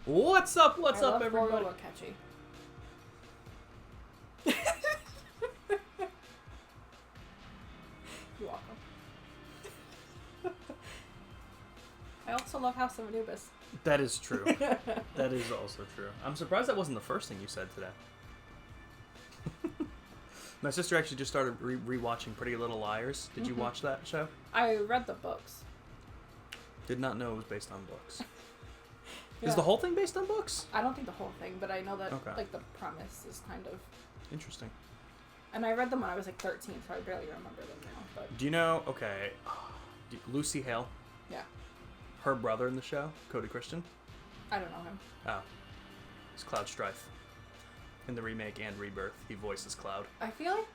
What's up? What's up, love everybody? Goro Akechi. You're welcome. I also love House of Anubis. That is true. That is also true. I'm surprised that wasn't the first thing you said today. My sister actually just started rewatching Pretty Little Liars. Did you watch that show? I read the books. Did not know it was based on books. Yeah. Is the whole thing based on books? I don't think the whole thing, but I know that Okay. like the premise is kind of. Interesting. And I read them when I was like 13, so I barely remember them now. But Do you know? Okay, Lucy Hale, yeah, her brother in the show, Cody Christian. I don't know him. Oh, it's Cloud Strife. In the remake and Rebirth, he voices Cloud. I feel like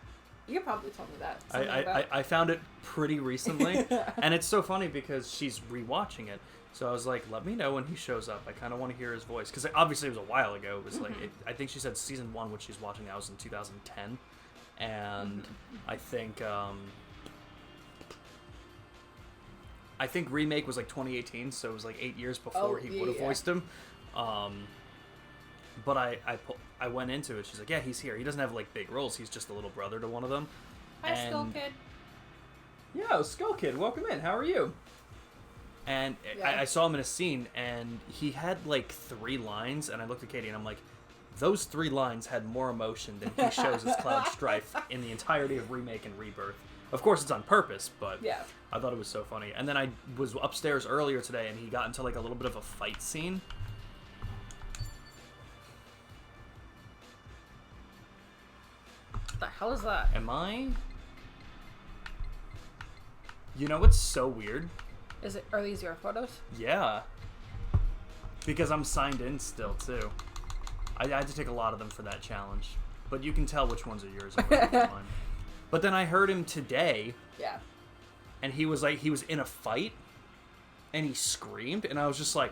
you probably told me that. Something about... I found it pretty recently, and it's so funny because she's rewatching it. So I was like, let me know when he shows up. I kind of want to hear his voice. Because obviously it was a while ago. It was like, I think she said season 1, which she's watching now, was in 2010. And I think remake was like 2018, so it was like 8 years before he would have voiced him. But I went into it. She's like, yeah, he's here. He doesn't have like big roles. He's just a little brother to one of them. Hi, Skull Kid. Yo, Skull Kid, welcome in. How are you? And Yeah. I saw him in a scene, and he had like 3 lines, and I looked at Katie, and I'm like, those 3 lines had more emotion than he shows as Cloud Strife in the entirety of Remake and Rebirth. Of course, it's on purpose, but Yeah. I thought it was so funny. And then I was upstairs earlier today, and he got into like a little bit of a fight scene. What the hell is that? Am I? You know what's so weird? Are these your photos? Yeah. Because I'm signed in still, too. I had to take a lot of them for that challenge. But you can tell which ones are yours and which ones are mine. But then I heard him today, Yeah. and he was in a fight, and he screamed, and I was just like,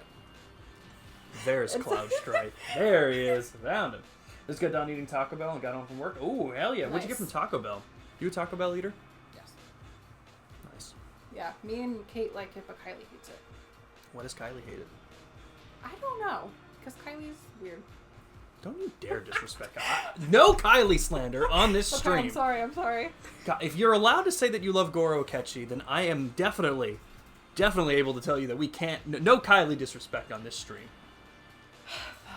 there's Cloud Strife. There he is. Found him. Just got done eating Taco Bell and got home from work. Oh, hell yeah. What'd you get from Nice. Taco Bell? You a Taco Bell eater? Yes. Nice. Yeah. Me and Kate like it, but Kylie hates it. Why does Kylie hate it? I don't know, because Kylie's weird. Don't you dare disrespect Kylie. No Kylie slander on this Okay, stream. I'm sorry. God, if you're allowed to say that you love Goro Akechi, then I am definitely able to tell you that we can't. No Kylie disrespect on this stream.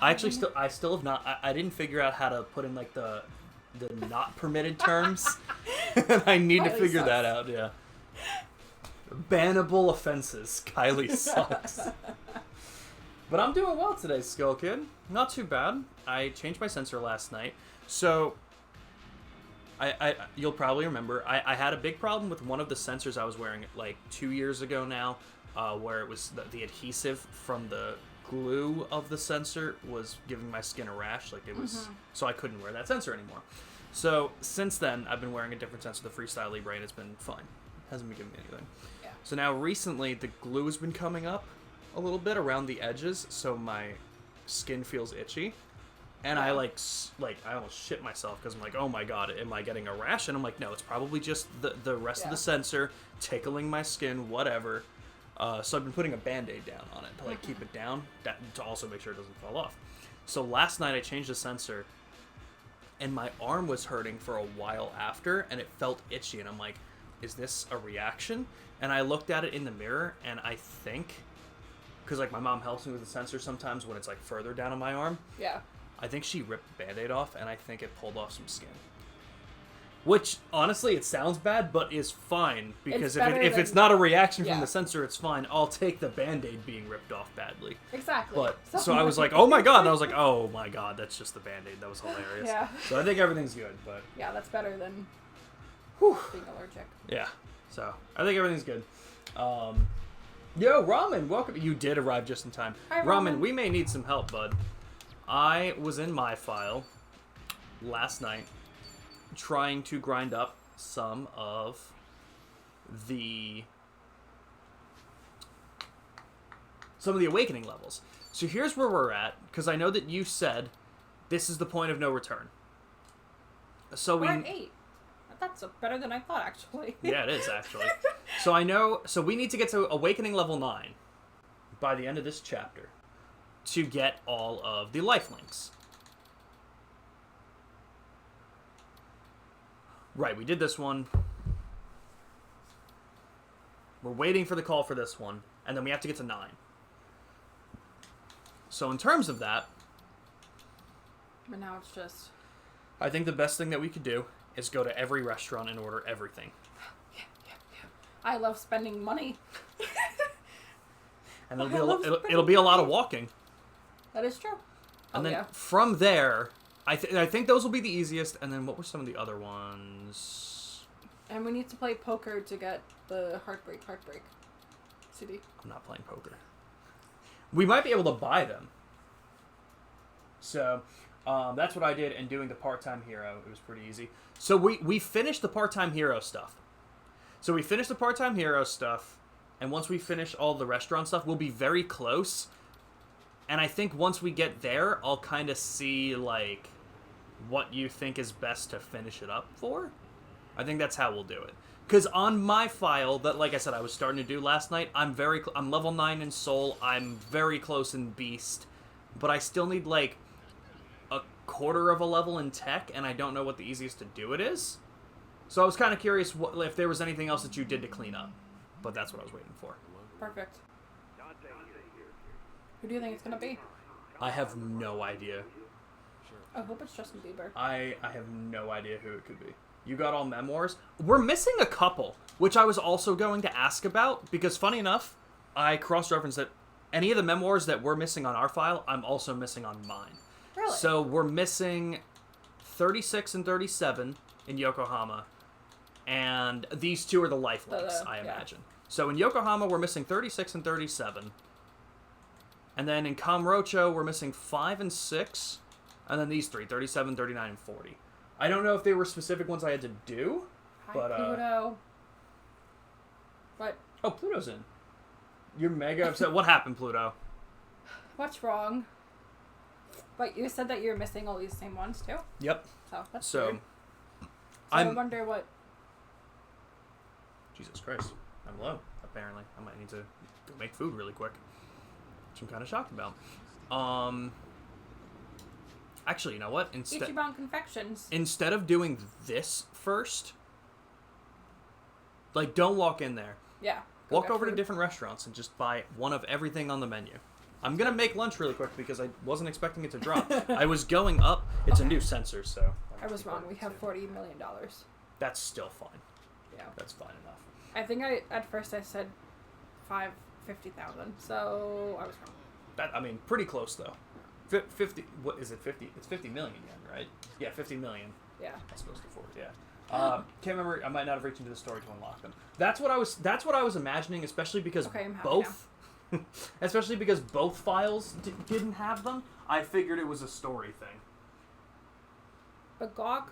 I still have not. I didn't figure out how to put in like the not permitted terms. And I need to Kylie figure sucks. that out. Yeah. Bannable offenses. Kylie sucks. But I'm doing well today, Skull Kid. Not too bad. I changed my sensor last night. So, you'll probably remember, I had a big problem with one of the sensors I was wearing like 2 years ago now, where it was the adhesive from the glue of the sensor was giving my skin a rash. Like it was, so I couldn't wear that sensor anymore. So, since then, I've been wearing a different sensor, the Freestyle Libre, and it's been fine. It hasn't been giving me anything. Yeah. So now, recently, the glue has been coming up a little bit around the edges, so my skin feels itchy, and I I almost shit myself because I'm like, oh my god, am I getting a rash? And I'm like, no, it's probably just the rest of the sensor tickling my skin, whatever. So I've been putting a Band-Aid down on it to like keep it down, to also make sure it doesn't fall off. So last night I changed the sensor, and my arm was hurting for a while after, and it felt itchy, and I'm like, is this a reaction? And I looked at it in the mirror, and I think, because like my mom helps me with the sensor sometimes when it's like further down on my arm, Yeah. I think she ripped the Band-Aid off, and I think it pulled off some skin. Which, honestly, it sounds bad, but is fine, because if it's not a reaction from the sensor, it's fine. I'll take the Band-Aid being ripped off badly. Exactly. But, so I was like, oh my god, and I was like, oh my god, that's just the Band-Aid. That was hilarious. Yeah. So I think everything's good, but... Yeah, that's better than being allergic. Yeah, so I think everything's good. Yo, Ramen, welcome. You did arrive just in time. Hi, Ramen, Ramen. we may need some help, bud. I was in my file last night trying to grind up some of the awakening levels. So here's where we're at, because I know that you said this is the point of no return. So We're at 8. That's better than I thought, actually. Yeah, it is, actually. So I know... So we need to get to Awakening Level 9 by the end of this chapter. to get all of the lifelinks. Right, we did this one. We're waiting for the call for this one, and then we have to get to 9. So in terms of that, But now it's just... I think the best thing that we could do is go to every restaurant and order everything. Yeah. I love spending money. And it'll be a lot of walking. That is true. And then from there, I think those will be the easiest. And then what were some of the other ones? And we need to play poker to get the Heartbreak CD. I'm not playing poker. We might be able to buy them. So that's what I did in doing the Part-Time Hero. It was pretty easy. So we finished the Part-Time Hero stuff. And once we finish all the restaurant stuff, we'll be very close. And I think once we get there, I'll kind of see, like, what you think is best to finish it up for. I think that's how we'll do it. Because on my file, that, like I said, I was starting to do last night, I'm level 9 in Soul, I'm very close in Beast, but I still need, like, a quarter of a level in Tech, and I don't know what the easiest to do it is. So I was kind of curious if there was anything else that you did to clean up. But that's what I was waiting for. Perfect. Who do you think it's going to be? I have no idea. I hope it's Justin Bieber. I have no idea who it could be. You got all memoirs? We're missing a couple, which I was also going to ask about, because funny enough, I cross-referenced that any of the memoirs that we're missing on our file, I'm also missing on mine. Really? So we're missing 36 and 37 in Yokohama, and these two are the lifelinks, I imagine. So in Yokohama, we're missing 36 and 37. And then in Kamurocho, we're missing 5 and 6. And then these three, 37, 39, and 40. I don't know if they were specific ones I had to do, but... Hi, Pluto. What? Oh, Pluto's in. You're mega upset. What happened, Pluto? What's wrong? But you said that you're missing all these same ones, too? Yep. So, that's So, weird. I wonder what... Jesus Christ. I'm low, apparently. I might need to go make food really quick. Which I'm kind of shocked about. Actually, you know what? Ichiban Confections. Instead of doing this first, like, don't walk in there. Yeah. Walk over to different restaurants and just buy one of everything on the menu. I'm going to make lunch really quick because I wasn't expecting it to drop. I was going up. It's a new sensor, so... I was wrong. We have $40 million. That's still fine. Yeah. That's fine enough. I think at first I said 50,000, so I was wrong. That, I mean, pretty close, though. 50, what is it, 50? It's 50 million yen, right? Yeah, 50 million. Yeah. I suppose to afford, yeah. Can't remember, I might not have reached into the story to unlock them. That's what I was imagining, especially because especially because both files didn't have them. I figured it was a story thing. Bagok.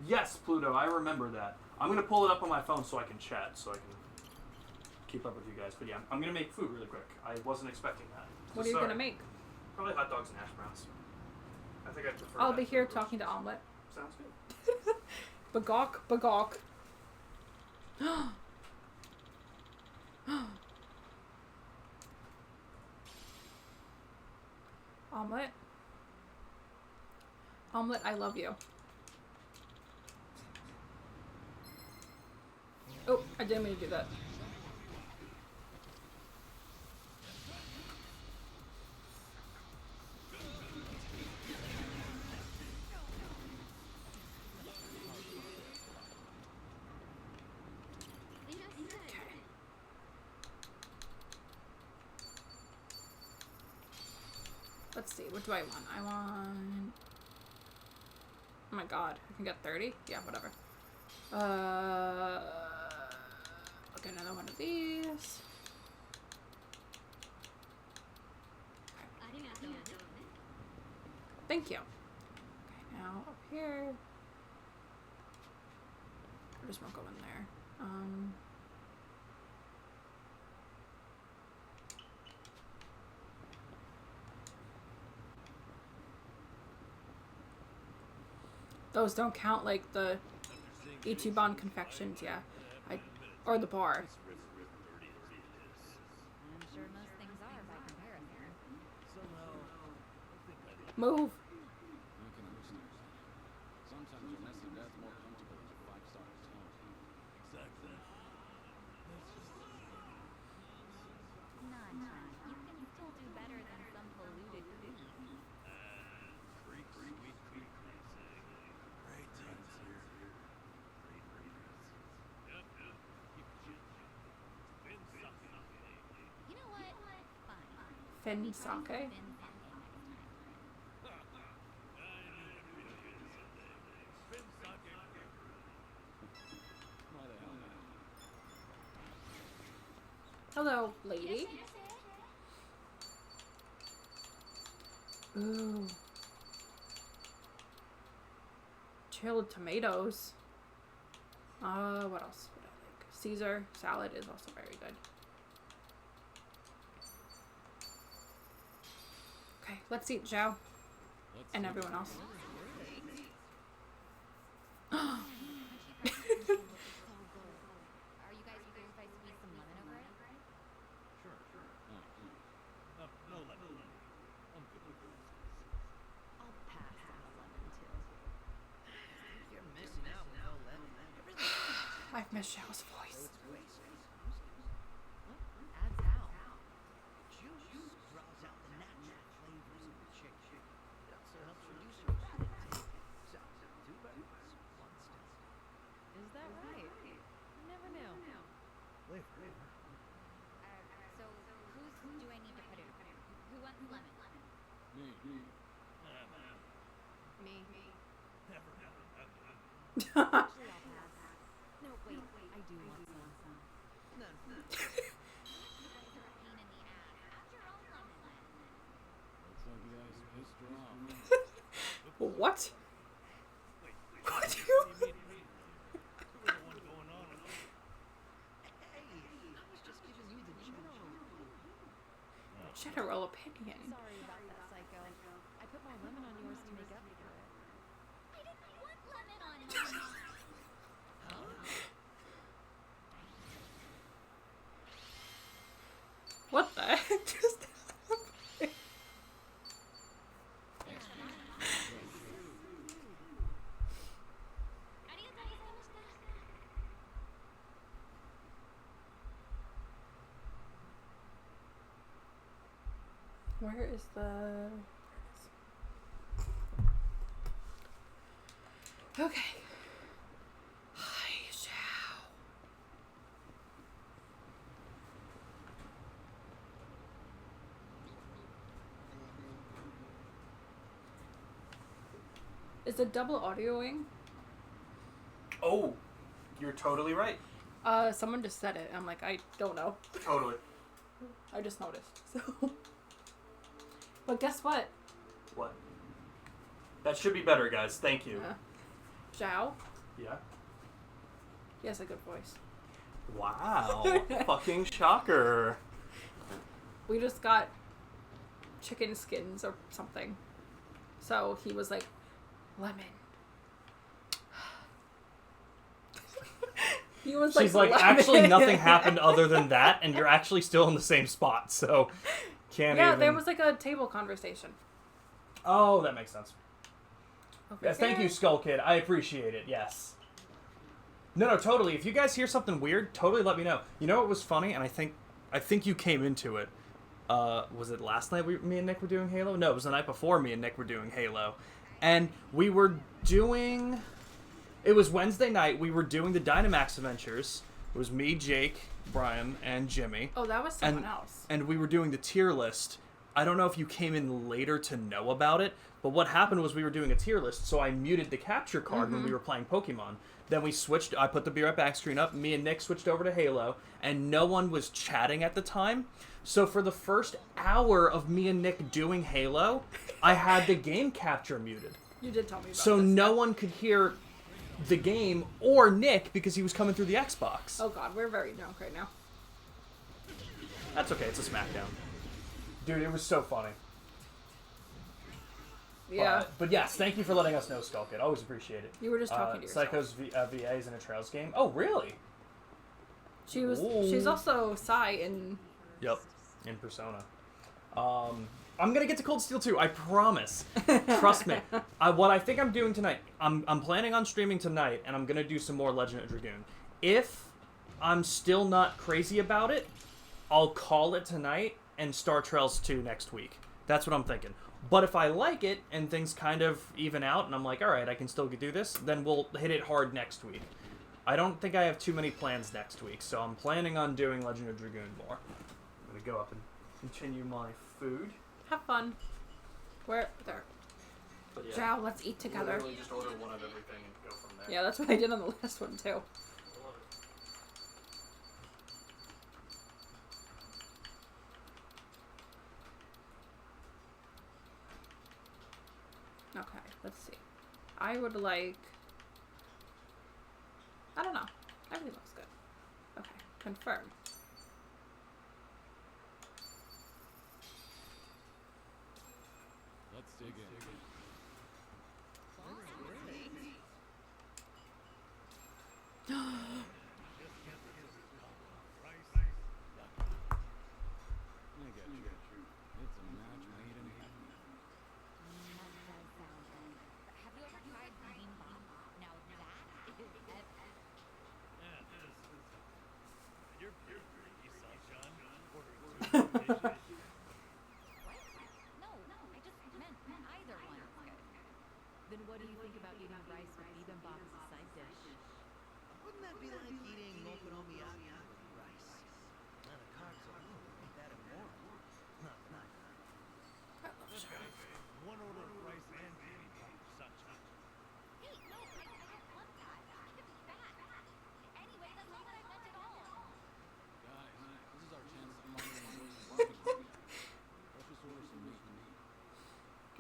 Yes, Pluto, I remember that. I'm going to pull it up on my phone so I can chat, so I can keep up with you guys. But yeah, I'm going to make food really quick. I wasn't expecting that. What are you going to make? Probably hot dogs and hash browns. I think I prefer I'll be here talking to Omelet. Sounds good. Bagok. Omelet, I love you. Oh, I didn't mean to do that. Let's see, what do I want? I want... Oh my god, I can get 30? Yeah, whatever. I'll get another one of these. Thank you. Okay, now up here. I just won't go in there. Those don't count like the Ichiban Confections, yeah. Or the bar. I'm sure most things are Move. I can understand. Sometimes your messy dad's more comfortable with a five-star hotel. Exactly. None. You can still do better than some polluted food. Creek, sweet creek, they say. Great times here. Great breeze. Yep. Keep it Fin sucking lately. You know what? Fine. Fin Fin sake. sake next time. Fin sucking. Why the hell not? Hello, lady. Ooh. Chilled tomatoes. What else would I like? Caesar salad is also very good. Okay, let's eat, Zhao. And everyone else. Are you guys cool if I squeeze some lemon over it? Sure. No lemon. I'm good with this. I'll pass on the lemon too. You're missing out with no lemon. I've missed Zhao's voice. Adds out. Juice draws out the natural flavors of the chicken. It also helps reduce your fat intake. So, two birds, one stone. Is that right? Never knew. Flavor. So who do I need to put in? Who wants lemon? Me. Me. Never. Actually, I'll pass. No, wait. I do want some. None. You guys are a pain in the ass. Add your own lemon. Looks like you guys pissed her off. What? What do you? Hey, I was just giving you the general. General opinion. Sorry about that, Psycho. I put more lemon on yours to make up for it. I didn't want lemon on mine. What the heck just happened? Where is the... Okay. Hi, Zhao. Is it double audioing? Oh, you're totally right. Someone just said it. I'm like, I don't know. Totally. I just noticed. So, but guess what? What? That should be better, guys. Thank you. Zhao, Yeah. he has a good voice. Wow. Fucking shocker. We just got chicken skins or something. So he was like, lemon. He was She's like, lemon. actually, nothing happened other than that, and you're actually still in the same spot, so can't Yeah, even... there was like a table conversation. Oh, that makes sense. Over Yes, thank you, here. Skull Kid. I appreciate it, yes. No, totally. If you guys hear something weird, totally let me know. You know what was funny, and I think you came into it. Was it last night me and Nick were doing Halo? No, it was the night before me and Nick were doing Halo. And we were doing... It was Wednesday night. We were doing the Dynamax Adventures. It was me, Jake, Brian, and Jimmy. Oh, that was someone else. And we were doing the tier list. I don't know if you came in later to know about it, but what happened was we were doing a tier list, so I muted the capture card when we were playing Pokemon. Then we switched, I put the Be Right Back screen up, me and Nick switched over to Halo, and no one was chatting at the time. So for the first hour of me and Nick doing Halo, I had the game capture muted. You did tell me about So this. no one could hear the game or Nick because he was coming through the Xbox. Oh god, we're very drunk right now. That's okay, it's a SmackDown. Dude, it was so funny. Yeah. But yes, thank you for letting us know, Skull Kid. Always appreciate it. You were just talking to yourself. Psycho's VA is in a Trails game. Oh, really? She's Ooh. also Psy in... Yep. In Persona. I'm gonna get to Cold Steel 2. I promise. Trust me. What I think I'm doing tonight, I'm planning on streaming tonight, and I'm gonna do some more Legend of Dragoon. If I'm still not crazy about it, I'll call it tonight and Star Trails 2 next week. That's what I'm thinking. But if I like it and things kind of even out, and I'm like, all right, I can still do this, then we'll hit it hard next week. I don't think I have too many plans next week, so I'm planning on doing Legend of Dragoon more. I'm gonna go up and continue my food. Have fun. Where there? But yeah, Zhao, let's eat together. literally just order one of everything and go from there. Yeah, that's what I did on the last one too. Okay, let's see. I would like... I don't know. Everything looks good. Okay, confirm. Let's dig in. I get you. It's a match made in heaven. That does sound good. Have you ever tried bibimbap? Now that is epic. You're pretty, sunshine. Ordering 2 dishes. What? No, I just meant either one is good. Then what do you think about eating rice with bibimbap as a side dish? Wouldn't that be like eating okonomiyaki with rice? Now the carbs alone would make that immoral. Not. One order of rice and bibimbap for sunshine. Hey, no, I don't want that. That could be bad. Anyway, that's not what I meant at all. Guys, this is our chance to honor and enjoy some barbecue. Let's just order some meat.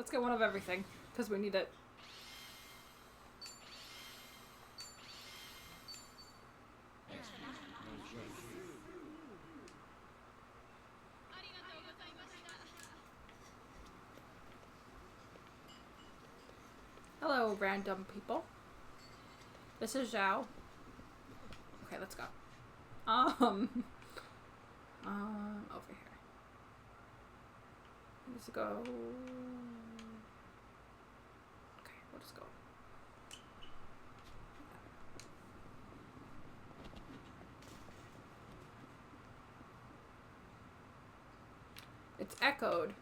Let's get one of everything, because we need it. Hello, random people. This is Zhao. Okay, let's go. Over here. Let's go. Okay, we'll just go. It's echoed.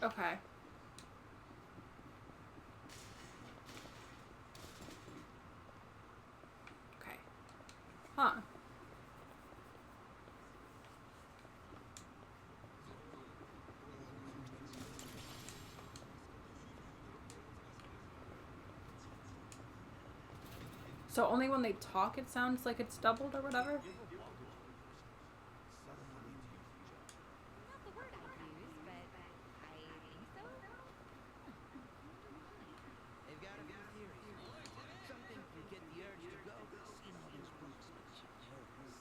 Okay. Okay. Huh. So only when they talk it sounds like it's doubled or whatever? Not the word I'd use, but I think so. They've got a few theories. Some think you get the urge to go, seeing all those books makes you nervous.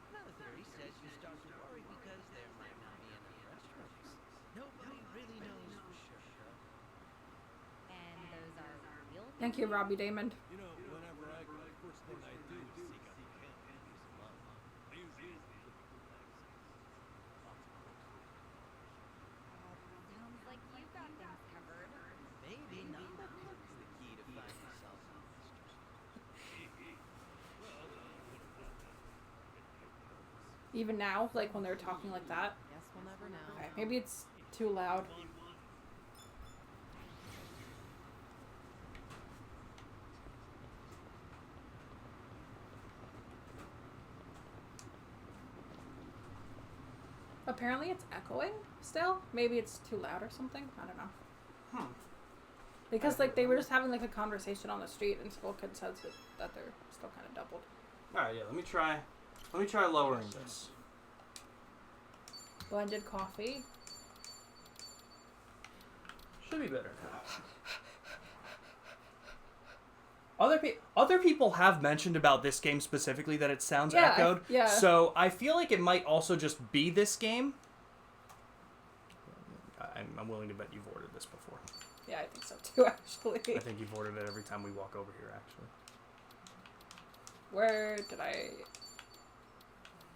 Another theory says you start to worry because there might not be enough restrooms. Nobody really knows for sure. And those are real. Thank you, Robbie Damon. You know, whenever I go, the first thing I do is seek out the camp and use some love. I use these to look for magazines. Lots of books. Sounds like you've got things covered. Maybe number is the key to finding yourself some mysteries. Even now, like when they're talking like that. Guess we'll never know. Okay, maybe it's too loud. Apparently it's echoing still. Maybe it's too loud or something. I don't know. Because like they were just having like a conversation on the street and Skullkid says that they're still kind of doubled. Alright, yeah, let me try lowering this. Blended coffee. Should be better now. Other people have mentioned about this game specifically that it sounds Yeah, echoed. yeah. So I feel like it might also just be this game. I'm willing to bet you've ordered this before. Yeah, I think so too, actually. I think you've ordered it every time we walk over here, actually. Where did I...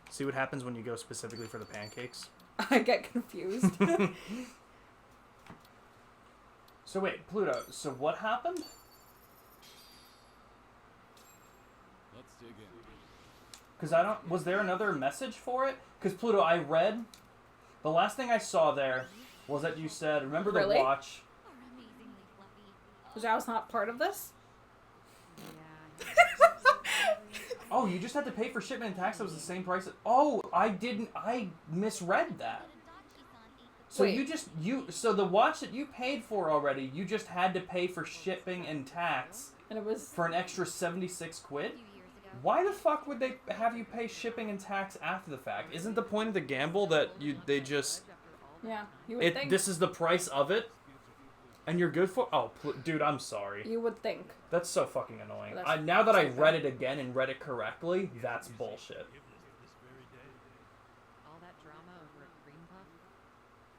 See what happens when you go specifically for the pancakes? I get confused. So wait, Pluto, so what happened? Let's dig in. Because I don't... Was there another message for it? Because, Pluto, I read... The last thing I saw there was that you said, remember the Really? watch... Are amazingly fluffy. Which I was not part of this. Yeah. Oh, you just had to pay for shipment and tax that was the same price... Oh, I misread that. So Wait. So the watch that you paid for already, you just had to pay for shipping and tax And it was... for an extra 76 quid? A few years ago. Why the fuck would they have you pay shipping and tax after the fact? Isn't the point of the gamble that they just... Yeah, you would think. This is the price of it? And you're good for... Oh, dude, I'm sorry. You would think. That's so fucking annoying. That's Now that I so read bad. it again and read it correctly, that's bullshit. All that drama over a cream puff?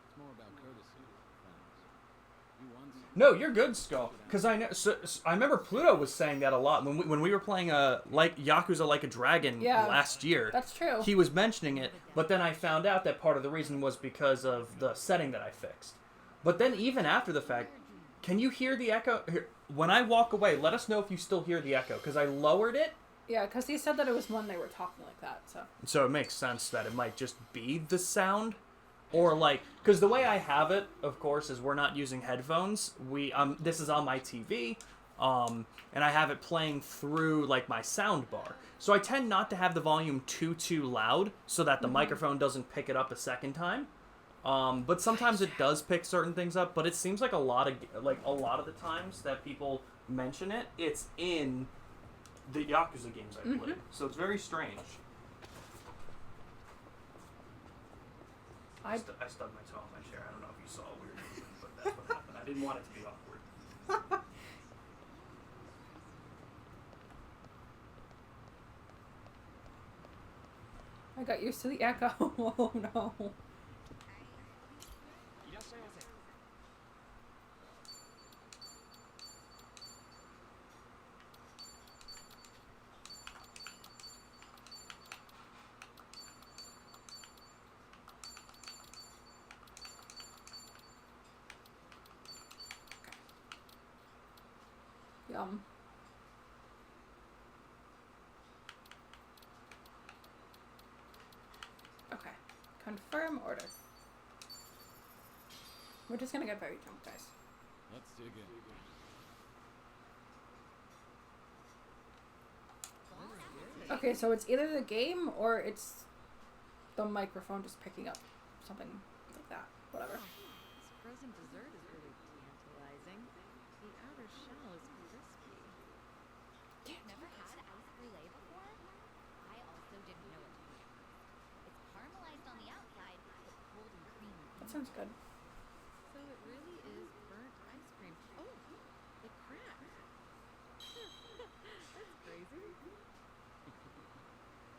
It's more about courtesy, friends. You won some. No, you're good, Skull. Because I know... So, I remember Pluto was saying that a lot. When we were playing like Yakuza Like a Dragon Yeah. last year. That's true. He was mentioning it, but then I found out that part of the reason was because of the setting that I fixed. But then even after the fact, can you hear the echo? Here, when I walk away, let us know if you still hear the echo, because I lowered it, Yeah, because he said that it was when they were talking like that, so... so it makes sense that it might just be the sound. Or like, because the way I have it, of course, is we're not using headphones. This is on my TV, and I have it playing through like my sound bar. So I tend not to have the volume too loud, so that the microphone doesn't pick it up a second time. But sometimes it does pick certain things up. But it seems like a lot of the times that people mention it, it's in the Yakuza games I played. So it's very strange. I stubbed my toe on my chair. I don't know if you saw a weird movement, but that's what happened. I didn't want it to be awkward. I got used to the echo. Oh no. Yum. Okay. Confirm order. We're just gonna get very drunk, guys. Let's dig in. Okay, so it's either the game or it's the microphone just picking up something like that. Whatever. This frozen dessert is really tantalizing. The outer shell is crispy. Never had ice brulee before? I also didn't know it to be. It's caramelized on the outside, but cold and creamy. That sounds good. So it really is burnt ice cream. Oh, it cracked. That's crazy.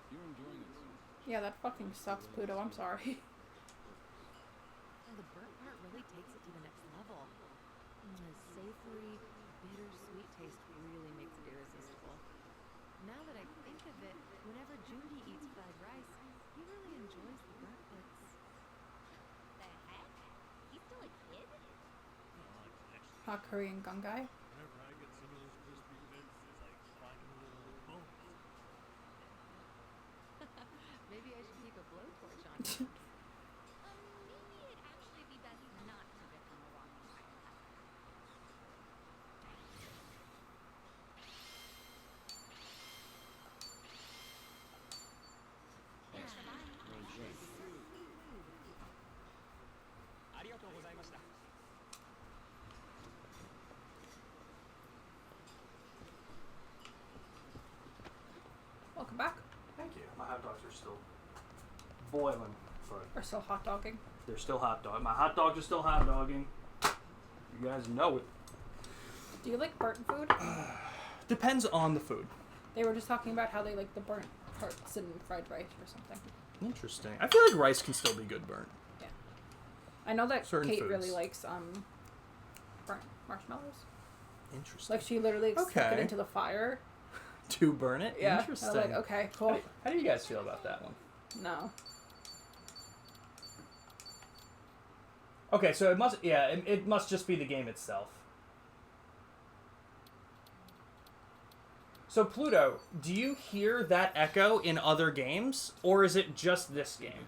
You're enjoying it so much. Yeah, that fucking sucks, Pluto. I'm sorry. And the burnt part really takes it to the next level. The savory, bittersweet taste really makes it irresistible. Now that I think of it, whenever Jungi eats fried rice, he really enjoys the burnt bits. The heck? He's still a kid? Hot Korean gun guy. Whenever I get some of those crispy bits, it's like finding little bones. Maybe I should keep a blowtorch on. Maybe it'd actually be best not to become a walking biohazard. Thanks for buying. Welcome back. Thank you. My hot dogs are still boiling, but We're still hot dogging. they're still hot dog. My hot dogs are still hot dogging. You guys know it. Do you like burnt food? Depends on the food. They were just talking about how they like the burnt parts in fried rice or something. Interesting. I feel like rice can still be good burnt. I know that Certain Kate foods. really likes burnt marshmallows. Interesting. Like she literally stuck it Okay. into the fire. To burn it? Yeah. Interesting. I'm like, okay, How cool. do, how do you guys feel about that one? No. Okay, so it must, yeah, it must just be the game itself. So Pluto, do you hear that echo in other games, or is it just this game?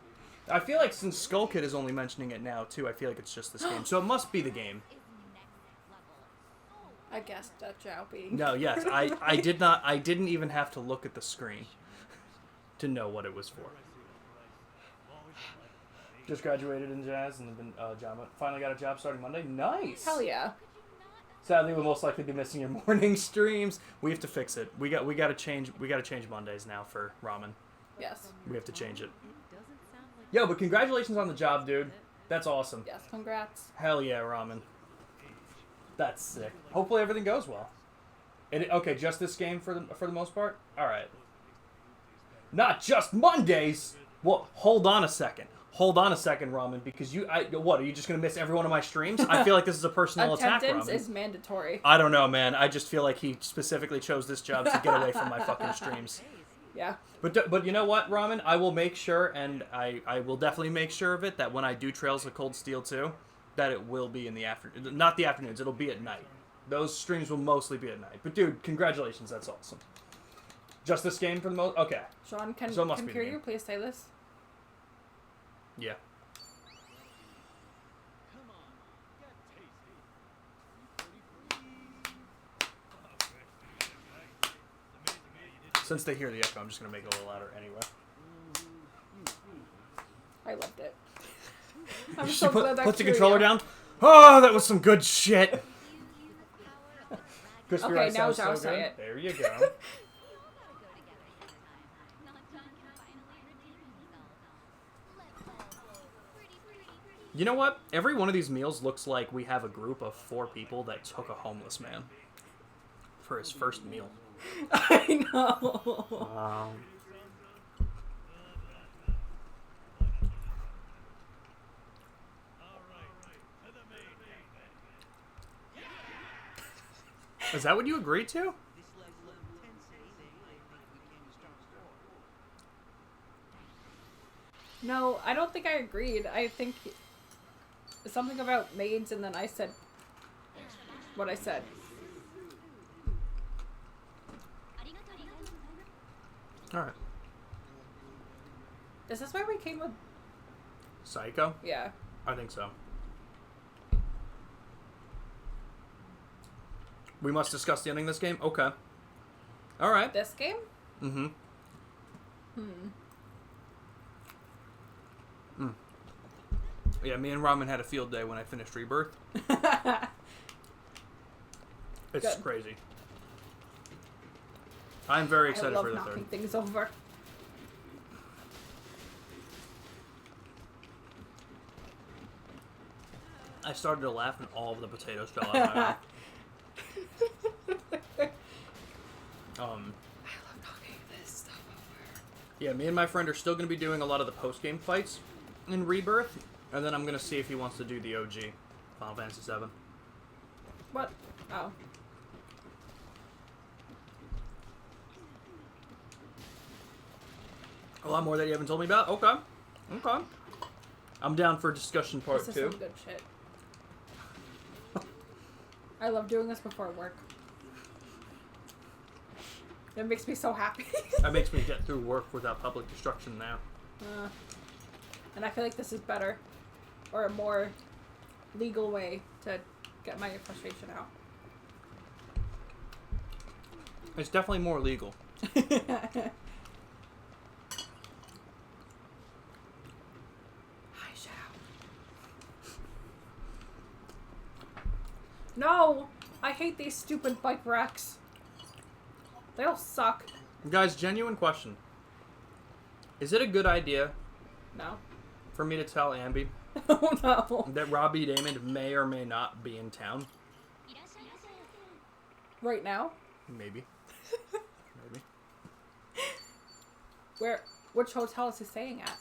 I feel like since Skull Kid is only mentioning it now too, I feel like it's just this game. So it must be the game. Is next level. I guessed that Zhao being. No, yes, I did not. I didn't even have to look at the screen to know what it was for. Just graduated in jazz and have been job. Finally got a job starting Monday. Nice. Hell yeah. Sadly, we'll most likely be missing your morning streams. We have to fix it. We got to change. We got to change Mondays now for ramen. Yes. We have to change it. It doesn't sound like Yo, but congratulations on the job, dude. That's awesome. Yes. Congrats. Hell yeah, ramen. That's sick. Hopefully everything goes well. Okay, just this game for the most part. All right. Not just Mondays. Well, hold on a second. Hold on a second, ramen, because what, are you just gonna miss every one of my streams? I feel like this is a personal attack, Attendance ramen. is mandatory. I don't know, man. I just feel like he specifically chose this job to get away from my fucking streams. Yeah. But you know what, ramen? I will make sure, and I will definitely make sure of it, that when I do Trails of Cold Steel 2, that it will be in the afternoon. Not the afternoons. It'll be at night. Those streams will mostly be at night. But dude, congratulations. That's awesome. Just this game for the most. Okay. Sean, can So it must be the Kiryu game. please say this? Yeah. Come on, get tasty. Since they hear the echo, I'm just gonna make it a little louder anyway. I loved it. I'm She so glad that put the Kiryu- controller down. Oh, that was some good shit. Crispy Okay, Rice now sounds Zhao so say good. it. There you go. We all gotta go together sometime. Not John can finally redeem himself. Let's all go pretty. You know what? Every one of these meals looks like we have a group of 4 people that took a homeless man for his first meal. I know. Is that what you agreed to? This level of intensity, I think we came to strong score. No, I don't think I agreed. I think something about maids, and then I said what I said. Alright. Is this where we came with? Psycho? Yeah. I think so. We must discuss the ending of this game? Okay. Alright. This game? Mm-hmm. Yeah, me and Ramen had a field day when I finished Rebirth. It's Good. crazy. I'm very I excited love for the knocking third. things over. I started to laugh and all of the potatoes fell out of my mouth. I love knocking this stuff over. Yeah, me and my friend are still going to be doing a lot of the post-game fights in Rebirth, and then I'm going to see if he wants to do the OG Final Fantasy VII. What? Oh. A lot more that you haven't told me about? Okay. Okay. I'm down for discussion part This is 2. some good shit. I love doing this before work. It makes me so happy. That makes me get through work without public destruction now. And I feel like this is better. Or a more legal way to get my frustration out. It's definitely more legal. Hi, Zhao. No! I hate these stupid bike racks. They all suck. Guys, genuine question. Is it a good idea No. for me to tell Ambi Oh no. that Robbie Damon may or may not be in town? Right now? Maybe. Maybe. Which hotel is he staying at?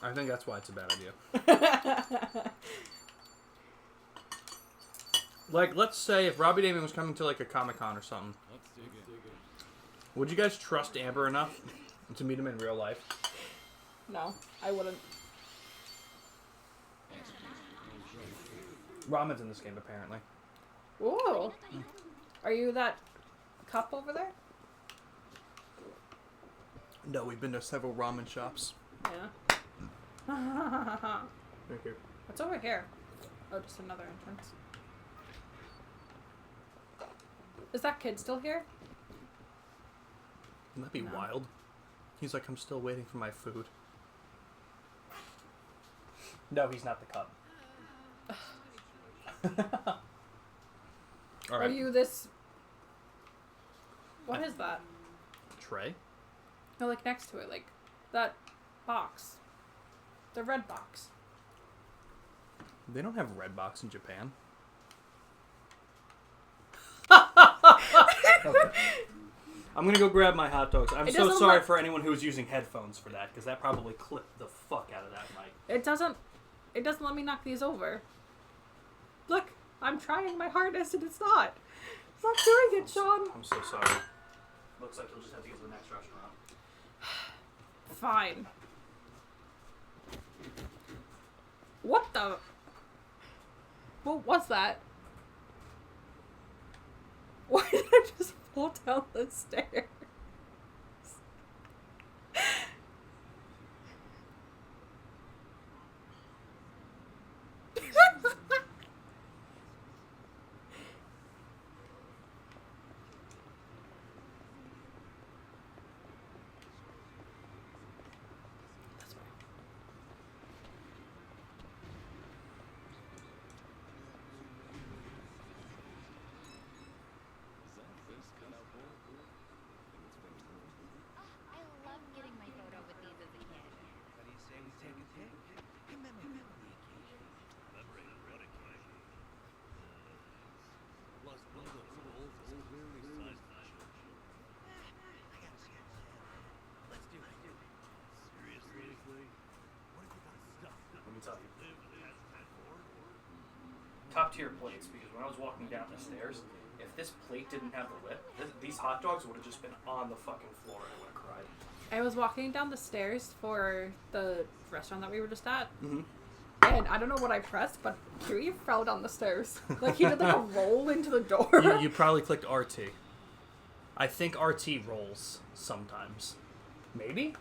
I think that's why it's a bad idea. Like, let's say if Robbie Damon was coming to, like, a Comic-Con or something, Let's dig it. would you guys trust Amber enough to meet him in real life? No, I wouldn't. Ramen's in this game, apparently. Ooh. Are you that cup over there? No, we've been to several ramen shops. Yeah. Thank you. What's over here? Oh, just another entrance. Is that kid still here? Wouldn't that be No. wild? He's like, I'm still waiting for my food. No, he's not the cup. All Are right. you this... What is that? Tray? No, like next to it, like that box. The red box. They don't have red box in Japan. Okay. I'm gonna go grab my hot dogs. I'm It so doesn't sorry look- for anyone who was using headphones for that, because that probably clipped the fuck out of that mic. It doesn't let me knock these over. Look, I'm trying my hardest and it's not. It's not doing it, Sean. I'm so sorry. Looks like you'll just have to get to the next restaurant. Fine. What the? What was that? Why did I just fall down the stairs? That's right. Is that this cutout bowl? I think it's finished. Oh, I love getting my photo with these as a kid. What do you say we take a pic? Commemorate the occasion. Collaborate what occasion? Plus, one of those bowls is clearly sized for children. I gotta see it. Let's do it. Seriously? What if you got stuff? Let me tell you. Live past that board? Top tier plates, because when I was walking down the stairs, if this plate didn't have the lip, these hot dogs would have just been on the fucking floor and I would have cried. I was walking down the stairs for the restaurant that we were just at, Mm-hmm. and I don't know what I pressed, but Huey fell down the stairs. Like he did like a roll into the door. You probably clicked RT. I think RT rolls sometimes. Maybe?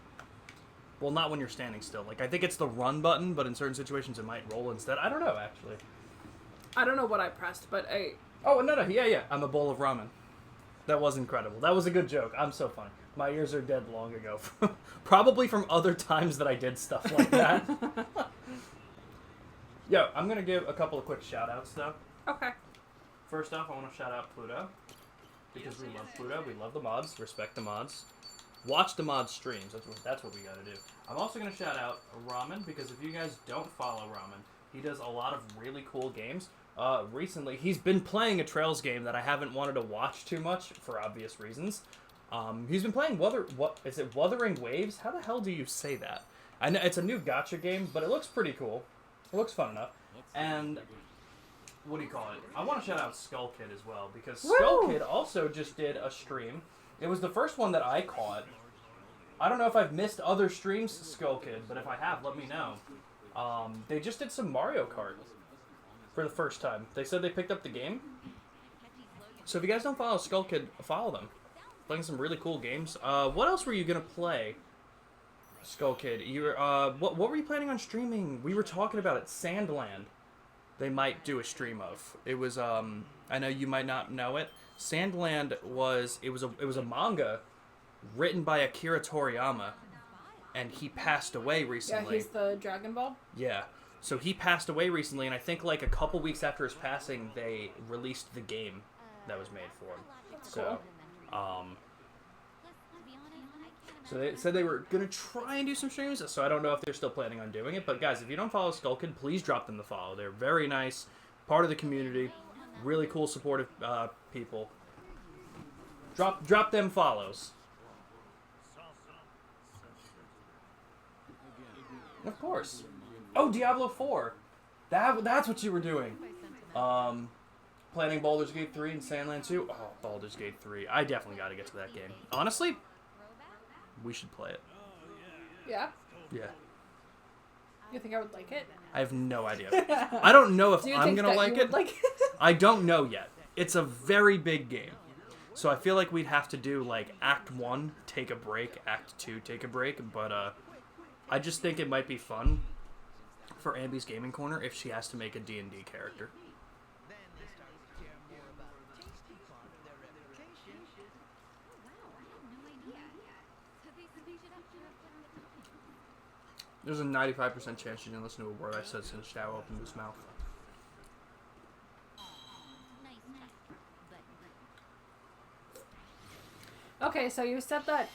Well, not when you're standing still. Like, I think it's the run button, but in certain situations it might roll instead. I don't know, actually. I don't know what I pressed, but I... Oh, no, yeah. I'm a bowl of ramen. That was incredible. That was a good joke. I'm so funny. My ears are dead long ago. Probably from other times that I did stuff like that. Yo, I'm going to give a couple of quick shout-outs, though. Okay. First off, I want to shout out Pluto. Because we love Pluto. We love the mods. Respect the mods. Watch the mod streams. That's what we got to do. I'm also going to shout out Ramen, because if you guys don't follow Ramen, he does a lot of really cool games. Recently, he's been playing a Trails game that I haven't wanted to watch too much for obvious reasons. He's been playing Wuthering Waves? How the hell do you say that? I know it's a new gacha game, but it looks pretty cool. It looks fun enough. And what do you call it? I want to shout out Skull Kid as well, because Skull Kid also just did a stream. It was the first one that I caught. I don't know if I've missed other streams, Skull Kid, but if I have, let me know. They just did some Mario Kart for the first time. They said they picked up the game. So if you guys don't follow Skull Kid, follow them. Playing some really cool games. What else were you gonna play, Skull Kid? You were, what were you planning on streaming? We were talking about it. Sandland. They might do a stream of. It was I know you might not know it. Sandland was a manga written by Akira Toriyama, and he passed away Yeah, recently. he's the Dragon Ball. Yeah. So he passed away recently, and I think like a couple weeks after his passing, they released the game that was made for him. So, so they said they were gonna try and do some streams. So I don't know if they're still planning on doing it. But guys, if you don't follow Skull Kid, please drop them the follow. They're very nice, part of the community, really cool, supportive people. Drop them follows. Of course. Oh, Diablo 4. That's what you were doing. Planning Baldur's Gate 3 and Sandland 2. Oh, Baldur's Gate 3. I definitely got to get to that game. Honestly, we should play it. Yeah. Yeah. You think I would like it? I have no idea. I don't know if Do you I'm think gonna that like you it. would like it? I don't know yet. It's a very big game. So I feel like we'd have to do, like, Act 1, take a break, Act 2, take a break, but, I just think it might be fun for Ambi's Gaming Corner if she has to make a D&D character. Then they started to care more about the tasty part of their reputation. Oh, wow, I had no idea. So they should have put up with the There's a 95% chance she didn't listen to a word I said since Shao opened his mouth. nice try. But Okay, so you said that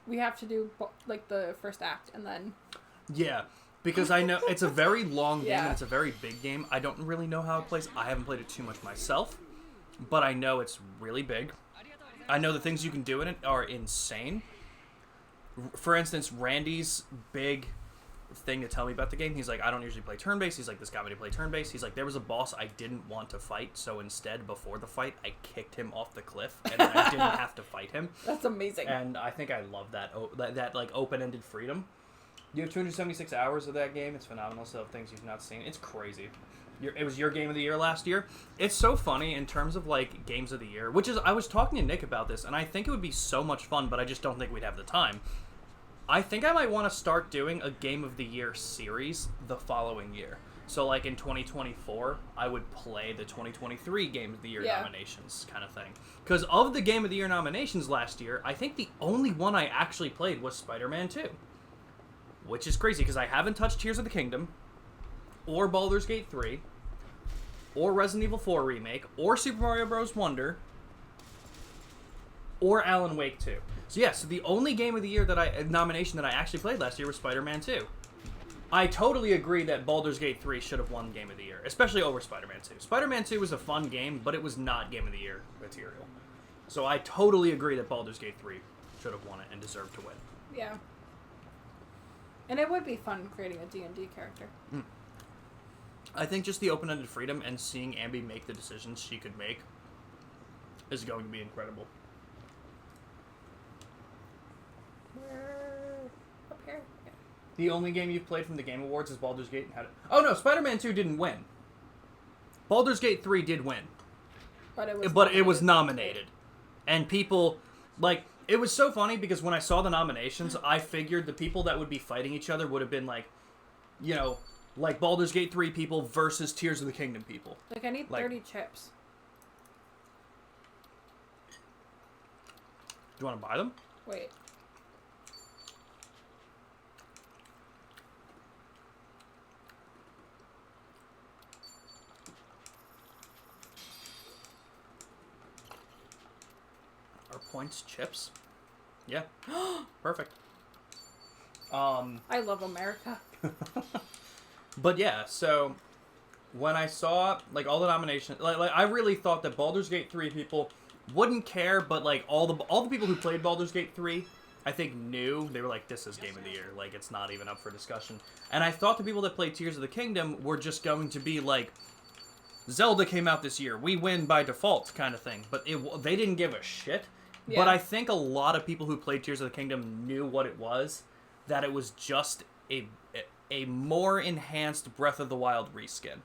we have to do like the first act and then Yeah, because I know it's a very long game Yeah. and it's a very big game. I don't really know how it plays. I haven't played it too much myself, but I know it's really big. I know the things you can do in it are insane. For instance, Randy's big thing to tell me about the game, he's like, I don't usually play turn-based. He's like, this got me to play turn-based. He's like, there was a boss I didn't want to fight, so instead, before the fight, I kicked him off the cliff, and I didn't have to fight him. that's amazing. And I think I love that, that like, open-ended freedom. You have 276 hours of that game. It's phenomenal. So things you've not seen. It's crazy. It was your game of the year last year. It's so funny in terms of, like, games of the year, which is, I was talking to Nick about this, and I think it would be so much fun, but I just don't think we'd have the time. I think I might want to start doing a Game of the Year series the following year. So, like, in 2024, I would play the 2023 Game of the Year Yeah. nominations kind of thing. Because of the Game of the Year nominations last year, I think the only one I actually played was Spider-Man 2. Which is crazy, because I haven't touched Tears of the Kingdom, or Baldur's Gate 3, or Resident Evil 4 Remake, or Super Mario Bros. Wonder, or Alan Wake 2. So yeah, so the only Game of the Year nomination that I actually played last year was Spider-Man 2. I totally agree that Baldur's Gate 3 should have won Game of the Year, especially over Spider-Man 2. Spider-Man 2 was a fun game, but it was not Game of the Year material. So I totally agree that Baldur's Gate 3 should have won it and deserved to win. Yeah. And it would be fun creating a D&D character. I think just the open-ended freedom and seeing Ambi make the decisions she could make is going to be incredible. We're up here. Yeah. The only game you've played from the Game Awards is Baldur's Gate. Oh no, Spider-Man 2 didn't win. Baldur's Gate 3 did win. But It was nominated. And people, like, it was so funny because when I saw the nominations, I figured the people that would be fighting each other would have been like, you know, like Baldur's Gate 3 people versus Tears of the Kingdom people. Like, I need like- 30 chips. Do you want to buy them? Wait. Are points chips? Yeah. Perfect. I love America. But yeah, so when I saw like all the nominations, like I really thought that Baldur's Gate 3 people wouldn't care, but like all the people who played Baldur's Gate 3, I think knew. They were like, this is Game of the Year, like it's not even up for discussion. And I thought the people that played Tears of the Kingdom were just going to be like, Zelda came out this year, we win by default kind of thing. But they didn't give a shit. Yeah. But I think a lot of people who played Tears of the Kingdom knew what it was, that it was just a more enhanced Breath of the Wild reskin.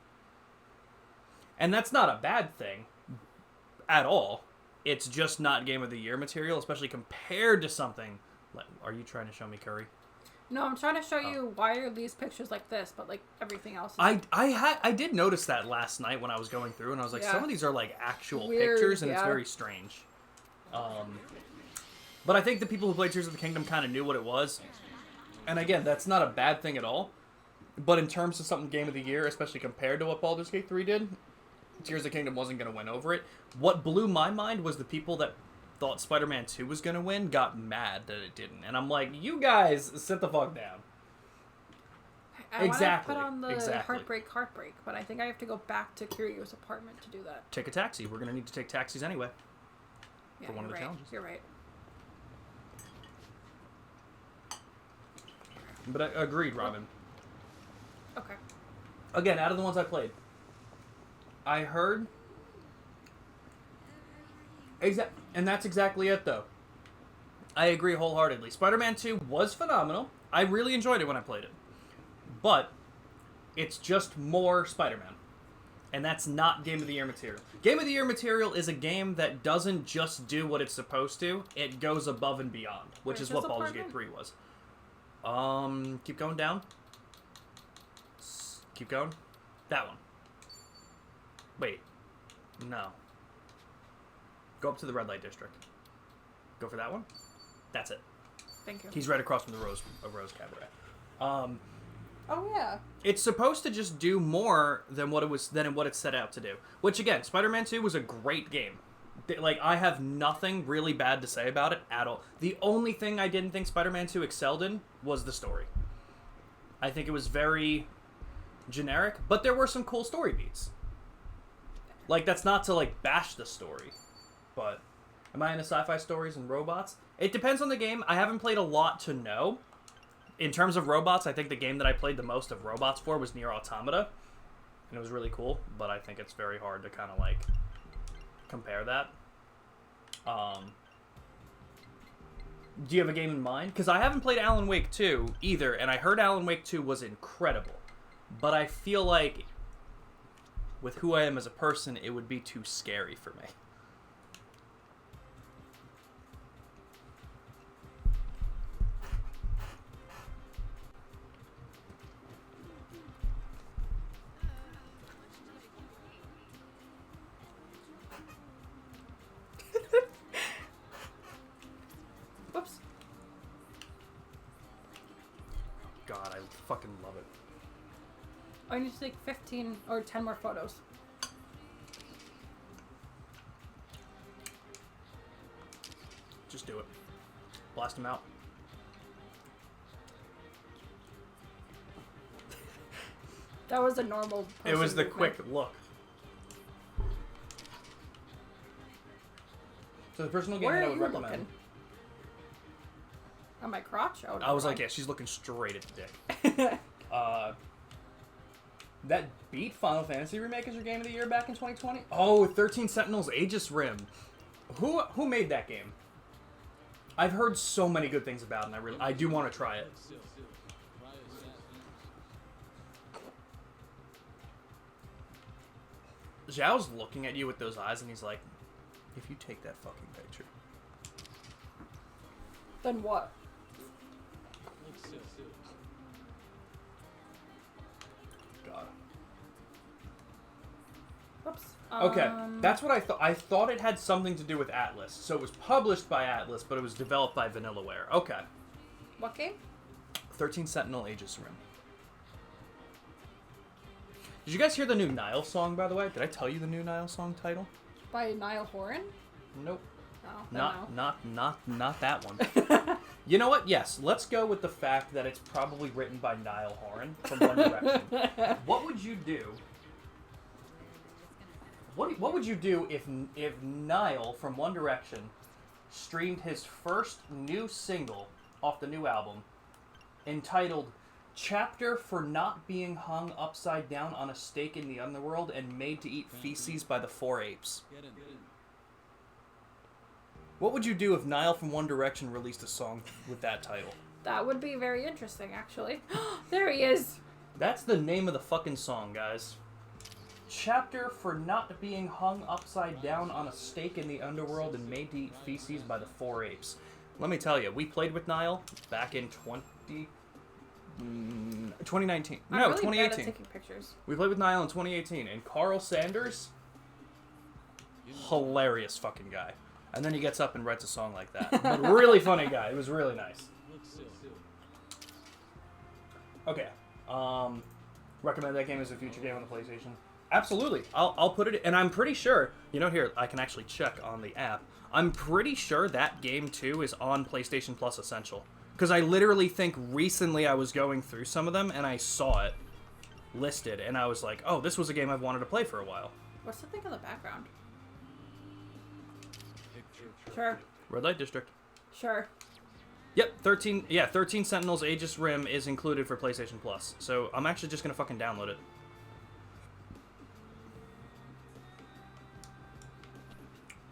And that's not a bad thing at all. It's just not Game of the Year material, especially compared to something like... Are you trying to show me Curry? No, I'm trying to show you why are these pictures like this, but like everything else is I did notice that last night when I was going through, and I was like, Yeah. some of these are like actual Weird, pictures, and it's yeah. very strange. But I think the people who played Tears of the Kingdom kind of knew what it was. And again, that's not a bad thing at all. But in terms of something Game of the Year, especially compared to what Baldur's Gate 3 did, Tears of the Kingdom wasn't going to win over it. What blew my mind was the people that thought Spider-Man 2 was going to win got mad that it didn't. And I'm like, you guys, sit the fuck down. I Exactly, want to put on the exactly. Heartbreak, but I think I have to go back to Kiryu's apartment to do that. Take a taxi. We're going to need to take taxis anyway. Yeah, For one of you're the right. challenges. You're right. But I agreed, Robin. Okay. Again, out of the ones I played, I heard... And that's exactly it, though. I agree wholeheartedly. Spider-Man 2 was phenomenal. I really enjoyed it when I played it. but it's just more Spider-Man. And that's not Game of the Year material. Game of the Year material is a game that doesn't just do what it's supposed to, it goes above and beyond, which is Where's what this Baldur's Gate apartment? 3 was. Keep going down. Keep going. That one. Wait. No. Go up to the red light district. Go for that one. That's it. Thank you. He's right across from the Rose Cabaret. Oh yeah. It's supposed to just do more than what it set out to do. Which again, Spider-Man 2 was a great game. Like, I have nothing really bad to say about it at all. The only thing I didn't think Spider-Man 2 excelled in was the story. I think it was very generic, but there were some cool story beats. Like, that's not to, like, bash the story, but am I into sci-fi stories and robots? It depends on the game. I haven't played a lot to know. In terms of robots, I think the game that I played the most of robots for was Nier Automata, and it was really cool, but I think it's very hard to kind of, like, compare that. Do you have a game in mind? Because I haven't played Alan Wake 2 either, and I heard Alan Wake 2 was incredible, but I feel like with who I am as a person, it would be too scary for me. Whoops. God, I fucking love it. I need to take 15 or 10 more photos. Just do it. Blast him out. That was a normal. It was person the movement. quick look. So the personal game Where that I are would you recommend. looking? On my crotch? Oh, I was never like, yeah, mind. she's looking straight at the dick. That beat Final Fantasy remake as your game of the year back in 2020? Oh, 13 Sentinels Aegis Rim. Who made that game? I've heard so many good things about it, and I do want to try it. Zhao's looking at you with those eyes, and he's like, if you take that fucking picture. Then what? God. Whoops. Okay, that's what I thought. I thought it had something to do with Atlas. So it was published by Atlas, but it was developed by Vanillaware. Okay. What game? 13 Sentinel Aegis Rim. Did you guys hear the new Nile song, by the way? Did I tell you the new Nile song title? By Niall Horan? Nope. No. then Not that one. You know what? Yes, let's go with the fact that it's probably written by Niall Horan from One Direction. What would you do? What would you do if Niall from One Direction streamed his first new single off the new album entitled Chapter for Not Being Hung Upside Down on a Stake in the Underworld and Made to Eat Feces by the Four Apes? What would you do if Niall from One Direction released a song with that title? That would be very interesting, actually. There he is. That's the name of the fucking song, guys. Chapter for Not Being Hung Upside Down on a Stake in the Underworld and Made to Eat Feces by the Four Apes. Let me tell you, we played with Niall back in 2019. I'm No, really bad at 2018. taking pictures. We played with Niall in 2018, and Carl Sanders, hilarious fucking guy. And then he gets up and writes a song like that. But really funny guy. It was really nice. Okay. Recommend that game as a future game on the PlayStation? Absolutely. I'll put it, and I'm pretty sure, here, I can actually check on the app. I'm pretty sure that game too is on PlayStation Plus Essential. Because I literally think recently I was going through some of them and I saw it listed, and I was like, oh, this was a game I've wanted to play for a while. What's the thing in the background? Sure. Red Light District. Sure. Yep, 13 Sentinels Aegis Rim is included for PlayStation Plus. So I'm actually just gonna fucking download it.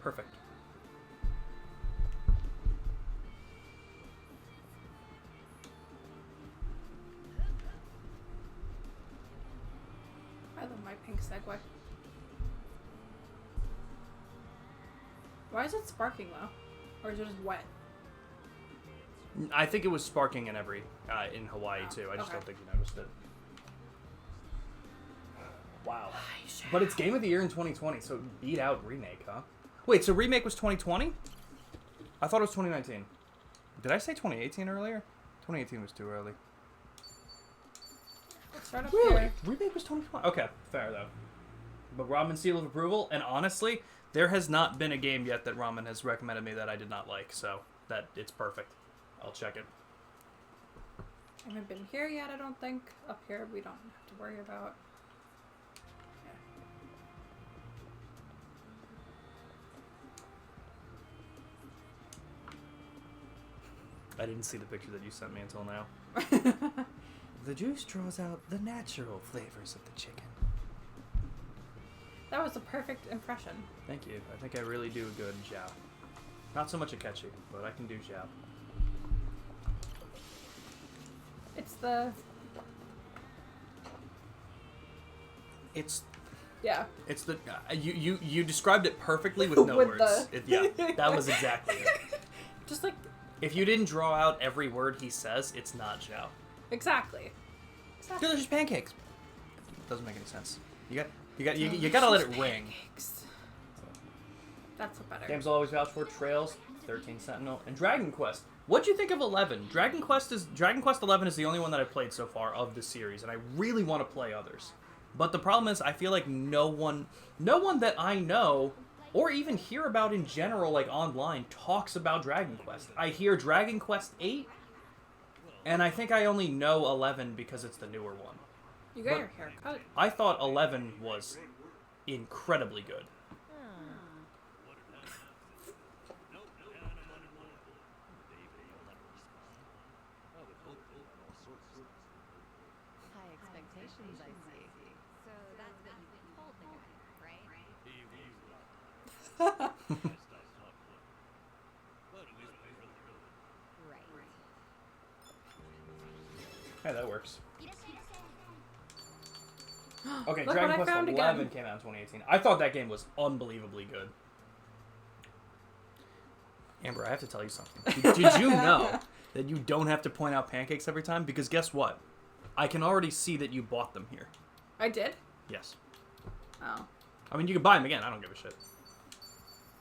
Perfect. pink segue. Why is it sparking though? Or is it just wet? I think it was sparking in in Hawaii Oh, too. I just okay. don't think you noticed it. Wow. But it's Game of the Year in 2020, so it beat out Remake, huh? Wait, so Remake was 2020? I thought it was 2019. Did I say 2018 earlier? 2018 was too early. It's right up Really? here. Remake was 2020? Okay, fair though. But Ramen seal of approval, and honestly, there has not been a game yet that Ramen has recommended me that I did not like, so that it's perfect. I'll check it. I haven't been here yet, I don't think. Up here, we don't have to worry about. I didn't see the picture that you sent me until now. The juice draws out the natural flavors of the chicken. That was a perfect impression. Thank you. I think I really do a good Zhao. Not so much Akechi, but I can do Zhao. It's the... Yeah. It's the you described it perfectly with no With words. the- Yeah, that was exactly it. Just like... If you didn't draw out every word he says, it's not Zhao. Exactly. Exactly. Delicious pancakes. Doesn't make any sense. You gotta let it ring. Pancakes. That's a better. Games I'll always vouch for: Trails, 13 Sentinel, and Dragon Quest. What'd you think of 11? Dragon Quest 11 is the only one that I've played so far of the series, and I really want to play others. But the problem is, I feel like no one that I know or even hear about in general, like online, talks about Dragon Quest. I hear Dragon Quest 8, and I think I only know 11 because it's the newer one. You got But- your hair cut. I thought 11 was incredibly good. High expectations, I see. So that's what you told the guy, right? Right. Hey, that works. You just need to say. Okay, Look Dragon what I Quest found 11 again. came out in 2018. I thought that game was unbelievably good. Amber, I have to tell you something. Did you know that you don't have to point out pancakes every time? Because guess what? I can already see that you bought them here. I did? Yes. Oh. I mean, you can buy them again. I don't give a shit.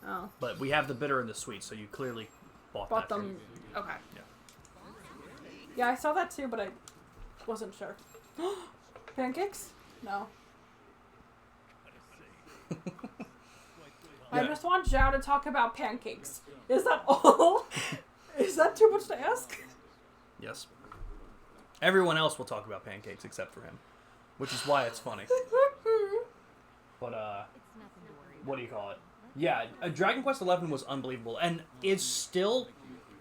Oh. But we have the bitter and the sweet, so you clearly bought Bought that. them. Okay. Yeah. Yeah, I saw that too, but I wasn't sure. Pancakes? No. I Yeah. just want Zhao to talk about pancakes. Is that all? Is that too much to ask? Yes. Everyone else will talk about pancakes except for him, which is why it's funny. But It's nothing to worry about. what do you call it? Yeah, Dragon Quest 11 was unbelievable, and it's still.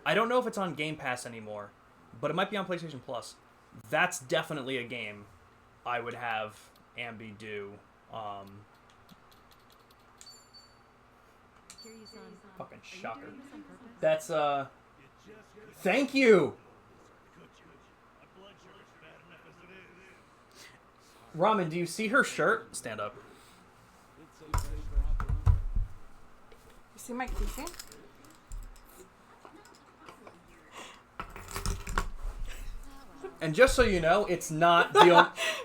I don't know if it's on Game Pass anymore, but it might be on PlayStation Plus. That's definitely a game I would have Ambi do. Hear you, son. Fucking Are you shocker. doing this on purpose? That's Thank you, Ramen. Do you see her shirt? Stand up. You see my keychain? And just so you know, it's not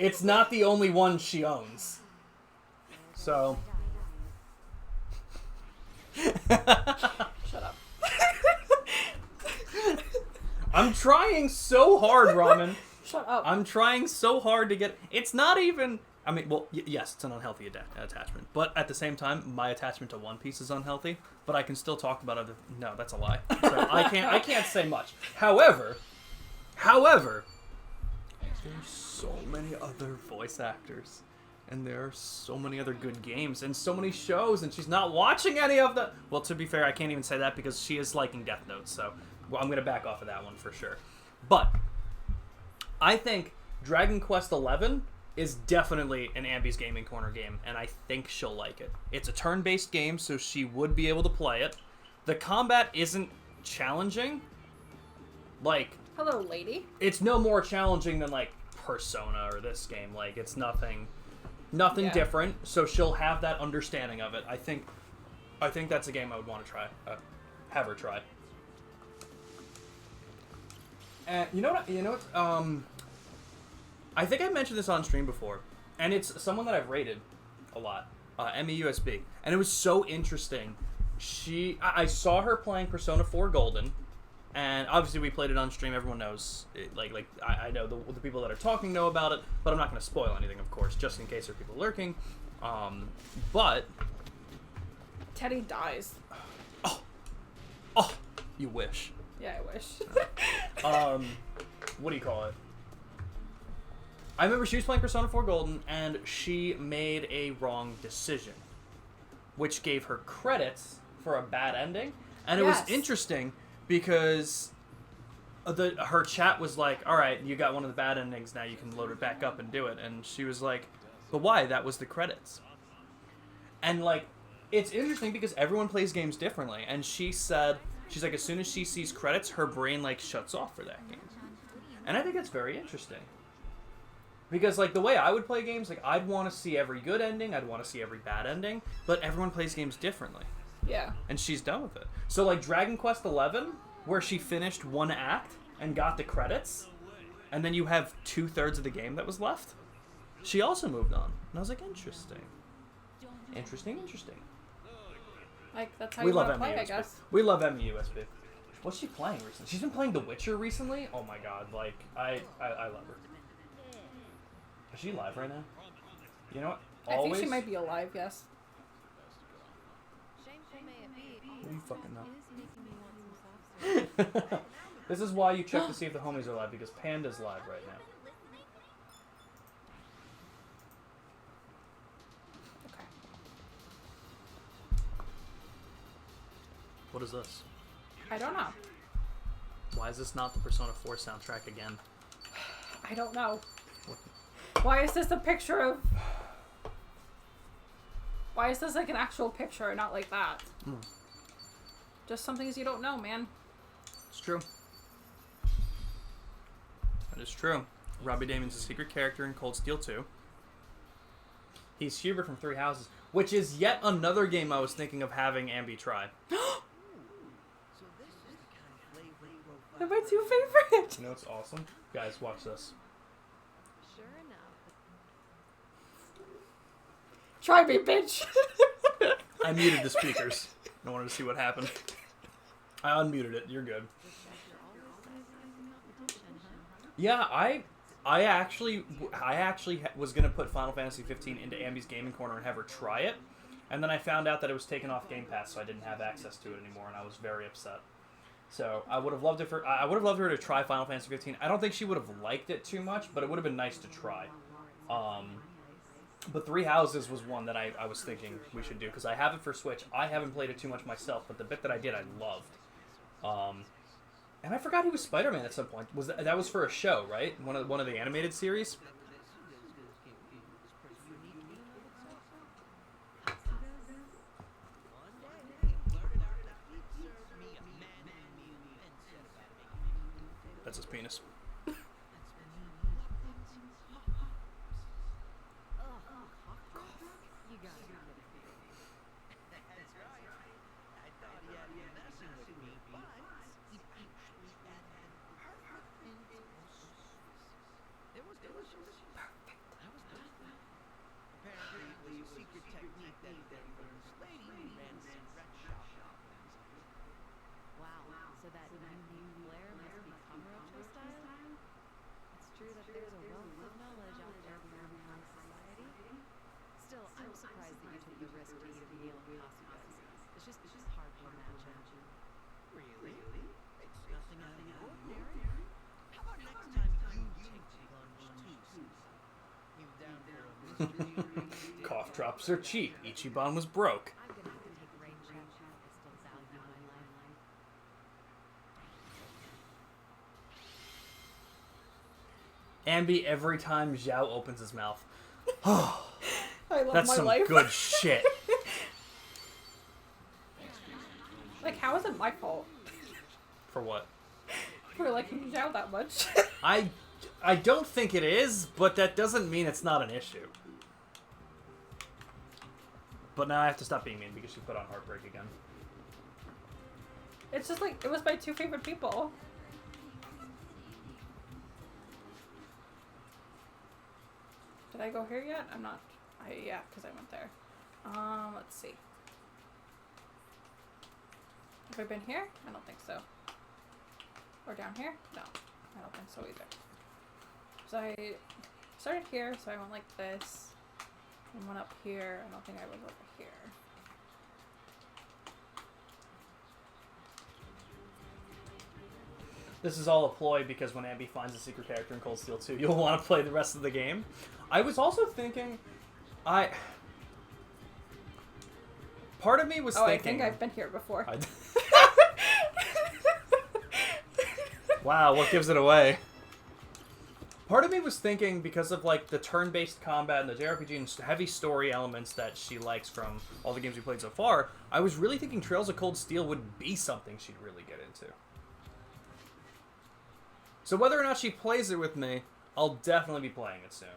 it's not the only one she owns. So. Shut up. I'm trying so hard, Ramen. Shut up. I'm trying so hard to get. It's not even. I mean, well, yes, it's an unhealthy attachment, but at the same time, my attachment to One Piece is unhealthy. But I can still talk about other. No, that's a lie. So I can't say much. However, there's so many other voice actors, and there are so many other good games and so many shows, and she's not watching any of them. Well, to be fair, I can't even say that because she is liking Death Note, so I'm gonna back off of that one for sure. But I think Dragon Quest XI is definitely an Ambi's Gaming Corner game, and I think she'll like it. It's a turn-based game, so she would be able to play it. The combat isn't challenging. Like, Hello, lady. it's no more challenging than, like, Persona or this game. Like, it's nothing Nothing Yeah. different, so she'll have that understanding of it. I think that's a game I would want to try. Have her try. And you know what? I think I mentioned this on stream before, and it's someone that I've rated a lot. Emmy USB, and it was so interesting. I saw her playing Persona 4 Golden, and obviously we played it on stream. Everyone knows, I know the people that are talking know about it, but I'm not going to spoil anything, of course, just in case there are people lurking. But Teddy dies. oh, you wish. Yeah, I wish. What do you call it? I remember she was playing Persona 4 Golden, and she made a wrong decision, which gave her credits for a bad ending. And it was Yes. interesting because her chat was like, all right, you got one of the bad endings, now you can load it back up and do it. And she was like, but why? That was the credits. And, like, it's interesting because everyone plays games differently. And she said, she's like, as soon as she sees credits, her brain, like, shuts off for that game. And I think that's very interesting. Because, like, the way I would play games, like, I'd want to see every good ending, I'd want to see every bad ending, but everyone plays games differently. Yeah. And she's done with it. So, like, Dragon Quest XI, where she finished one act and got the credits, and then you have 2/3 of the game that was left, she also moved on. And I was like, interesting. Interesting. Like, that's how We you love want to Emmy play, I USB. guess. We love Emmy USB. What's she playing recently? She's been playing The Witcher recently? Oh my god, like, I love her. Is she live right now? You know what? I think she might be alive, yes. Shameful may it be. What do you fucking know? Is making me want some soft serve. This is why you check to see if the homies are live, because Panda's live right now. Okay. What is this? I don't know. Why is this not the Persona 4 soundtrack again? I don't know. What? Why is this a picture of... Why is this like an actual picture, not like that? Just some things you don't know, man. It's true. That is true. Robbie Damon's a secret character in Cold Steel 2. He's Hubert from Three Houses, which is yet another game I was thinking of having Ambi try. So this is the kind of flavor you will They're find. my two favorite. You know what's awesome? Guys, watch this. Sure enough. Try me, bitch. I muted the speakers. I wanted to see what happened. I unmuted it. You're good. You're always sizing up the competition, huh? Yeah, I actually was gonna put Final Fantasy 15 into Ambi's gaming corner and have her try it, and then I found out that it was taken off Game Pass, so I didn't have access to it anymore, and I was very upset. So I would have loved it for I would have loved her to try Final Fantasy 15. I don't think she would have liked it too much, but it would have been nice to try. But Three Houses was one that I was thinking we should do because I have it for Switch. I haven't played it too much myself, but the bit that I did, I loved. And I forgot he was Spider-Man at some point. Was that was for a show, right? One of the animated series. That's his penis. You got it. That's right. I thought he had been messing with me, but he actually added perfect into the sauce. It was delicious. Perfect. I was baffled. Apparently, it was a secret technique that this lady who ran a cigarette shop. Wow. So that unique flair must be Kamurocho style? It's true that there's a wealth of knowledge out there for high society. Still, I'm surprised that you took the risk to eat a meal at Kasuga's. It's just hard to imagine. Really? It's nothing out of the ordinary. How about next time you take the plunge too, Susan? You down for a mystery? Cough drops are cheap. Ichiban was broke. I'm gonna have to take a rain check. I still value my life. Ambi, every time Zhao opens his mouth. I love That's my some life. good shit. Like, how is it my fault For what? for liking Zhao that much? I don't think it is, but that doesn't mean it's not an issue. But now I have to stop being mean because she put on Heartbreak again. It's just like, it was my two favorite people. Did I go here yet? I'm not. Yeah, because I went there. Let's see. Have I been here? I don't think so. Or down here? No, I don't think so either. So I started here, so I went like this. And went up here. I don't think I was over here. This is all a ploy because when Abby finds a secret character in Cold Steel 2, you'll want to play the rest of the game. I was also thinking, part of me was thinking... I think I've been here before. Wow, what gives it away? Part of me was thinking, because of like the turn-based combat and the JRPG and heavy story elements that she likes from all the games we played so far, I was really thinking Trails of Cold Steel would be something she'd really get into. So whether or not she plays it with me, I'll definitely be playing it soon.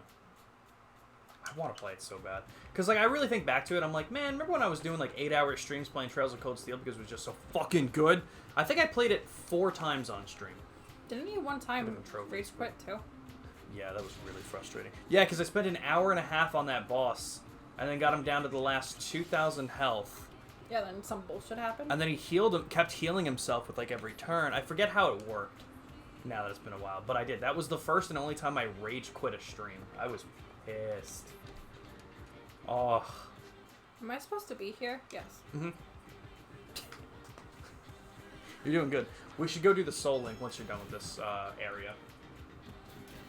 I want to play it so bad. Because, like, I really think back to it, I'm like, man, remember when I was doing, like, 8-hour streams playing Trails of Cold Steel because it was just so fucking good? I think I played it 4 times on stream. Didn't you one time Could've been trophies, race quit too? Yeah, that was really frustrating. Yeah, because I spent an hour and a half on that boss, and then got him down to the last 2,000 health. Yeah, then some bullshit happened. And then he kept healing himself with, like, every turn. I forget how it worked. Now that it's been a while, but I did. That was the first and only time I rage quit a stream. I was pissed. Oh. Am I supposed to be here? Yes. Mm-hmm. You're doing good. We should go do the Soul Link once you're done with this area.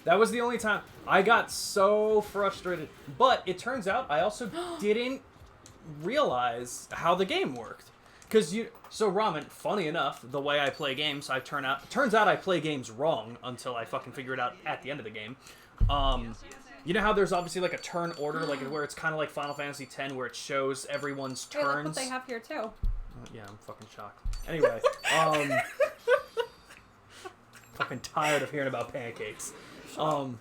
That was the only time. I got so frustrated. But it turns out I also didn't realize how the game worked. So Ramen, funny enough, the way I play games, turns out I play games wrong until I fucking figure it out at the end of the game. You know how there's obviously like a turn order, like where it's kind of like Final Fantasy X, where it shows everyone's turns. Hey, look what they have here too. Yeah, I'm fucking shocked. Anyway, fucking tired of hearing about pancakes. So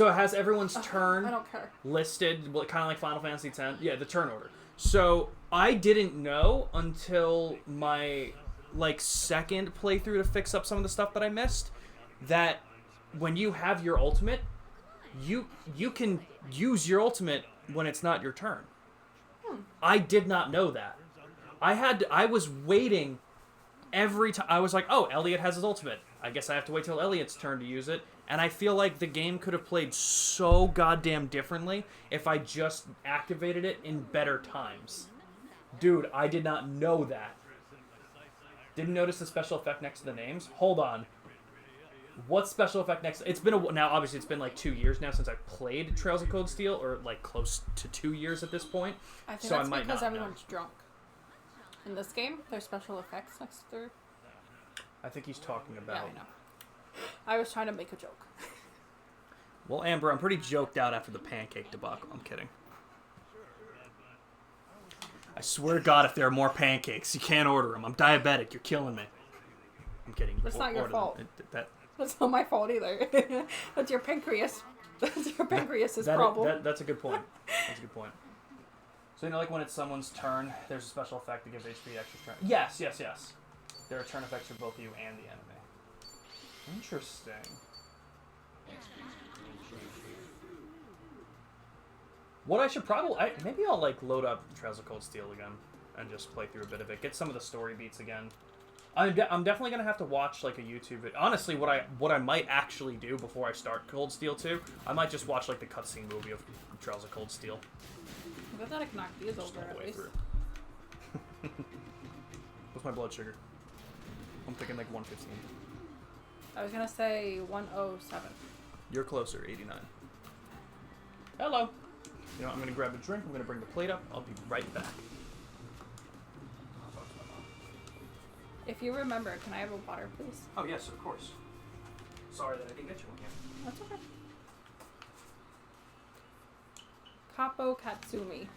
it has everyone's turn I don't care. listed, kind of like Final Fantasy X. Yeah, the turn order. So I didn't know until my second playthrough to fix up some of the stuff that I missed that when you have your ultimate, you can use your ultimate when it's not your turn. I did not know that. I was waiting every time. I was like, oh, Elliot has his ultimate. I guess I have to wait till Elliot's turn to use it. And I feel like the game could have played so goddamn differently if I just activated it in better times. Dude, I did not know that. Didn't notice the special effect next to the names? Hold on. What special effect next? It's been now obviously it's been like 2 years now since I played Trails of Cold Steel, or like close to 2 years at this point. I think so that's I might because not know. everyone's drunk. In this game, there's special effects next to. I think he's talking about. Yeah, I know. I was trying to make a joke. Well, Amber, I'm pretty joked out after the pancake debacle. I'm kidding. I swear to God, if there are more pancakes, you can't order them. I'm diabetic. You're killing me. I'm kidding. That's not your Order them. fault. That That's not my fault either. That's your pancreas. That's your pancreas's problem. That's a good point. That's a good point. So, you know, like when it's someone's turn, there's a special effect that gives HP extra turn. Yes. There are turn effects for both you and the enemy. Interesting. What I should maybe I'll like load up Trails of Cold Steel again and just play through a bit of it, get some of the story beats again. I'm definitely gonna have to watch like a YouTube video. Honestly, what I might actually do before I start Cold Steel 2, I might just watch like the cutscene movie of Trails of Cold Steel. I bet that I can knock these Just over all the at way least. through. What's my blood sugar? I'm thinking like 115. I was gonna say 107. You're closer, 89. Hello. You know, I'm gonna grab a drink. I'm gonna bring the plate up. I'll be right back. If you remember, can I have a water, please? Oh yes, of course. Sorry that I didn't get you one yet. That's okay. Kapo Katsumi.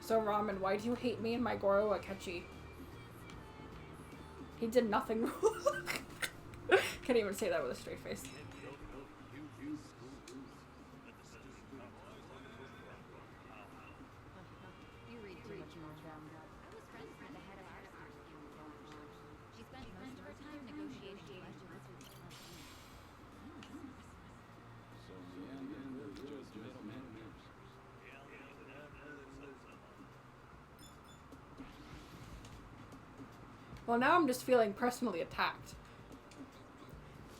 So Ramen, why do you hate me and my Goro Akechi? He did nothing wrong. Can't even say that with a straight face. You read too much manga. I was friends with the head of our school. She spent most of her time negotiating budgets. So Meander was just middleman. Well, now I'm just feeling personally attacked.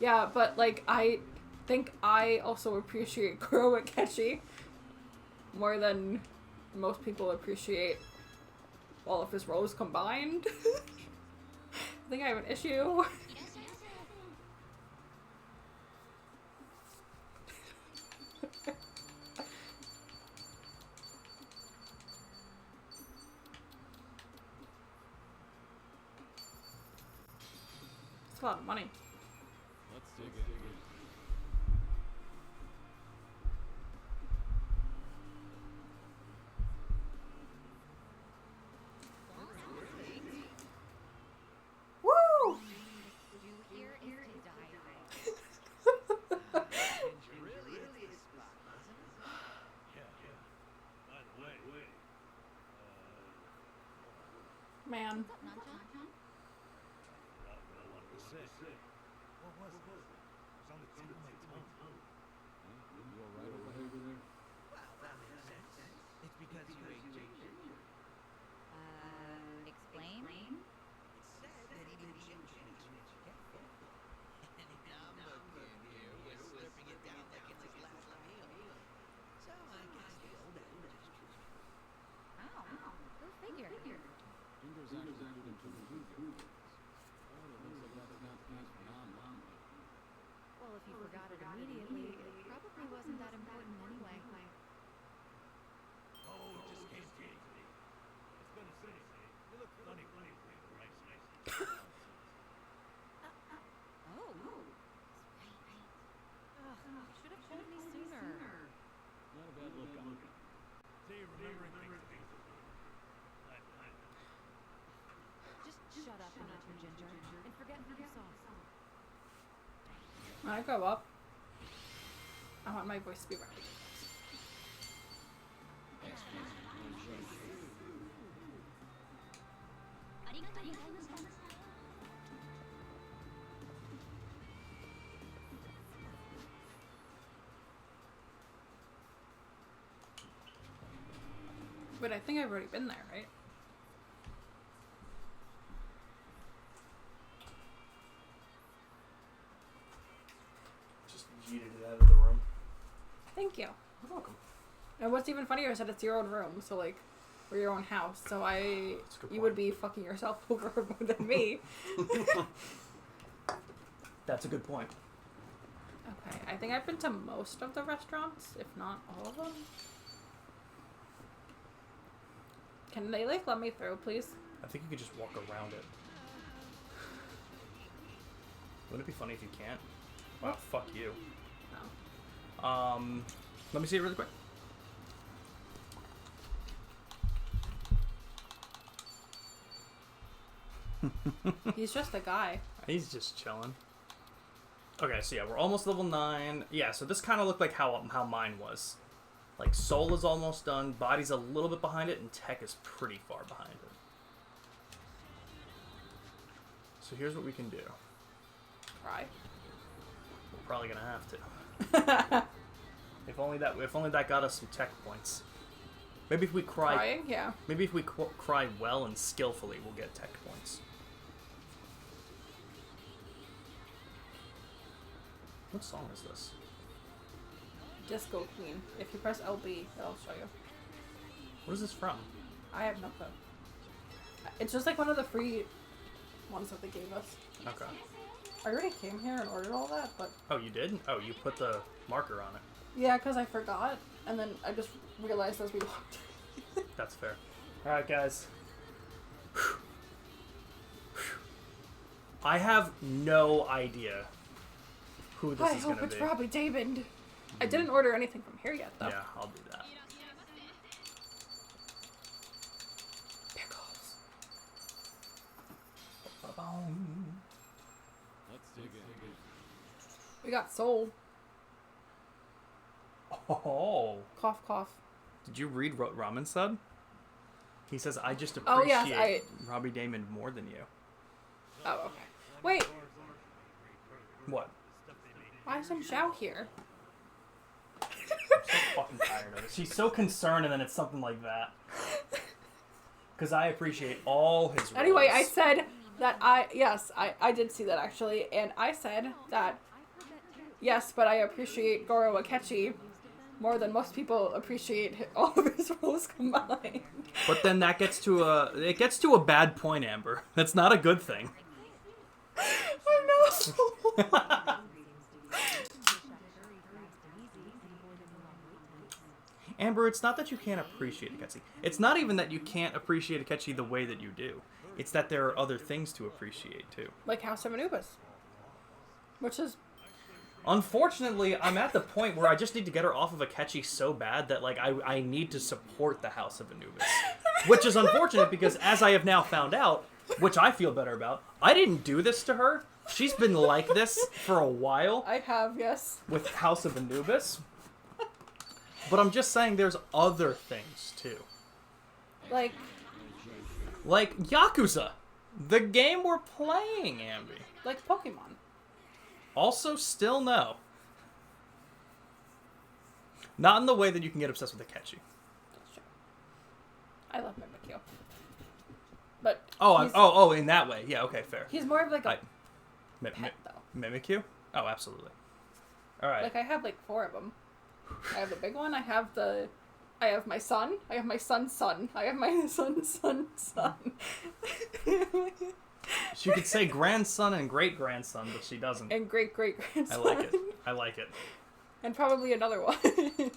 Yeah, but like I think I also appreciate Kuro Akechi more than most people appreciate all of his roles combined. I think I have an issue. It's a lot of money. Let's dig in. Woo! You here is to die for. Really hit the spot, wasn't it? By the way, Man. What's up, Nancha? what I wanted to say. What was it? It was on the tip of my tongue. You alright over there? Well, that makes sense. It's because you ate ginger. Explain? It's said that eating ginger makes you forgetful. And now look here, we're slurping it down like it's a glass of meal. So I guess the old adage is true. Ow. Go figure. Ginger's active in two foods. Oh, it looks like that's not past non. Well, if you forgot it immediately, it probably wasn't that important anyway. Oh, it just came to me. It's gonna say, you look funny when you bring the rice. Oh. Ugh, should have told me sooner. Not a bad look on it. See, remembering things. Just shut up and eat your ginger, and forget what you saw. When I grow up, I want my voice to be ridiculous. But I think I've already been there, right? Just yeeted it out of the room. Thank you. You're welcome. And what's even funnier is that it's your own room, so like, or your own house. So That's a good you would point. be fucking yourself over more than me. That's a good point. Okay, I think I've been to most of the restaurants, if not all of them. Can they like let me through, please? I think you could just walk around it. Wouldn't it be funny if you can't? Wow, fuck you. No. Let me see it really quick. He's just a guy. He's just chilling. Okay, so yeah, we're almost level 9. Yeah, so this kind of looked like how mine was. Like, soul is almost done, body's a little bit behind it, and tech is pretty far behind it. So here's what we can do. Cry. We're probably gonna have to. If only that got us some tech points. Maybe if we cry, Crying? Yeah. maybe if we cry well and skillfully, we'll get tech points. What song is this? Disco Queen. If you press LB, it'll show you. What is this from? I have no clue. It's just like one of the free ones that they gave us. Okay. I already came here and ordered all that, but Oh, you did? Oh, you put the marker on it. yeah, because I forgot, and then I just realized as we walked. That's fair. Alright, guys. I have no idea who this I is hope gonna it's be. Robbie David. I didn't order anything from here yet, though. Yeah, I'll do that. Pickles. Let's dig in. We got soul. Oh. Cough, cough. Did you read what Ramen said? He says, I just Oh, appreciate yes, Robbie Damon more than you. Oh, okay. Wait, What? why isn't Zhao here? I'm so fucking tired of it. She's so concerned and then it's something like that. Because I appreciate all his roles. Anyway, I said that I did see that actually, and I said that, yes, but I appreciate Goro Akechi more than most people appreciate all of his roles combined. But then that gets to a bad point, Amber. That's not a good thing. I know. Amber, it's not that you can't appreciate Akechi. It's not even that you can't appreciate Akechi the way that you do. It's that there are other things to appreciate, too. Like House of Anubis. Which is... Unfortunately, I'm at the point where I just need to get her off of Akechi so bad that, like, I need to support the House of Anubis. Which is unfortunate because, as I have now found out, which I feel better about, I didn't do this to her. She's been like this for a while I have, yes. with House of Anubis. But I'm just saying there's other things, too. Like, Like Yakuza, the game we're playing, Ambi. like Pokemon. Also, still no. Not in the way that you can get obsessed with Akechi. That's true. I love Mimikyu. But Oh, in that way. Yeah, okay, fair. he's more of like a Mi- pet, though. Mimikyu? Oh, absolutely. All right. Like, I have like 4 of them. I have the big one, I have my son, I have my son's son, I have my son's son's son. She could say grandson and great-grandson, but she doesn't. And great-great-grandson. I like it. I like it. And probably another one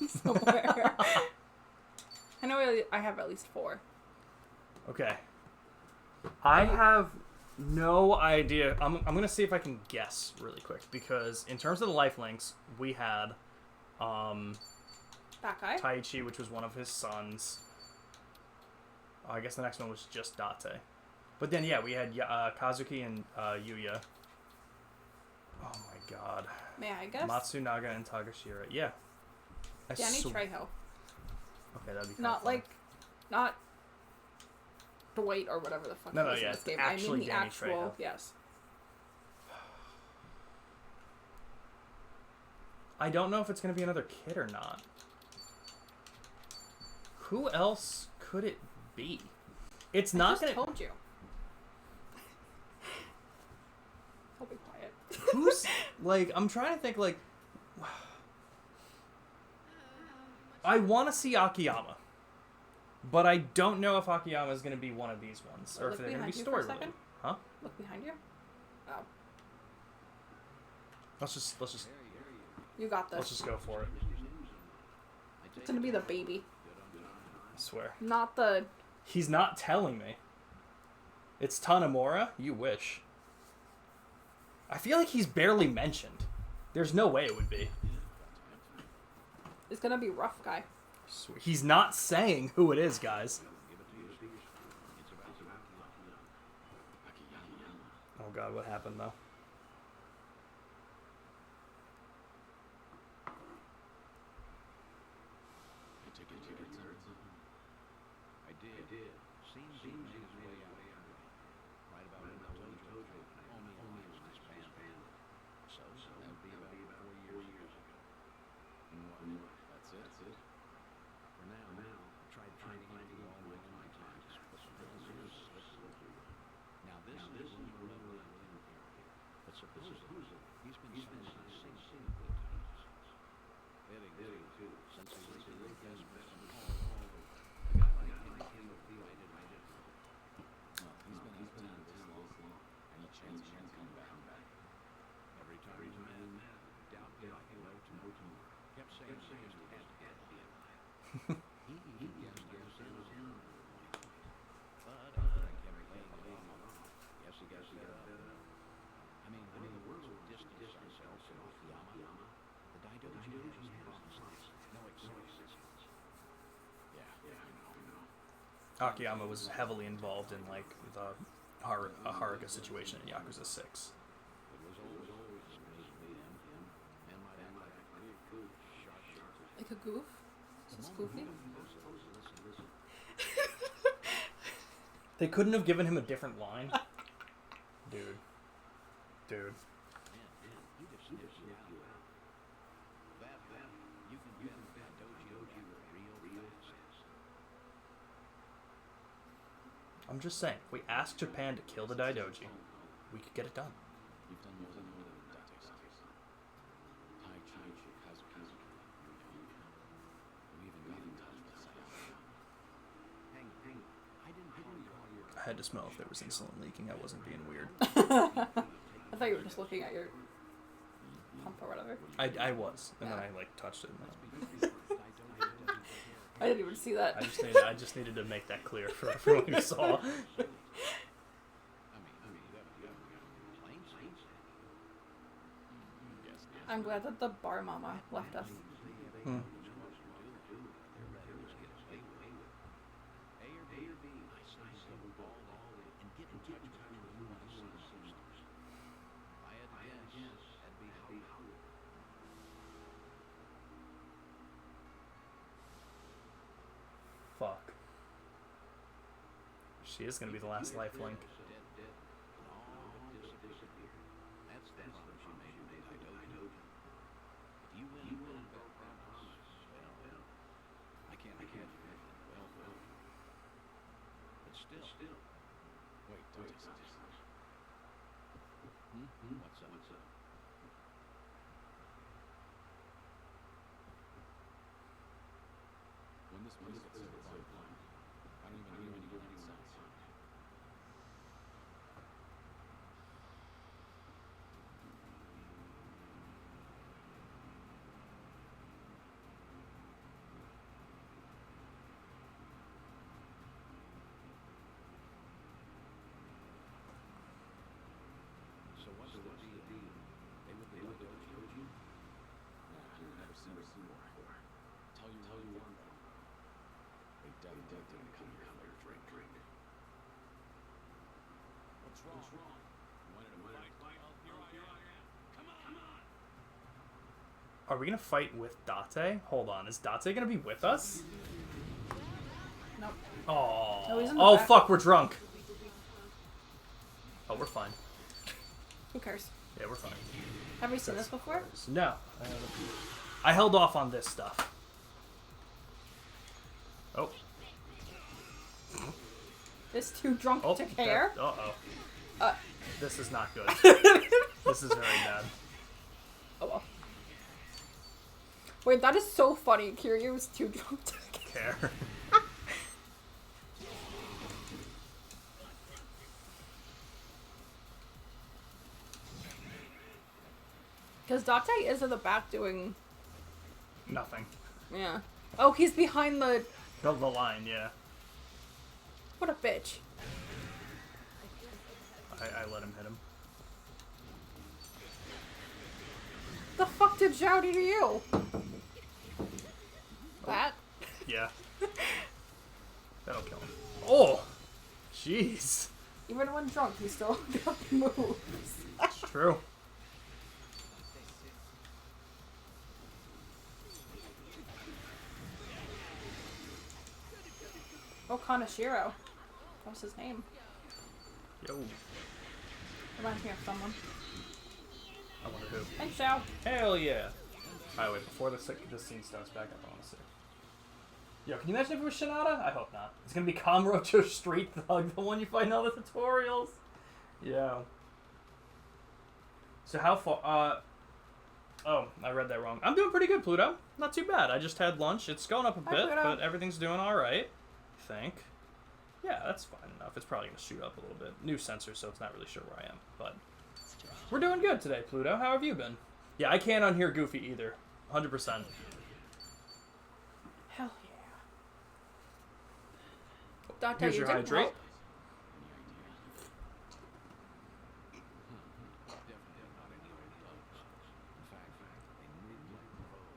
somewhere. I know I have at least 4. Okay. I have no idea. I'm going to see if I can guess really quick, because in terms of the life links, we had That guy? Taichi, which was one of his sons. I guess the next one was just Date. But then, yeah, we had Kazuki and Yuya. Oh my god. May I guess? Matsunaga and Tagashira. Yeah. Danny Trejo. Okay, that'd be Not like, not Dwight or whatever the fuck No, he no, is yeah, in this it's game. actually I mean the Danny actual, Trejo. yes. I don't know if it's going to be another kid or not. Who else could it be? It's I not just going to... told you. I'll be quiet. Who's... Like, I'm trying to think, like... I want to see Akiyama. But I don't know if Akiyama is going to be one of these ones. Or if Look they're going to be behind you for a story related. second. Huh? Look behind you. Oh, Let's just you got this. go for it. It's gonna be the baby, I swear. not the... He's not telling me. It's Tanemura? You wish. I feel like he's barely mentioned. There's no way it would be. It's gonna be rough guy. Sweet. He's not saying who it is, guys. Oh god, what happened though? I did. Seems he made his way out. Right about when Tojo only disbanded. So that would be about 4 years ago. And what? That's it? For now, I tried finding all my contacts, but those Now this is where the line here. But suppose he's been signing the same thing good times. Heading to, since he was the real best bet of all. A guy like him would be right. Well, he's been out of town this long. Any chance he can come back? Every time he's met, doubt that I can know tomorrow. Kept saying he just had to get him. He guessed there was him. But I kept laying off. Yes, he got better. I mean, when the words of distance ourselves from Akiyama, the Daidoji just has no excuse. Yeah, I know. Akiyama was heavily involved in like the Haruka situation in Yakuza 6. It was always me, him, and my dad like a good sharp. Like a goof? Is this goofy? Listen. They couldn't have given him a different line. Dude. Man, you just sniff you out. That, you can get that doji real fast. I'm just saying, if we asked Japan to kill the Daidoji, we could get it done. You've done more than Date says. Tai Chi, Kazuki, we even got in touch with Sayaka. Hang on. I didn't call your... I had to smell if there was insulin leaking. I wasn't being weird. I thought you were just looking at your pump or whatever. I was, and then I touched it. And I didn't even see that. I just needed to make that clear for everyone who saw. I mean, plain scenes. Yes. I'm glad that the bar mama left us. Hmm. Fuck. She is gonna be the last life link. What's up? When this place gets so fun, I don't even hear any warning sounds. So what's the deal? They look like doji? Nah, I've never seen this before. Tell you one thing. They definitely didn't come here for a drink. What's wrong? You wanted to fight? Well, here I am. Come on! Are we gonna fight with Date? Hold on, is Date gonna be with us? Nope. Oh. No, he's in the Oh back. fuck, we're drunk. Oh, we're fine. Who cares? Yeah, we're fine. Have we seen this before? No. I held off on this stuff. Oh. Is too drunk Oh. to care? Uh-oh. Uh, This is not good. This is very bad. oh well. Wait, that is so funny. Kiryu was too drunk to care. Care. Because Date is in the back doing... Nothing. Yeah. Oh, he's behind the... The line, yeah. What a bitch. I let him hit him. The fuck did Zhao do to you? That? Yeah. That'll kill him. Oh! Jeez. Even when drunk, he still got the moves. It's true. Oh, Kaneshiro. What's his name? Yo. Reminds me of someone. I wonder who. Thanks, Zhao. Hell yeah. Alright, wait, before this scene starts back up, I want to see. Yo, can you imagine if it was Shinada? I hope not. It's gonna be Kamurocho Street Thug, the one you find in all the tutorials. Yeah. So how far, oh, I read that wrong. I'm doing pretty good, Pluto. Not too bad. I just had lunch. It's going up a Hi, bit, Pluto. but everything's doing alright. I think. Yeah, that's fine enough. It's probably gonna shoot up a little bit. New sensor, so it's not really sure where I am, but we're doing good today, Pluto. How have you been? Yeah, I can't unhear Goofy either. 100%. Hell yeah. Date, Here's you your didn't hydrate. help.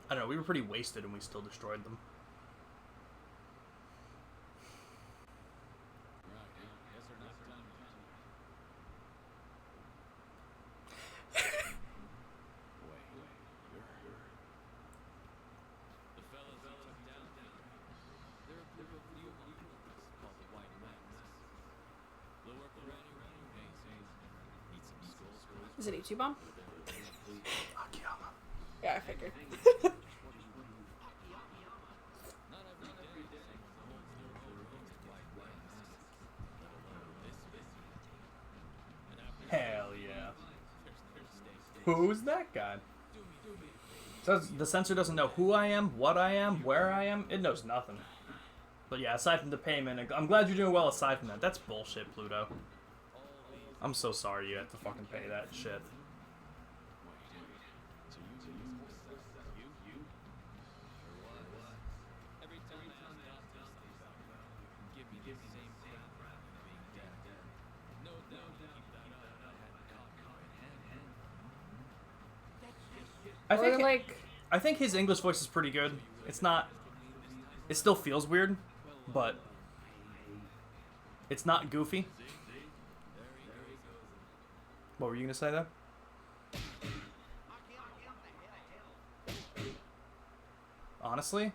I don't know, we were pretty wasted and we still destroyed them. Is it Ichiban? Akiyama. Yeah, I figured. Hell yeah. Who's that guy? Says the sensor doesn't know who I am, what I am, where I am. It knows nothing. But yeah, aside from the payment, I'm glad you're doing well aside from that. That's bullshit, Pluto. I'm so sorry you had to fucking pay that shit. Or like, I think his English voice is pretty good. It's not. It still feels weird, but it's not goofy. What were you gonna say there? Honestly,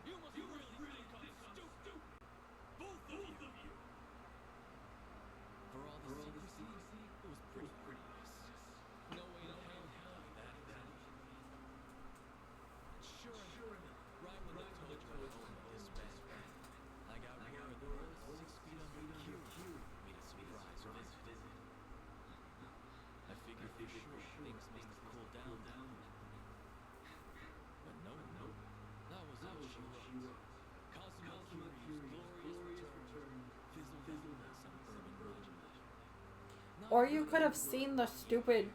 or you could have seen the stupid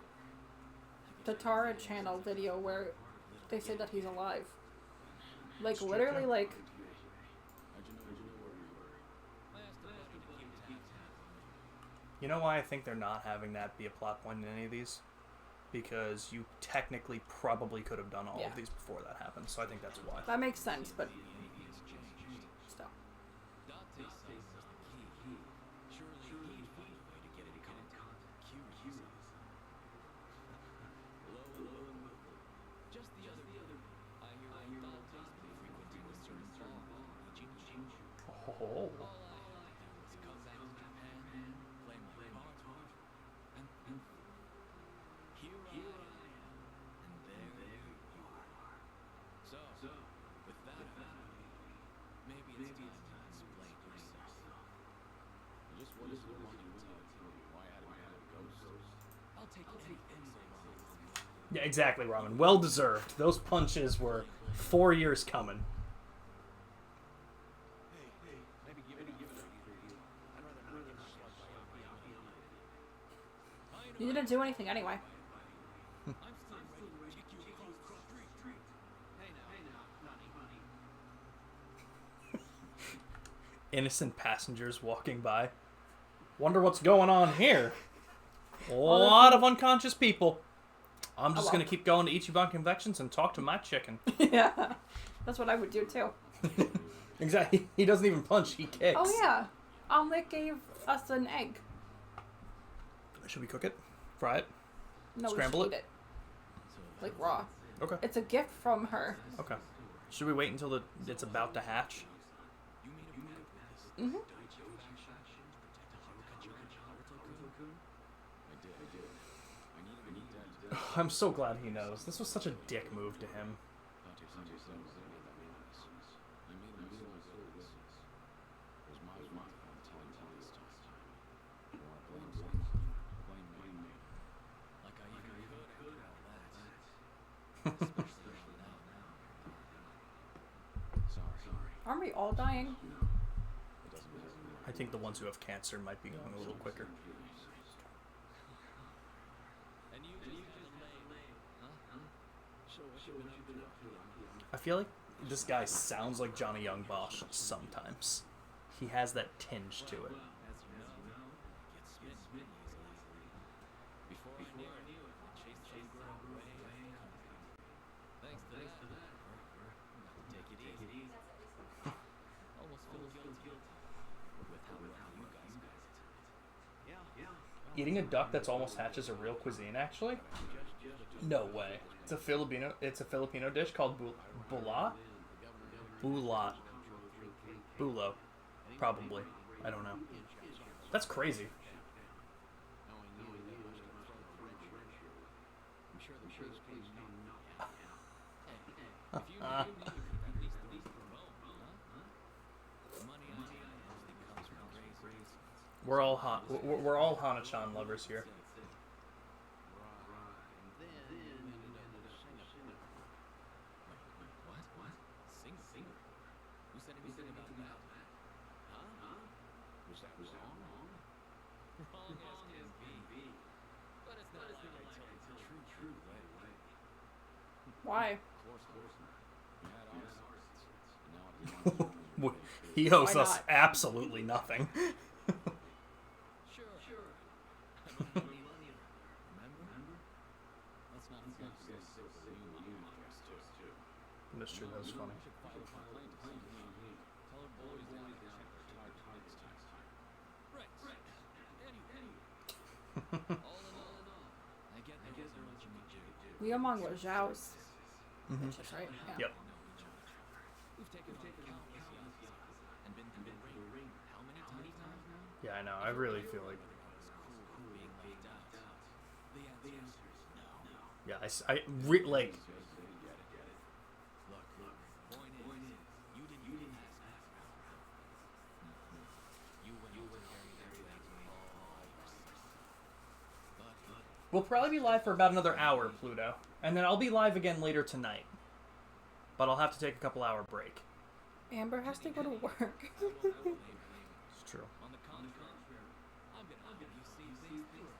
Tatara channel video where they say that he's alive. Like, literally, like... you know why I think they're not having that be a plot point in any of these? Because you technically probably could have done all Yeah. of these before that happened, so I think that's why. That makes sense, but... still. Oh. Yeah, exactly, Ramen. Well deserved. Those punches were 4 years coming. You didn't do anything anyway. Innocent passengers walking by. Wonder what's going on here. A lot of unconscious people. I'm just gonna keep going to Ichiban conventions and talk to my chicken. Yeah. That's what I would do, too. Exactly. He doesn't even punch, he kicks. Oh, yeah. Omelet gave us an egg. Should we cook it? Fry it? No, Scramble we should it? eat it. Like, raw. Okay. It's a gift from her. Okay. Should we wait until it's about to hatch? Mm-hmm. I'm so glad he knows. This was such a dick move to him. Aren't we all dying? I think the ones who have cancer might be going a little quicker. I feel like this guy sounds like Johnny Young Bosch sometimes. He has that tinge to it. Eating a duck that's almost hatched is a real cuisine, actually? No way. It's a Filipino dish called bulat? Bulat. Bulo. Probably. I don't know. That's crazy. at least the reason for Rome, huh? Money usually comes from great reasons. We're all Hana-chan lovers here. And then you ended up with Singapore. Wait, what? Singapore? Who said anything about that? Huh? Was that wrong? Wrong as can be. But it's not like I told you the truth, right? Why? Of course not. We had our secrets. And now it belongs to you. He owes Why us not? absolutely nothing. Sure. I don't have any money. Remember? Let's not forget you too. That's true, that was funny. We should file a complaint to CE. Tell our boys down to check their tires next time. Right. Anyway. All in all, I get there wasn't much you could do. Liamong was Zhao's. Mhm. That's right. Yeah. Yep. We've taken on countless yachts and been through the ring. How many times now? Yeah, I know. I really feel like. Being left out. The answer is no. Yeah, like. Look. Point is, you didn't ask. You went over very all yourself. But We'll probably be live for about another hour, Pluto. And then I'll be live again later tonight. But I'll have to take a couple hour break. Amber has to go to work. It's true. on the contrary, I'm gonna have you see things through.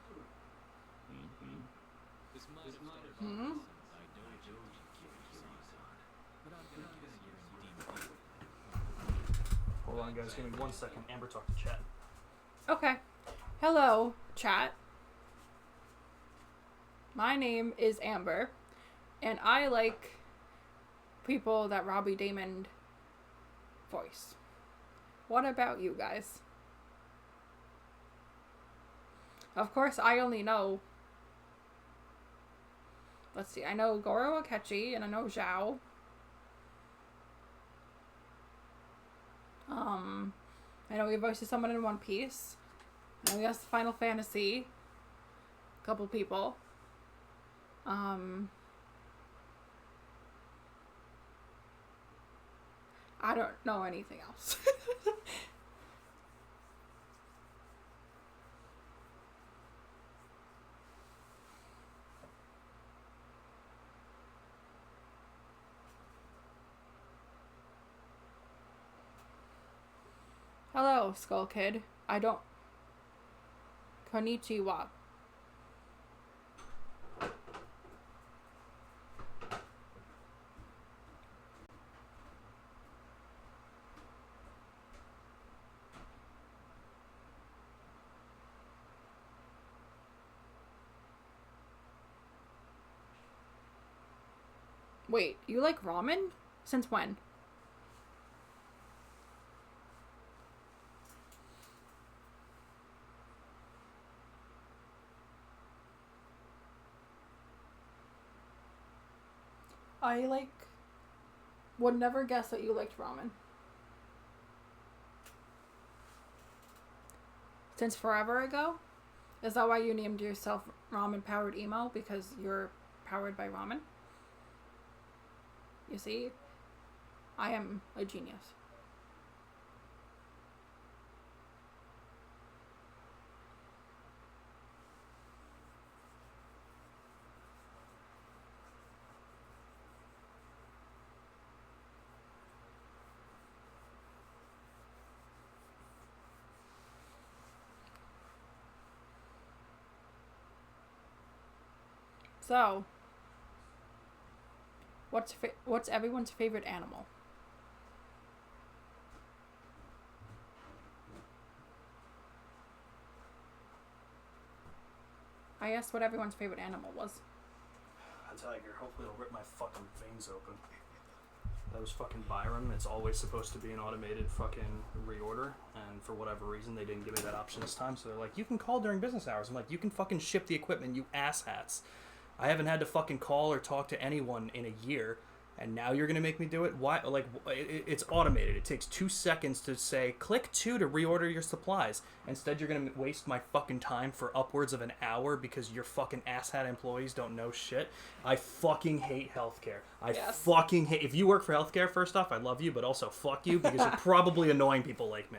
This might have started off Hmm? as I don't but I'm gonna get in here and deem it. Hold on, guys. Give me 1 second. Amber, talk to chat. Okay. Hello, chat. My name is Amber, and I like people that Robbie Damon voice. What about you guys? Of course, I only know... Let's see, I know Goro Akechi, and I know Zhao. I know he voices someone in One Piece. I know he has Final Fantasy. A couple people. I don't know anything else. Hello, Skull Kid. I don't... Konnichiwa. Wait, you like ramen? Since when? I would never guess that you liked ramen. Since forever ago? Is that why you named yourself Ramen Powered Emo? Because you're powered by ramen? You see? I am a genius. So, what's everyone's favorite animal? I asked what everyone's favorite animal was. A tiger. Hopefully it'll rip my fucking veins open. That was fucking Byron. It's always supposed to be an automated fucking reorder, and for whatever reason they didn't give me that option this time, so they're like, you can call during business hours. I'm like, you can fucking ship the equipment, you asshats. I haven't had to fucking call or talk to anyone in a year, And now you're gonna make me do it? Why? Like, it's automated. It takes 2 seconds to say, click 2 to reorder your supplies. Instead, you're gonna waste my fucking time for upwards of an hour because your fucking asshat employees don't know shit. I fucking hate healthcare. I Yes. fucking hate... If you work for healthcare, first off, I love you, but also fuck you because you're probably annoying people like me.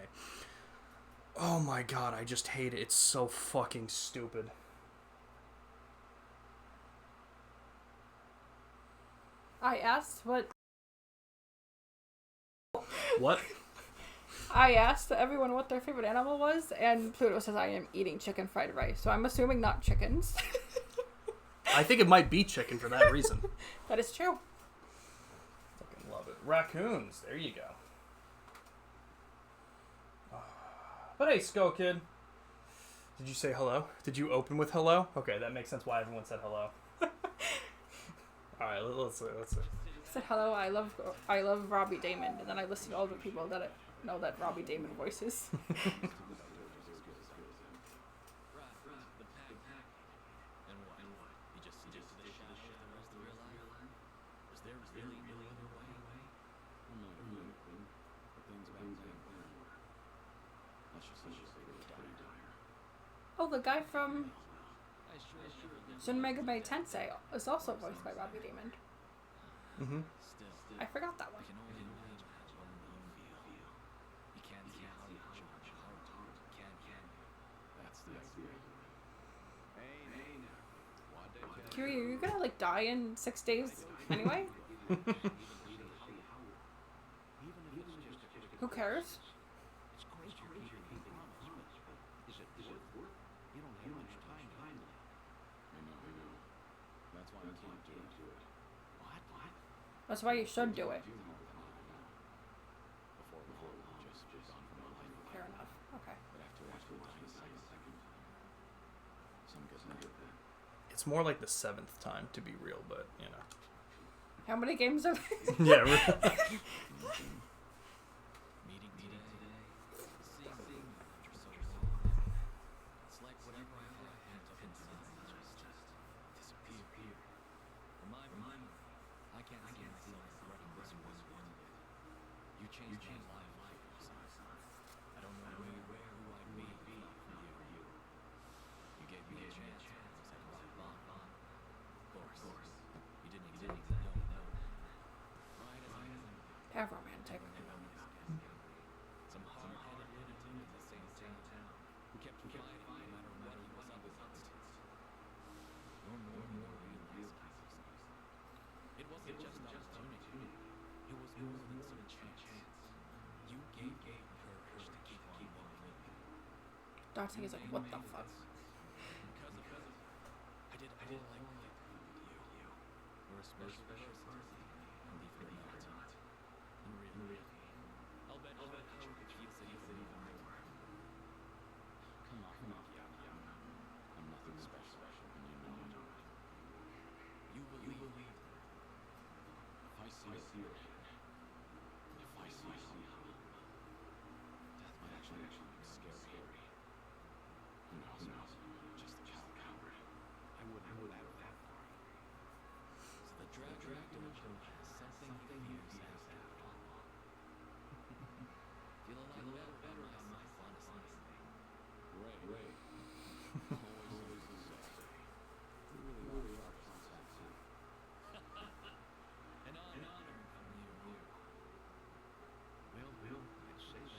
Oh my god, I just hate it. It's so fucking stupid. I asked what What? I asked everyone what their favorite animal was, and Pluto says I am eating chicken fried rice. So I'm assuming not chickens. I think it might be chicken for that reason. That is true. Fucking love it. Raccoons. There you go. But hey, Skull Kid. Did you say hello? Did you open with hello? Okay, that makes sense why everyone said hello. Alright, let's see. I said hello. I love Robbie Damon, and then I listed all the people that I know that Robbie Damon voices. And what? You just stick to this shit the rest of your life? Was there really no other way? Well, no, but things back then. Let's just say they were dire. Oh, the guy from I sure Shin Megami Tensei is also voiced by Robbie Damon. Mm-hmm. still. I forgot that one. I can only imagine how lonely you feel. You can't see how you charge heart. Can you? That's the idea. Hey now. What day Kiri, are you gonna like die in 6 days anyway? Who cares? It's great you're keeping your promise, but is it worth? You don't have much time. I know. That's why I can't do it. What? That's why you should do it. Before just gone from my life. Fair enough. Okay. But after watching the second. Some guys not get that. It's more like the 7th time, to be real, but, you know. How many games are there? Yeah, really. Meeting today. Seeing me after so long. It's like whatever I had pent up inside just disappeared. For my money, I can't see myself regretting this one bit. You changed my life, son. I don't know who I'd be for you. You gave me a chance at rock bottom. Of course. You didn't exactly know. Right as I am. Have romantic. Some hard-headed lunatic in the same town who kept fighting no matter what he was up against. You're more than a realized. It wasn't just opportunity. It was more than some chance. You gave courage to keep on living. Darcy is like, what the fuck? Because of it, I did all I could with you. You're a special person. Believe it or not. And really, I'll bet you could feel it even more. Come on, yeah. I'm nothing special, and you know it. You believe me. If I see it, if I see it, death might actually be scary. Who knows? Just a coward. I wouldn't have that far. So the dragon has something he fears after all. Feeling a little better about myself, honestly. Ray. Always the same. We really are contacted. An honor from you. Well, I'd say so.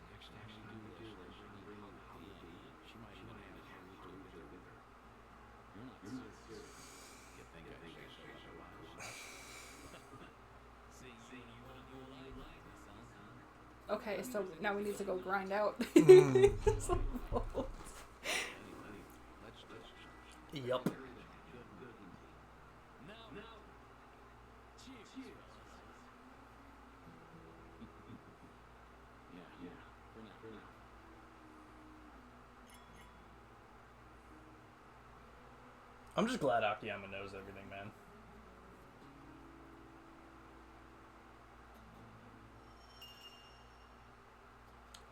Next time we do this, bring on Holly. She might even have Harry with her. You're not serious. You think I say so, Miles? See, you want to do a like this, huh? Okay, so now we need to go grind out. Let's Yup. Now, cheers. Yeah, for now. I'm just glad Akiyama knows everything, man.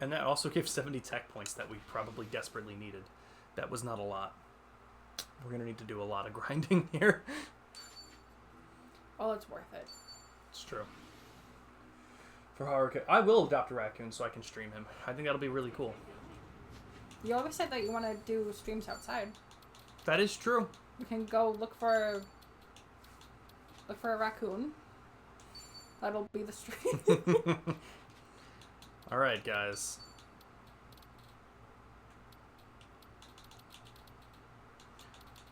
And that also gives 70 tech points that we probably desperately needed. That was not a lot. We're gonna need to do a lot of grinding here. Oh, it's worth it. It's true. For Haruka, I will adopt a raccoon so I can stream him. I think that'll be really cool. You always said that you want to do streams outside. That is true. You can go look for a raccoon. That'll be the stream. All right, guys.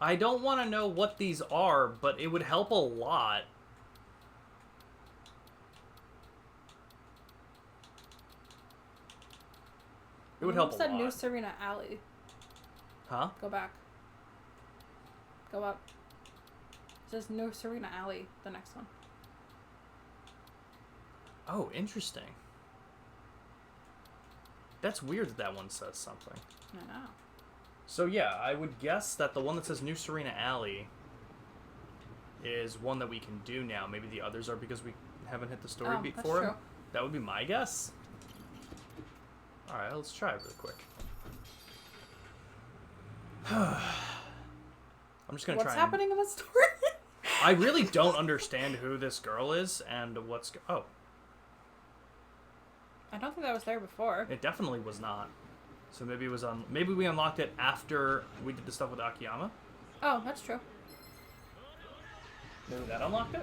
I don't want to know what these are, but it would help a lot. It would help a said lot. New Serena Alley. Huh? Go back. Go up. It says New Serena Alley, the next one. Oh, interesting. That's weird that that one says something. I know. So yeah, I would guess that the one that says New Serena Alley is one that we can do now. Maybe the others are because we haven't hit the story beat that's for him. true. That would be my guess. Alright, let's try it real quick. I'm just gonna try What's and- happening in the story? I really don't understand who this girl is and what's... Oh, I don't think that was there before. it definitely was not. So maybe it was on... Maybe we unlocked it after we did the stuff with Akiyama. Oh, that's true. Maybe that unlocked it?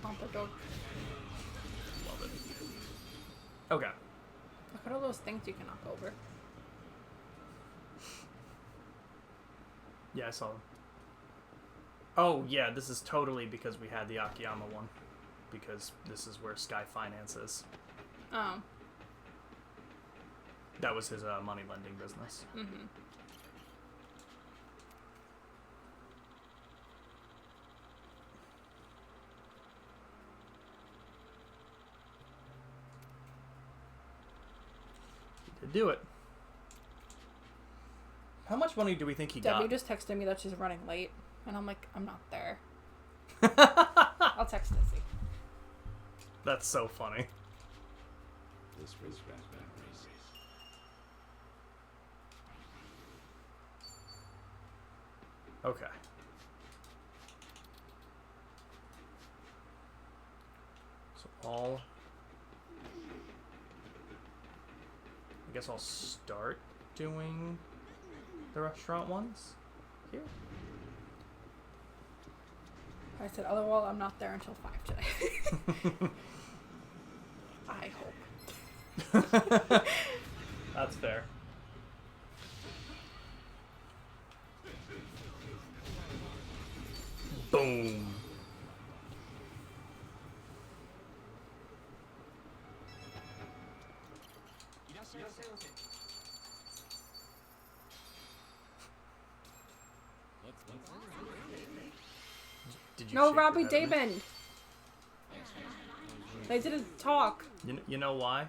Bump the door. Love it. Okay. Look at all those things you can knock over. Yeah, I saw them. Oh, yeah, this is totally because we had the Akiyama one. Because this is where Sky Finance is. Oh. That was his money lending business. Mm-hmm. He did do it. How much money do we think he Debbie got? just texted me that she's running late. And I'm like, I'm not there. I'll text Izzy. That's so funny. This was Batman races. Okay. So all... I guess I'll start doing the restaurant ones here. I said, otherwise I'm not there until 5 today. I hope. That's fair. Boom. Did you No, shake your Robbie head at me? Damon. They didn't talk You know why?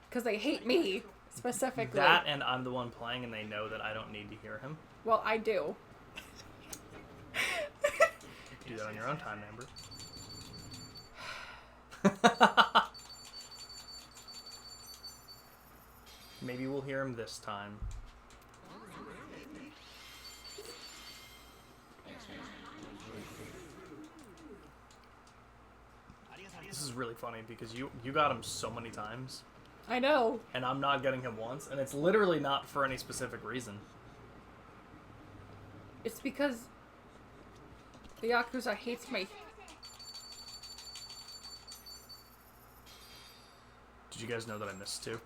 because they hate me specifically. That and I'm the one playing and they know that I don't need to hear him. Well, I do. Do that on your own time, Amber. Maybe we'll hear him this time. This is really funny because you got him so many times I know. and I'm not getting him once, and it's literally not for any specific reason. It's because the Yakuza hates me. Did you guys know that I missed two?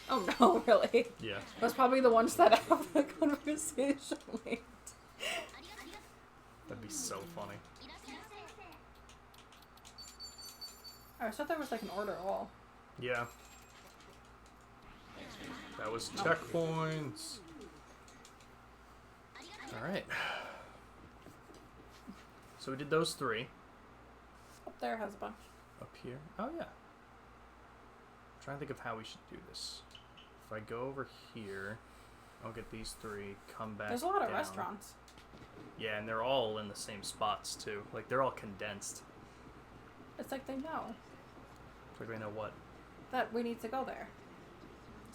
Oh no, really? Yeah. That's probably the ones that have the conversation late. That'd be so funny. I thought there was like an order all. Yeah. That was checkpoints. Alright. So we did those three. Up there has a bunch. Up here. Oh, yeah. I'm trying to think of how we should do this. If I go over here, I'll get these three, come back There's a lot of down. restaurants. Yeah, and they're all in the same spots, too. Like, they're all condensed. It's like they know Like, they know what? that we need to go there.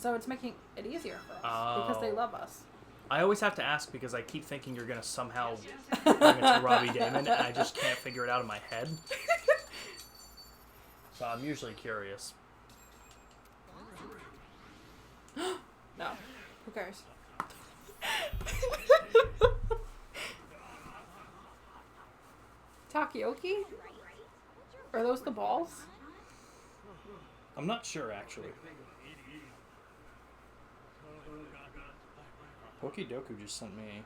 So it's making it easier for us because they Oh. love us. I always have to ask because I keep thinking you're gonna somehow bring it to Robbie Damon, and I just can't figure it out in my head. So I'm usually curious. No. Who cares? Takoyaki? Are those the balls? I'm not sure actually. Pokidoku just sent me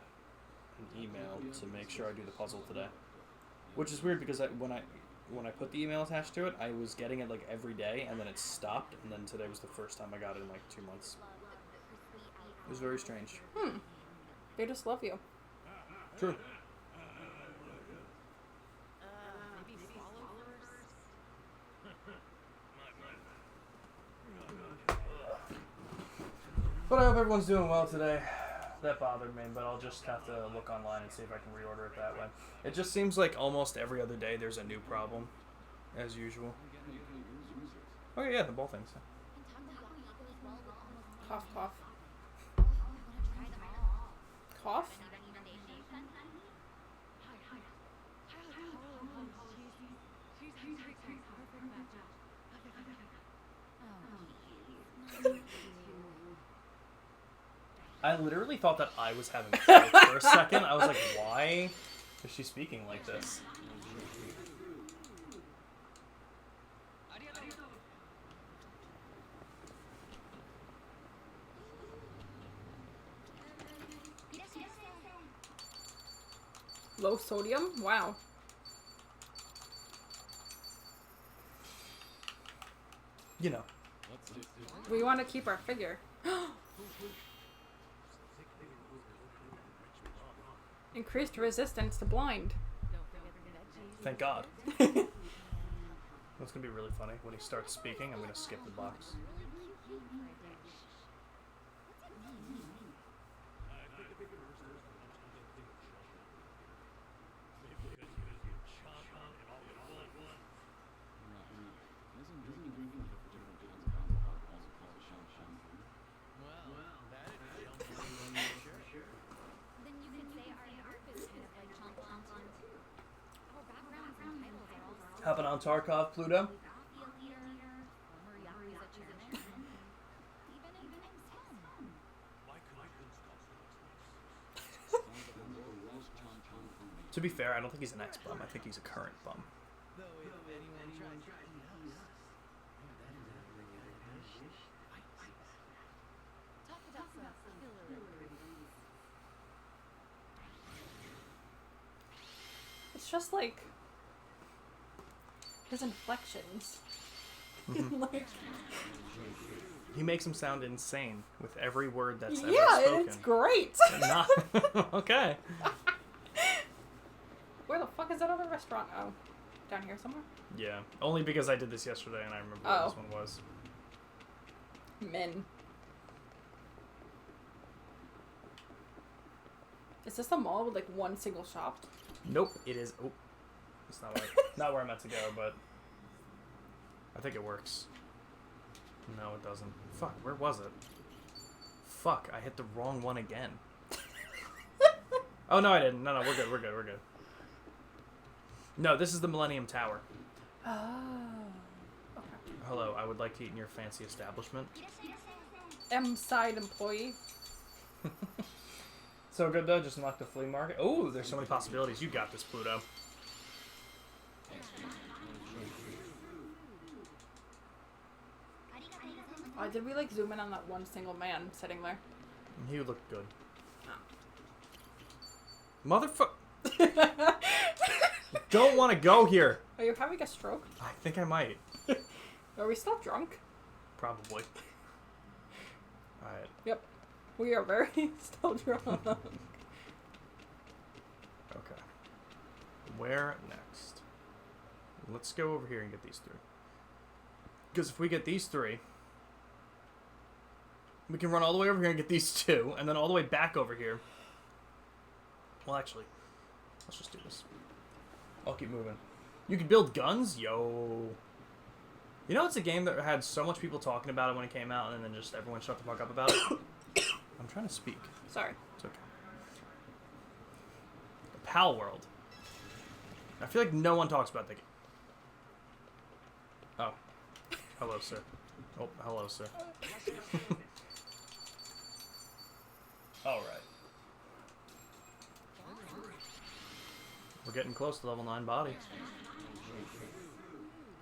an email to make sure I do the puzzle today, which is weird because when I put the email attached to it, I was getting it like every day, and then it stopped, and then today was the first time I got it in like 2 months. It was very strange. They just love you. True. Maybe swallow first. But I hope everyone's doing well today. That bothered me, but I'll just have to look online and see if I can reorder it that way. It just seems like almost every other day there's a new problem, as usual. Okay, yeah, the both things. Cough, cough. I want to try them all. Cough? I literally thought that I was having a stroke for a second. I was like, why is she speaking like this? Low sodium? Wow. You know. We want to keep our figure. Increased resistance to blind. Don't forget the veggies. Thank God. That's gonna be really funny. When he starts speaking, I'm gonna skip the box. Then you could say our group is kind of like Chomp Chomp too. Our backgrounds and titles are all so Hopping on Tarkov, Pluto. Mafia leader, former Yakuza chairman, even in Times 10. To be fair, I don't think he's an ex-bum. I think he's a current bum. Though if anyone tries to eat us, that is a Talk about some killer recruits. It's just like his inflections. Mm-hmm. Like, He makes him sound insane with every word that's ever yeah, spoken. it's great. Not okay. Where the fuck is that other restaurant? Oh, down here somewhere? Yeah, only because I did this yesterday and I remember Oh. what this one was. Men. Is this a mall with like one single shop? Nope, it is. Oh, it's not not where I meant to go, but I think it works. No, it doesn't. Fuck, where was it? Fuck, I hit the wrong one again. Oh no, I didn't. No, we're good. We're good. We're good. No, this is the Millennium Tower. Oh. Okay. Hello, I would like to eat in your fancy establishment. M-side employee. So good though, just unlocked the flea market. Oh, there's so many possibilities. You got this, Pluto. Did we like zoom in on that one single man sitting there? He looked good. Oh. Motherfucker. Don't want to go here. Are you having a stroke? I think I might. Are we still drunk? Probably. Alright. Yep. We are very still drunk. Okay. Where next? Let's go over here and get these three. Because if we get these three, we can run all the way over here and get these two, and then all the way back over here. Well, actually, let's just do this. I'll keep moving. You can build guns? Yo. You know, it's a game that had so much people talking about it when it came out, and then just everyone shut the fuck up about it. I'm trying to speak. Sorry. It's okay. Pal World. I feel like no one talks about the game. Oh. Hello, sir. Oh, hello, sir. Alright. We're getting close to level 9 body.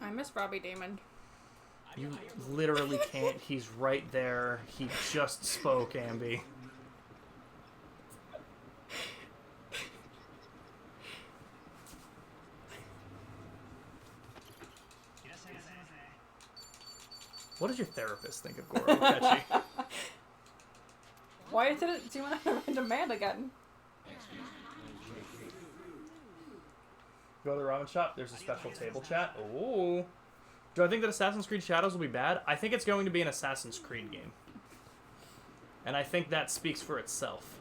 I miss Robbie Damon. You literally can't. He's right there. He just spoke, Ambi. What did your therapist think of Goro Akechi? Why did it do a demand again? Go to the ramen shop. There's a special table chat. Ooh. Do I think that Assassin's Creed Shadows will be bad? I think it's going to be an Assassin's Creed game. And I think that speaks for itself.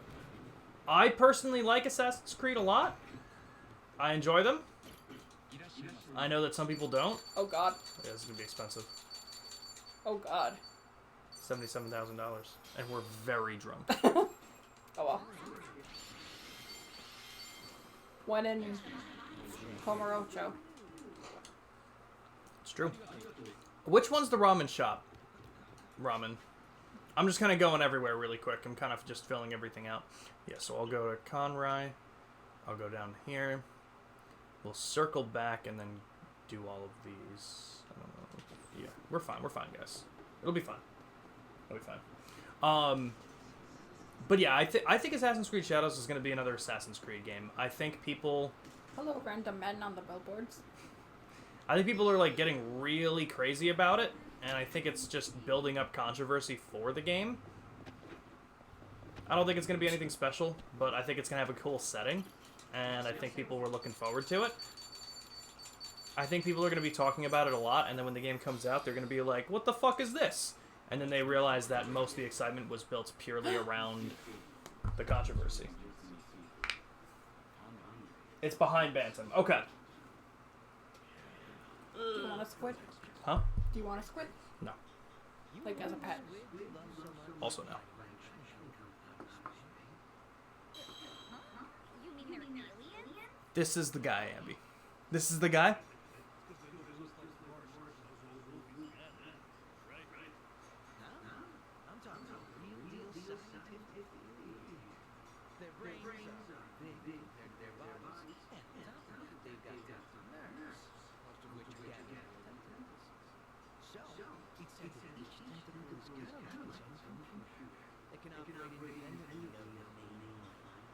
I personally like Assassin's Creed a lot. I enjoy them. I know that some people don't. Oh god. Yeah, this is going to be expensive. Oh god. $77,000. And we're very drunk. Oh well. One in Komorocho. It's true. Which one's the ramen shop? Ramen. I'm just kind of going everywhere really quick. I'm kind of just filling everything out. Yeah, so I'll go to Conrai. I'll go down here. We'll circle back and then do all of these. I don't know. Yeah, we're fine. We're fine, guys. It'll be fine. It'll be fine. But yeah, I think Assassin's Creed Shadows is going to be another Assassin's Creed game. I think people... Hello, random men on the billboards. I think people are like getting really crazy about it, and I think it's just building up controversy for the game. I don't think it's going to be anything special, but I think it's going to have a cool setting, and I think people were looking forward to it. I think people are going to be talking about it a lot, and then when the game comes out, they're going to be like, what the fuck is this? And then they realize that most of the excitement was built purely around the controversy. It's behind Bantam. Okay. Do you want a squid? Huh? Do you want a squid? No. Like as a pet? Also no. You mean they're aliens? This is the guy, Ambi. This is the guy? I'm talking about real deal scientific. Their brains are big compared to their bodies, and on top of it, they've got tons of nerves, most of which we have in tentacles. So, it's said that each tentacle is kind of like its own computer that can operate independently of the main mind.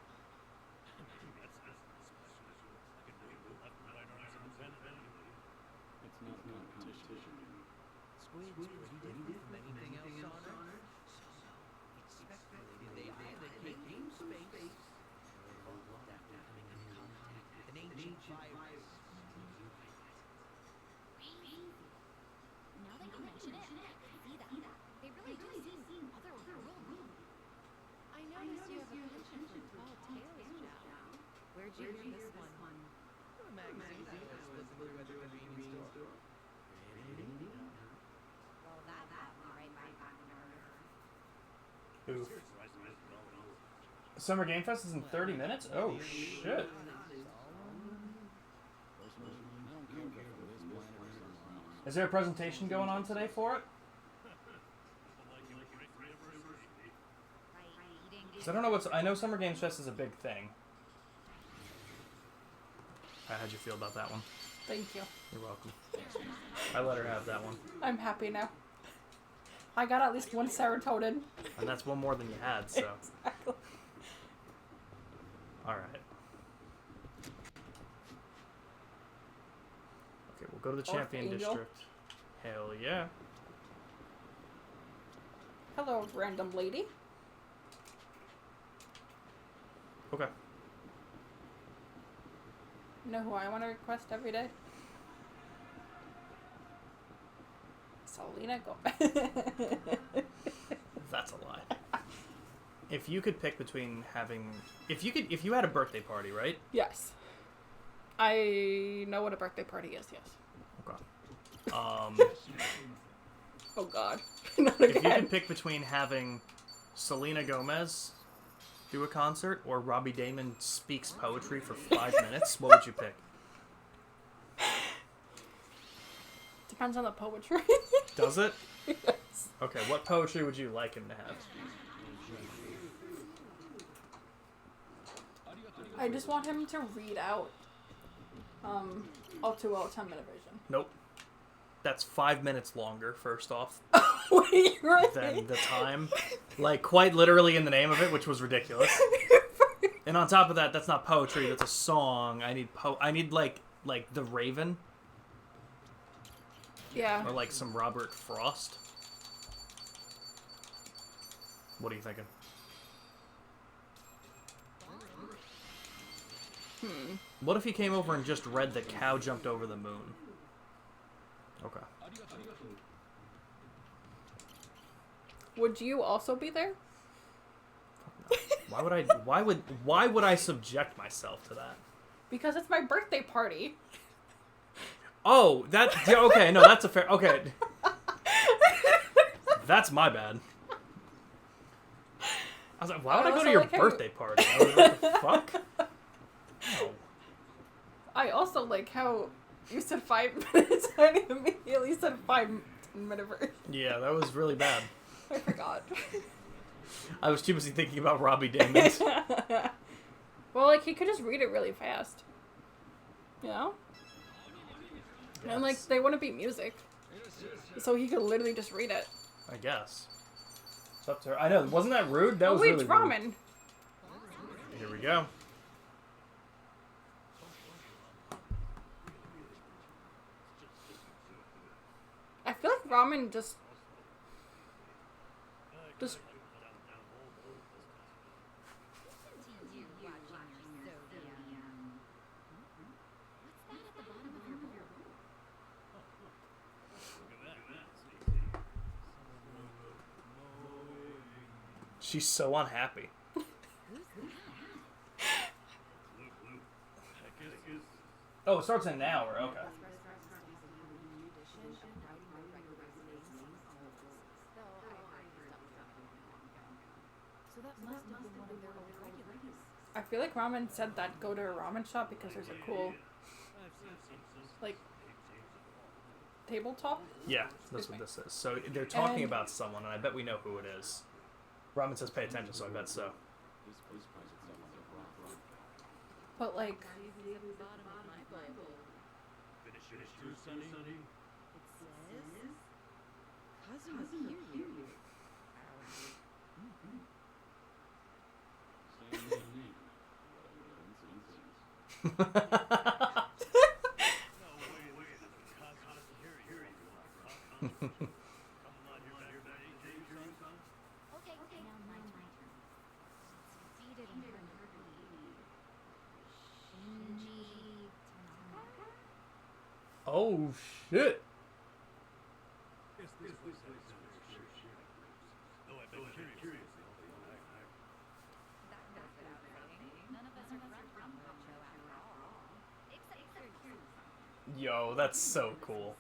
It's not competition. Squid's pretty different from anything else on Earth. So, it's speculated they either came from space or evolved after coming in contact with an ancient virus. Now that you mention it, I can see that. They really do seem otherworldly. I noticed you have a penchant for tall tales, Chow. Where'd you get this one? From a magazine I was flipping through at the convenience store. Well, that brought me right back to Earth. Oof. Summer Game Fest is in 30 minutes? Oh, shit. Personally, I don't care if it's for this planet or somewhere else. Is there a presentation going on today for it? Right, eating. 'Cause I don't know what's... I know Summer Games Fest is a big thing. How'd you feel about that one? Thank you. You're welcome. I let her have that one. I'm happy now. I got at least one serotonin. And that's one more than you had, so... Exactly. Alright. Okay, we'll go to the Champion Archangel. District. Hell yeah. Hello, random lady. Okay. You know who I want to request every day? Selena Gomez. That's a lie. If you could pick between having... If you had a birthday party, right? Yes. I know what a birthday party is, yes. Um, Oh God. Not if you again. could pick between having Selena Gomez do a concert or Robbie Damon speaks poetry for 5 minutes, what would you pick? Depends on the poetry. Does it? Yes. Okay, what poetry would you like him to have? I just want him to read out all too well 10-minute version. Nope. That's 5 minutes longer, first off, Wait, right? than the time. Like, quite literally in the name of it, which was ridiculous. And on top of that, that's not poetry, that's a song. I need like The Raven, Yeah. or like some Robert Frost. What are you thinking? What if he came over and just read The Cow Jumped Over the Moon? Okay. Would you also be there? Why would I subject myself to that? Because it's my birthday party. Oh, okay, no, that's a fair, okay. That's my bad. I was like, why would I go also to your like how birthday party? I was like, what the fuck? No. I also like how you said 5 minutes and I immediately said 5-minute version. Yeah, that was really bad. I forgot. I was too busy thinking about Robbie Damon. Well, like, he could just read it really fast. You know? And, like, Yes, they wouldn't be music. So he could literally just read it. I guess. It's up to her. I know, wasn't that rude? That Oh, was wait, really it's rude. ramen. Here we go. I feel like ramen just To you watching your Sophia. What's that at the bottom of your bowl? She's so unhappy. Oh, it starts in an hour. Okay. So that must have been one of their old regulars. I feel like ramen said that go to a ramen shop because there's a cool, like, tabletop. Yeah, that's what this is. So they're talking And- about someone, and I bet we know who it is. Robin says pay attention, so I bet so. But, like, Okay, now my turn. Succeeded in her Shinji Tanaka? Oh shit! That goes without saying. None of us are from Hocho after all. Except for you. Yo, that's so cool.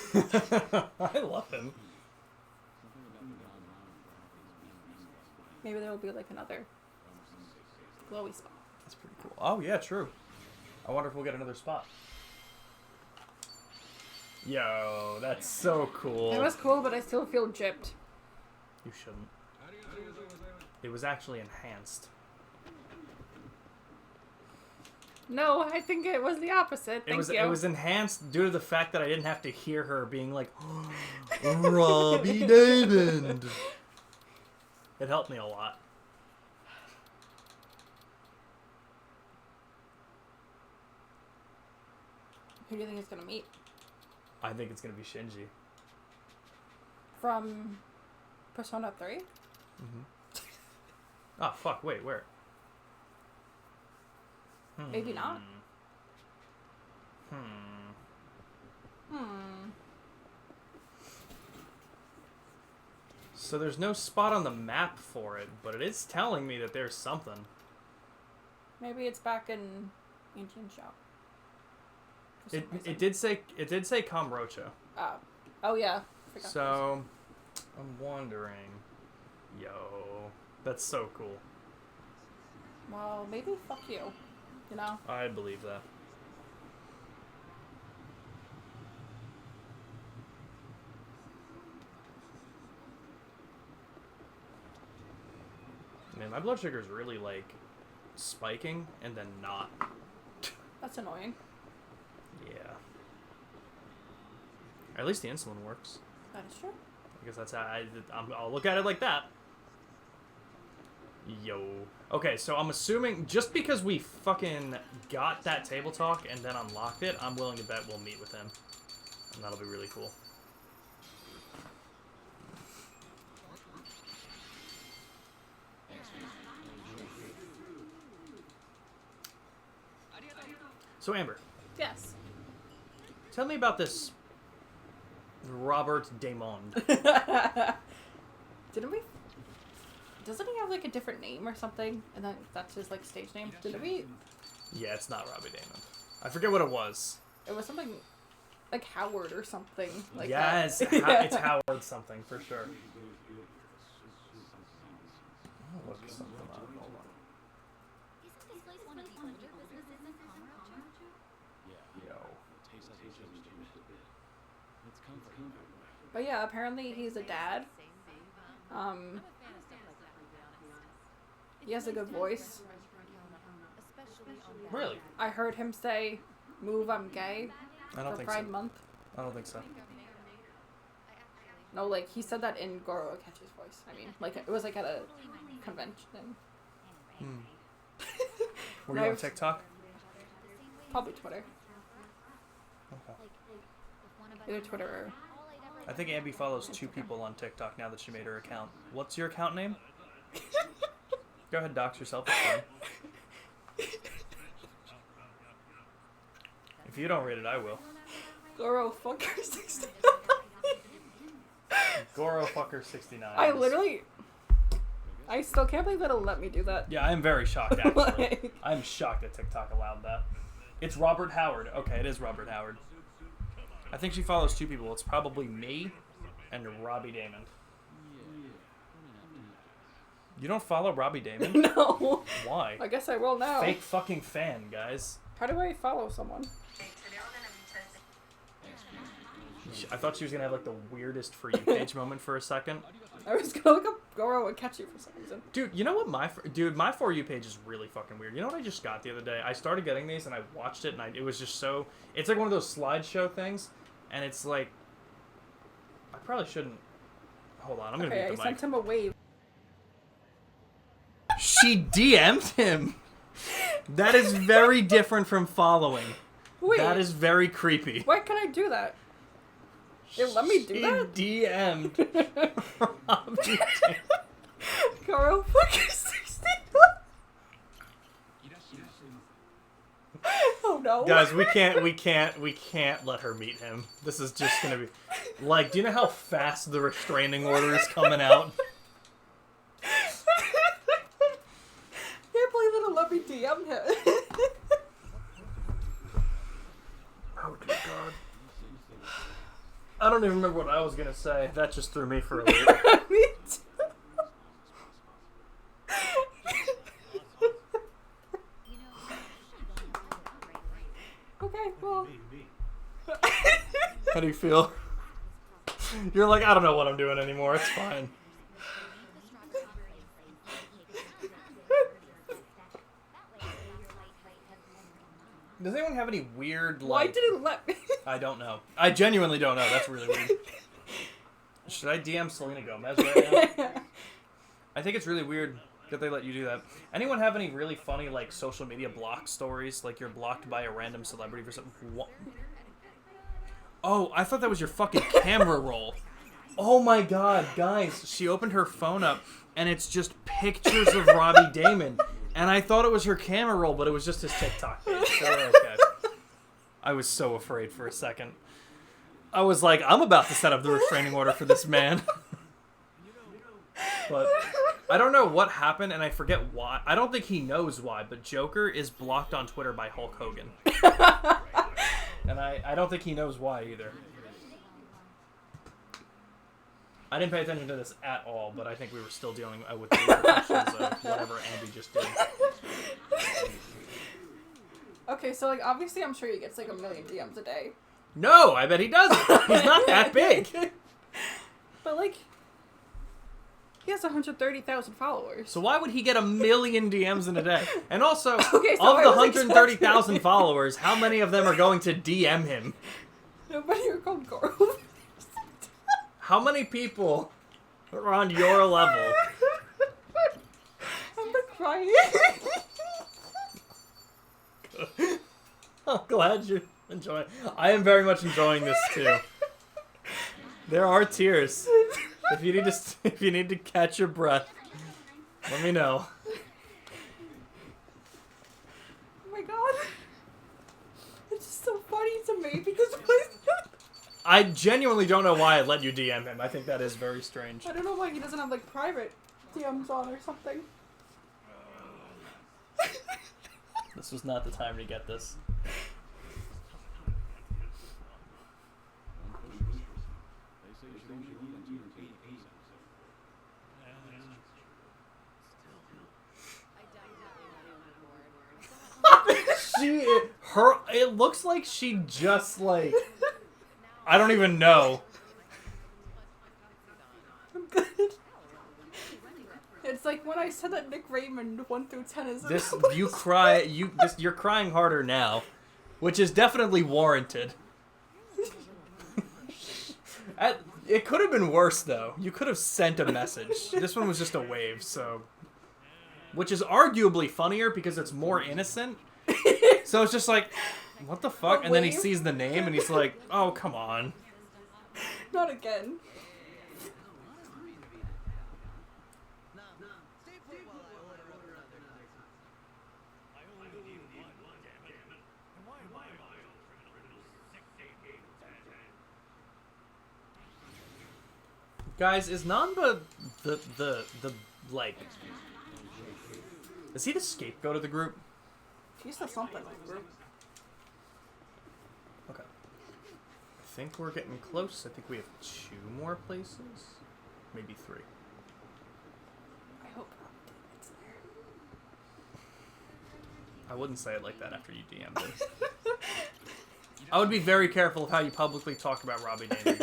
I love him. maybe there will be, like, another glowy spot. That's pretty cool. Oh yeah, true. I wonder if we'll get another spot. Yo, that's so cool. It was cool, but I still feel gypped. You shouldn't. It was actually enhanced. No, I think it was the opposite. Thank you. It was enhanced due to the fact that I didn't have to hear her being like, Robbie Damon. It helped me a lot. Who do you think is gonna meet? I think it's gonna be Shinji. From Persona 3? Oh fuck! Wait, where? Maybe not. So there's no spot on the map for it, but it is telling me that there's something. Maybe it's back in Ancient Shop. For some reason. It did say Komrocha. Oh yeah. Forgot So I'm wondering. Yo, that's so cool. those. Well, maybe fuck you. You know? I believe that. Man, my blood sugar is really like spiking and then not. That's annoying. Yeah. At least the insulin works. That is true. I guess that's how I'll look at it like that. Yo. Okay, so I'm assuming just because we fucking got that table talk and then unlocked it, I'm willing to bet we'll meet with him. And that'll be really cool. So Amber, Yes. tell me about this Robert Damond. Didn't we? Doesn't he have like a different name or something? And then that's his like stage name. Didn't we? Yeah, it's not Robbie Damon. I forget what it was. It was something like Howard or something like Yes, that. it's Howard something for sure. I'll look something up. Hold on. Isn't this place one of the older businesses in Kamurocho? Yo. Tastes like it just a bit. It's comforting. But yeah, apparently he's a dad. I'm a fan of stuff like that, to be honest. He has a good voice. Especially on that. Really? I heard him say, "Move, I'm gay" I don't for think Pride so. Month. I don't think so. No, like he said that in Goro Akechi's voice. I mean, like it was like at a convention. Hmm. Were you on I've- TikTok? Probably Twitter. Okay. Either Twitter or I think Ambi follows 2 people on TikTok now that she made her account. What's your account name? Go ahead, dox yourself. It's fine. If you don't read it, I will. Goro Fucker 69. Goro fucker 69. I still can't believe it'll let me do that. Yeah, I am very shocked actually. Like- I'm shocked that TikTok allowed that. It's Robert Howard. Okay, it is Robert Howard. I think she follows 2 people. It's probably me and Robbie Damon. You don't follow Robbie Damon? No. Why? I guess I will now. Fake fucking fan, guys. How do I follow someone? I thought she was gonna have like the weirdest For You page moment for a second. I was gonna look up Goro Akechi for some reason. Dude, you know what my For You page is really fucking weird. You know what I just got the other day? I started getting these and I watched it and it was just so... It's like one of those slideshow things and it's like... I probably shouldn't... Hold on, I'm gonna Okay, I mute the sent mic. him a wave. She DM'd him! That is very different from following. Wait, That is very creepy. why can I do that? It let me do She that? DM'd Robbie Damon. Goro Fucker 69. Oh no. Guys, we can't let her meet him. This is just gonna be like, do you know how fast the restraining order is coming out? Can't believe it'll let me DM him. Oh dear God. I don't even remember what I was gonna say. That just threw me for a loop. Me too. Okay, well. How do you feel? You're like, I don't know what I'm doing anymore. It's fine. Does anyone have any weird Why like? did it let me? I don't know. I genuinely don't know. That's really weird. Should I DM Selena Gomez right now? I think it's really weird that they let you do that. Anyone have any really funny like social media block stories? Like you're blocked by a random celebrity for something. What? Oh, I thought that was your fucking camera roll. Oh my God, guys! She opened her phone up and it's just pictures of Robbie Damon. And I thought it was her camera roll, but it was just his TikTok page. So we're okay. I was so afraid for a second. I was like, I'm about to set up the restraining order for this man. But I don't know what happened, and I forget why. I don't think he knows why, but Joker is blocked on Twitter by Hulk Hogan. And I don't think he knows why either. I didn't pay attention to this at all, but I think we were still dealing with the repercussions of whatever Andy just did. Okay, so like obviously I'm sure he gets like 1 million DMs a day. No, I bet he doesn't. He's not that big. But like he has 130,000 followers. So why would he get 1 million DMs in a day? And also, Okay, so of I the was 130,000 exaggerating. followers, how many of them are going to DM him? Nobody are called Goro. How many people are on your level? I'm like crying. I'm glad you're enjoying. I am very much enjoying this too. There are tears. If you need to catch your breath, let me know. Oh my god. It's just so funny to me because I genuinely don't know why I let you DM him. I think that is very strange. I don't know why he doesn't have like private DMs on or something. This was not the time to get this. They say you should only lean into your 80%. I definitely not on board. It looks like she just like, I don't even know. I'm good. It's like when I said that Nick Raymond 1 through 10 is This you're crying harder now, which is definitely warranted. It could have been worse though. You could have sent a message. This one was just a wave, so, which is arguably funnier because it's more innocent. So it's just like, what the fuck? A And then he wave? sees the name and he's like, oh come on. Not again. Nah, stay put while I order up another night. I only need one, damn it. And why am I all criminal 6 Guys, is Nanba the like, is he the scapegoat of the group? He's the something like group. Okay. I think we're getting close. I think we have 2 more places. Maybe 3. I hope it's there. I wouldn't say it like that after you DM'd it. I would be very careful of how you publicly talk about Robbie Daly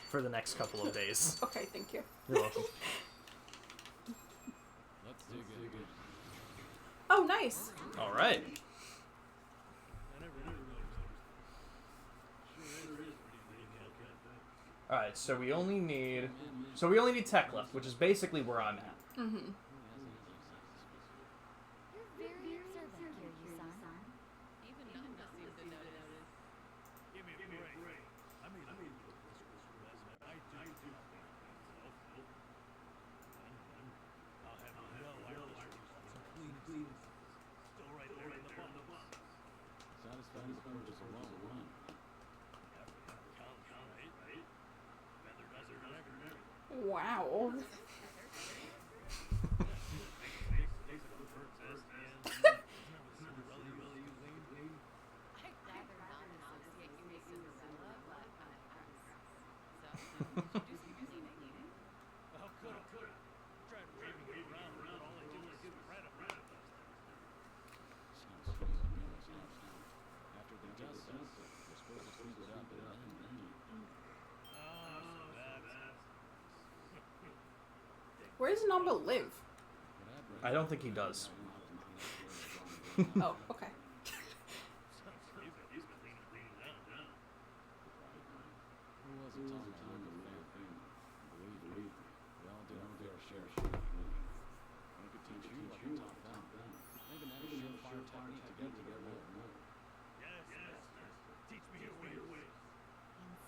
for the next couple of days. Okay, thank you. You're welcome. Let's dig it. Oh, nice. All right. All right. So we only need tech left, which is basically where I'm at. Mm-hmm. You're very observant, Kiryu-san. Even Namba seemed to notice. Give me a break. I mean, I do myself. I'll have you know I was some clean still right there in the box. Satisfying the purchase alone. Counts, right? Feather doesn't everything. Wow. I'd rather not associate you with Cinderella, but I'm an ex. So, do some cleaning. How could I? Tried waving it around, but all I do is get red up. Sounds sweet on me, sounds now. After the dust settles, we're supposed to sweep it up and then. Where does Namba live? I don't think he does. Oh, okay. Who wasn't talking about a fair thing? Believe me, we all did our fair share of shit. I could teach you what to top down. Maybe an extra surefire technique to get together. Teach me your way.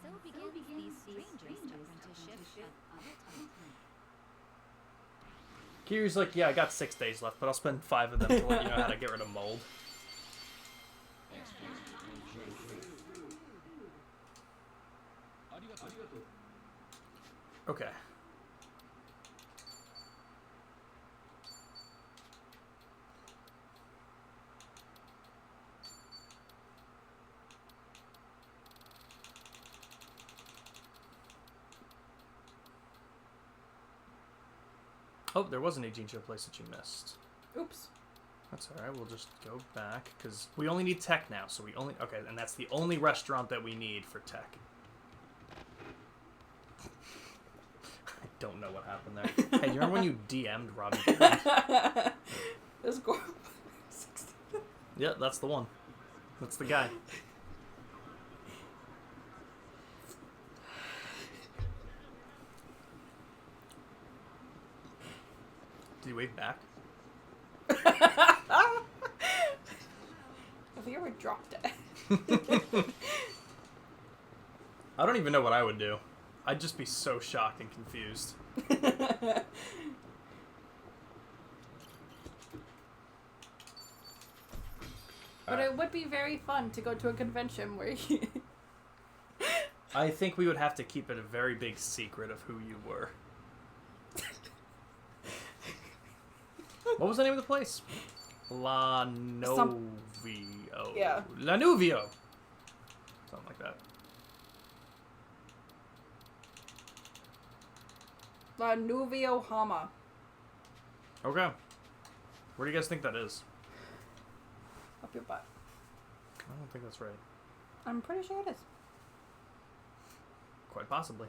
And so begins the strangest apprenticeship of all time. Kiryu's like, yeah, I got 6 days left, but I'll spend 5 of them to let you know how to get rid of mold. Okay. Oh, there was an 18 chip place that you missed. Oops. That's alright, we'll just go back, because we only need tech now, so we only... Okay, and that's the only restaurant that we need for tech. I don't know what happened there. Hey, you remember when you DM'd Robbie? This girl. Yeah, that's the one. That's the guy. Did he wave back? I think I would dropped it. I don't even know what I would do. I'd just be so shocked and confused. But it would be very fun to go to a convention where you... I think we would have to keep it a very big secret of who you were. What was the name of the place? La Novio. Yeah. La Nuvio. Something like that. La Nuvio Hama. Okay. Where do you guys think that is? Up your butt. I don't think that's right. I'm pretty sure it is. Quite possibly.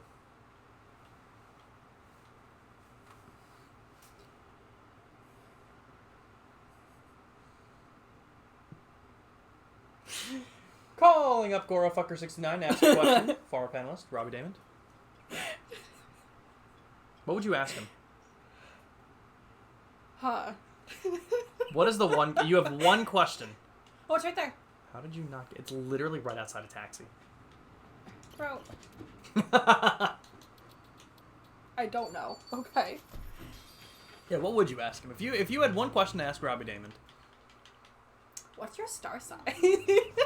Calling up GoraFucker69 to ask a question. Former panelist, Robbie Damon. What would you ask him? Huh. What is the one... You have one question. Oh, it's right there. How did you not get... It's literally right outside a taxi. Bro. I don't know. Okay. Yeah, what would you ask him? If you had one question to ask Robbie Damon. What's your star sign?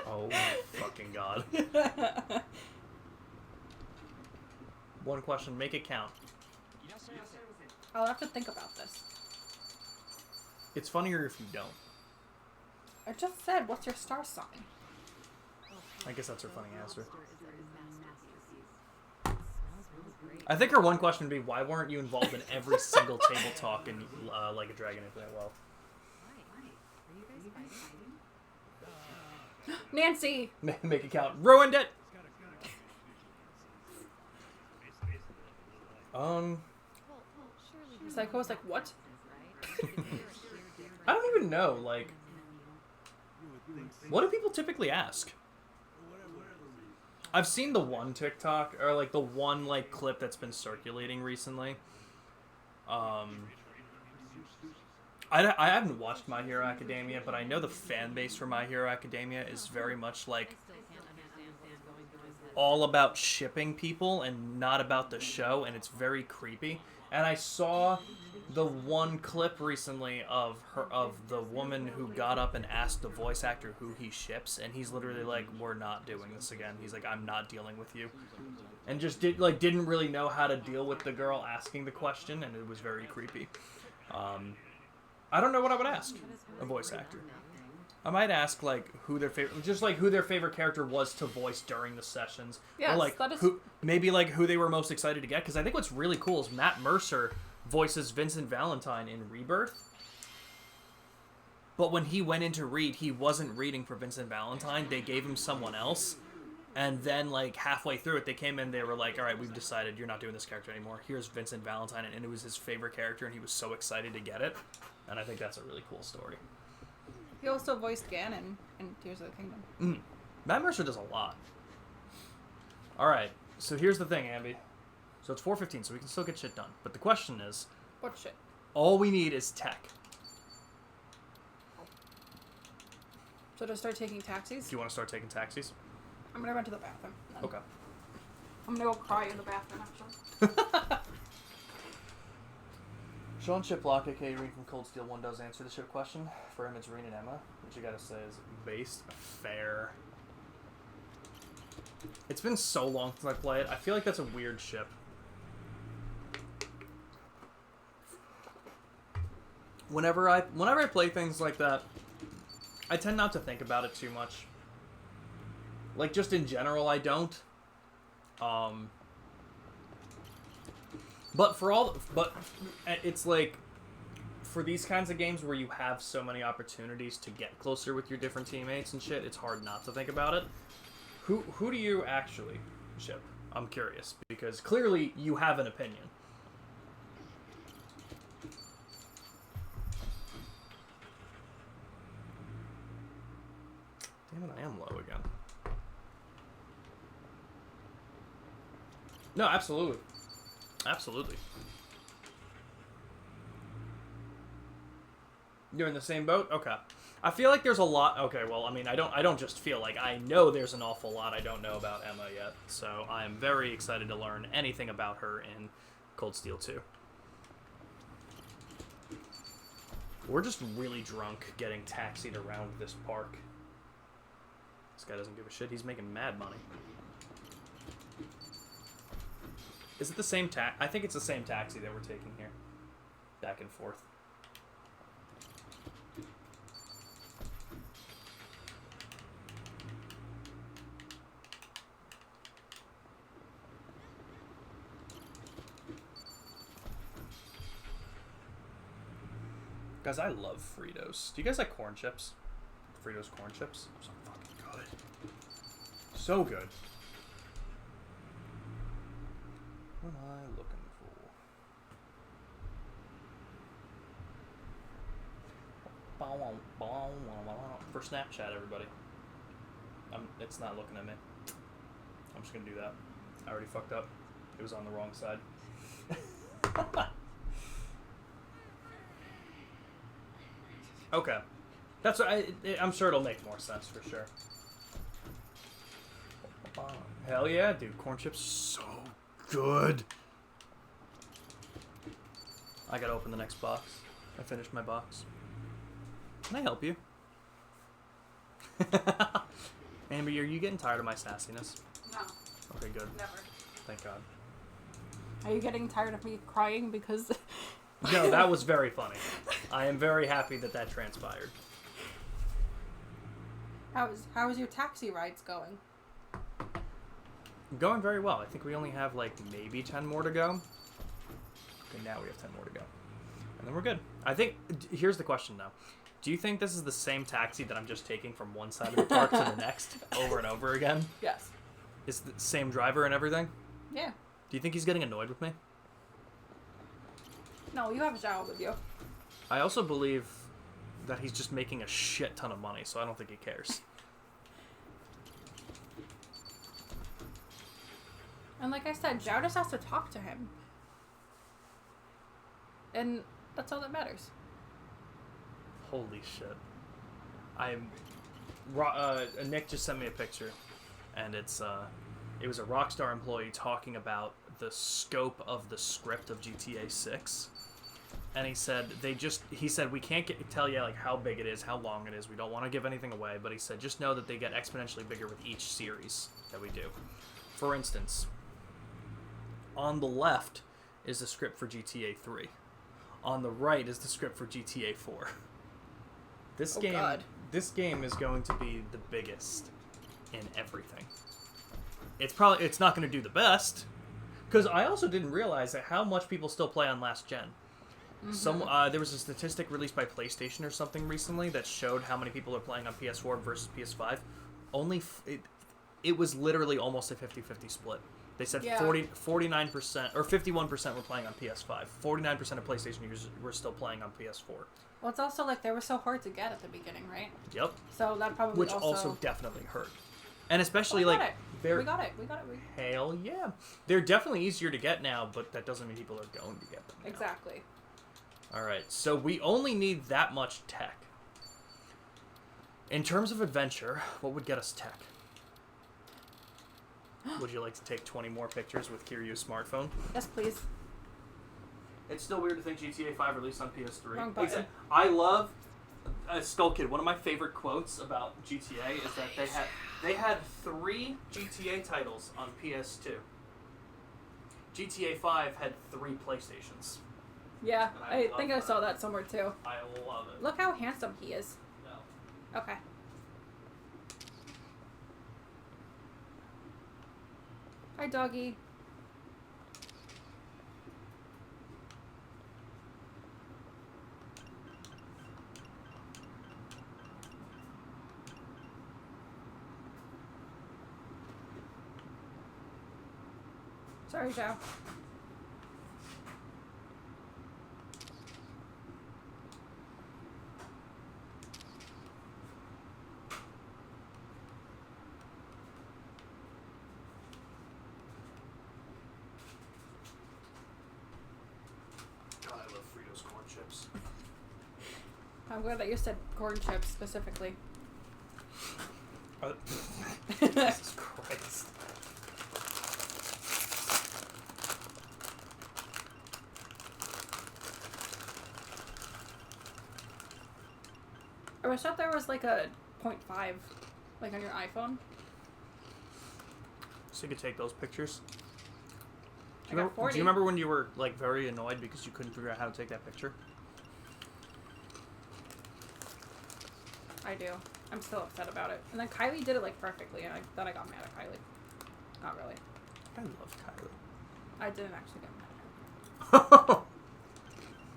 Oh my fucking god. One question, make it count. I'll have to think about this. It's funnier if you don't. I just said, what's your star sign? I guess that's her funny answer. Smells really great. I think her one question would be, why weren't you involved in every single table talk in Like a Dragon Infinite Wealth? Why? Are you guys fighting? Nancy! Make it count. Ruined it! Well, surely Psycho's like, what? I don't even know, like... What do people typically ask? I've seen the one TikTok, or like the one like clip that's been circulating recently. I haven't watched My Hero Academia, but I know the fan base for My Hero Academia is very much like all about shipping people and not about the show, and it's very creepy. And I saw the one clip recently of the woman who got up and asked the voice actor who he ships, and he's literally like, "We're not doing this again." He's like, "I'm not dealing with you," and just didn't really know how to deal with the girl asking the question, and it was very creepy. I don't know what I would ask a voice actor. I might ask like who their favorite character was to voice during the sessions, Yes, or like that is- who they were most excited to get. Because I think what's really cool is Matt Mercer voices Vincent Valentine in Rebirth, but when he went into read, he wasn't reading for Vincent Valentine. They gave him someone else, and then like halfway through it, they came in. They were like, "All right, we've decided you're not doing this character anymore. Here's Vincent Valentine," and it was his favorite character, and he was so excited to get it. And I think that's a really cool story. He also voiced Ganon in Tears of the Kingdom. Matt Mercer does a lot. Alright, so here's the thing, Ambi. So it's 4:15, so we can still get shit done. But the question is, What shit? all we need is tech. So to start taking taxis? Do you want to start taking taxis? I'm gonna run to the bathroom. then. Okay. I'm gonna go cry in the bathroom, actually. Sean Chiplock, aka Reed from Cold Steel 1, does answer the ship question. For him, it's Reen and Emma, which you gotta say is based fair. It's been so long since I played. I feel like that's a weird ship. Whenever I play things like that, I tend not to think about it too much. Like, just in general, I don't. But it's like, for these kinds of games where you have so many opportunities to get closer with your different teammates and shit, it's hard not to think about it. Who do you actually ship? I'm curious, because clearly you have an opinion. Damn it, I am low again. No, absolutely. Absolutely. You're in the same boat? Okay. I feel like there's a lot. Okay, well, I mean, I don't just feel like I know there's an awful lot I don't know about Emma yet. So I am very excited to learn anything about her in Cold Steel 2. We're just really drunk getting taxied around this park. This guy doesn't give a shit. He's making mad money. Is it the same I think it's the same taxi that we're taking here. Back and forth. Guys, I love Fritos. Do you guys like corn chips? Fritos corn chips? So fucking good. So good. What am I looking for? For Snapchat, everybody. It's not looking at me. I'm just gonna do that. I already fucked up. It was on the wrong side. Okay. That's what I'm sure it'll make more sense for sure. Hell yeah, dude. Corn chips so good. I gotta open the next box. I finished my box. Can I help you? Amber, are you getting tired of my sassiness? No. Okay, good. Never. Thank God. Are you getting tired of me crying because... No, that was very funny. I am very happy that transpired. How's your taxi rides going? Going very well. I think we only have like maybe 10 more to go. Okay, now we have 10 more to go. And then we're good. I think, here's the question though. Do you think this is the same taxi that I'm just taking from one side of the park to the next over and over again? Yes. Is the same driver and everything? Yeah. Do you think he's getting annoyed with me? No, you have Zhao with you. I also believe that he's just making a shit ton of money, so I don't think he cares. And like I said, Zhao just has to talk to him. And that's all that matters. Holy shit. Nick just sent me a picture, and it was a Rockstar employee talking about the scope of the script of GTA 6. And he said we can't tell you like how big it is, how long it is. We don't want to give anything away, but he said just know that they get exponentially bigger with each series that we do. For instance, on the left is the script for GTA 3. On the right is the script for GTA 4. This game is going to be the biggest in everything. It's not going to do the best, because I also didn't realize that how much people still play on last gen. Mm-hmm. There was a statistic released by PlayStation or something recently that showed how many people are playing on PS4 versus PS5. It was literally almost a 50-50 split. They said 49% or 51% were playing on PS5. 49% of PlayStation users were still playing on PS4. Well, it's also like they were so hard to get at the beginning, right? Yep. So that probably Which also definitely hurt. And especially we like got it. Hell yeah. They're definitely easier to get now, but that doesn't mean people are going to get them now. Exactly. Alright, so we only need that much tech. In terms of adventure, what would get us tech? Would you like to take 20 more pictures with Kiryu's smartphone? Yes, please. It's still weird to think GTA 5 released on PS3. Wrong button. I love Skull Kid. One of my favorite quotes about GTA is that they had 3 GTA titles on PS2. GTA 5 had 3 PlayStations. Yeah, I think I that. saw that somewhere too. I love it. Look how handsome he is. No. Okay. Hi, doggy. Sorry, Joe. God, I love Fritos corn chips. I'm glad that you said corn chips specifically. Jesus Christ. I wish that there was like a 0.5, like on your iPhone. So you could take those pictures. I got 40. Do you remember when you were like very annoyed because you couldn't figure out how to take that picture? I do. I'm still upset about it. And then Kylie did it like perfectly, and then I got mad at Kylie. Not really. I love Kylie. I didn't actually get mad at her.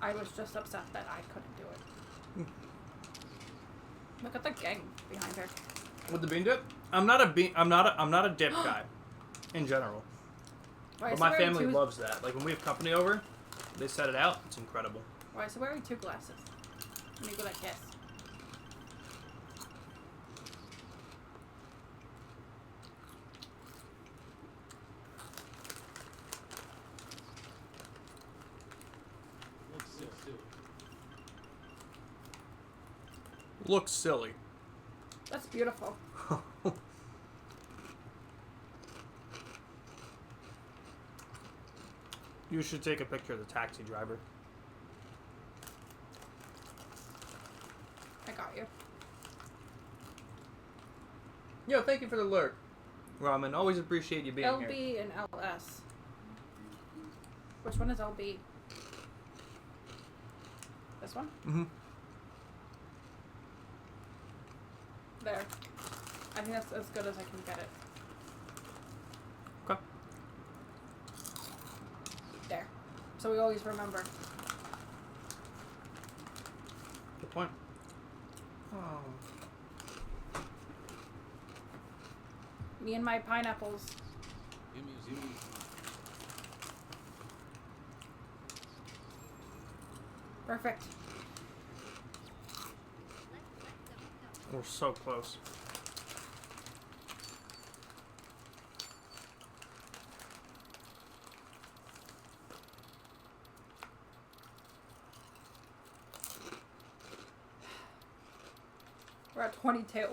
I was just upset that I couldn't do it. Look at the gang behind her. With the bean dip? I'm not a dip guy in general. Why But is he my wearing family two- loves that. Like when we have company over, they set it out. It's incredible. Why is he wearing two glasses? Let me go like this. Looks silly. Looks silly. That's beautiful. You should take a picture of the taxi driver. I got you. Yo, thank you for the lurk. Ramen, always appreciate you being LB here. and LS. Which one is LB? This one? Mm-hmm. There. I think that's as good as I can get it. Okay. There. So we always remember. Good point. Oh. Me and my pineapples. Perfect. We're so close. We're at 22.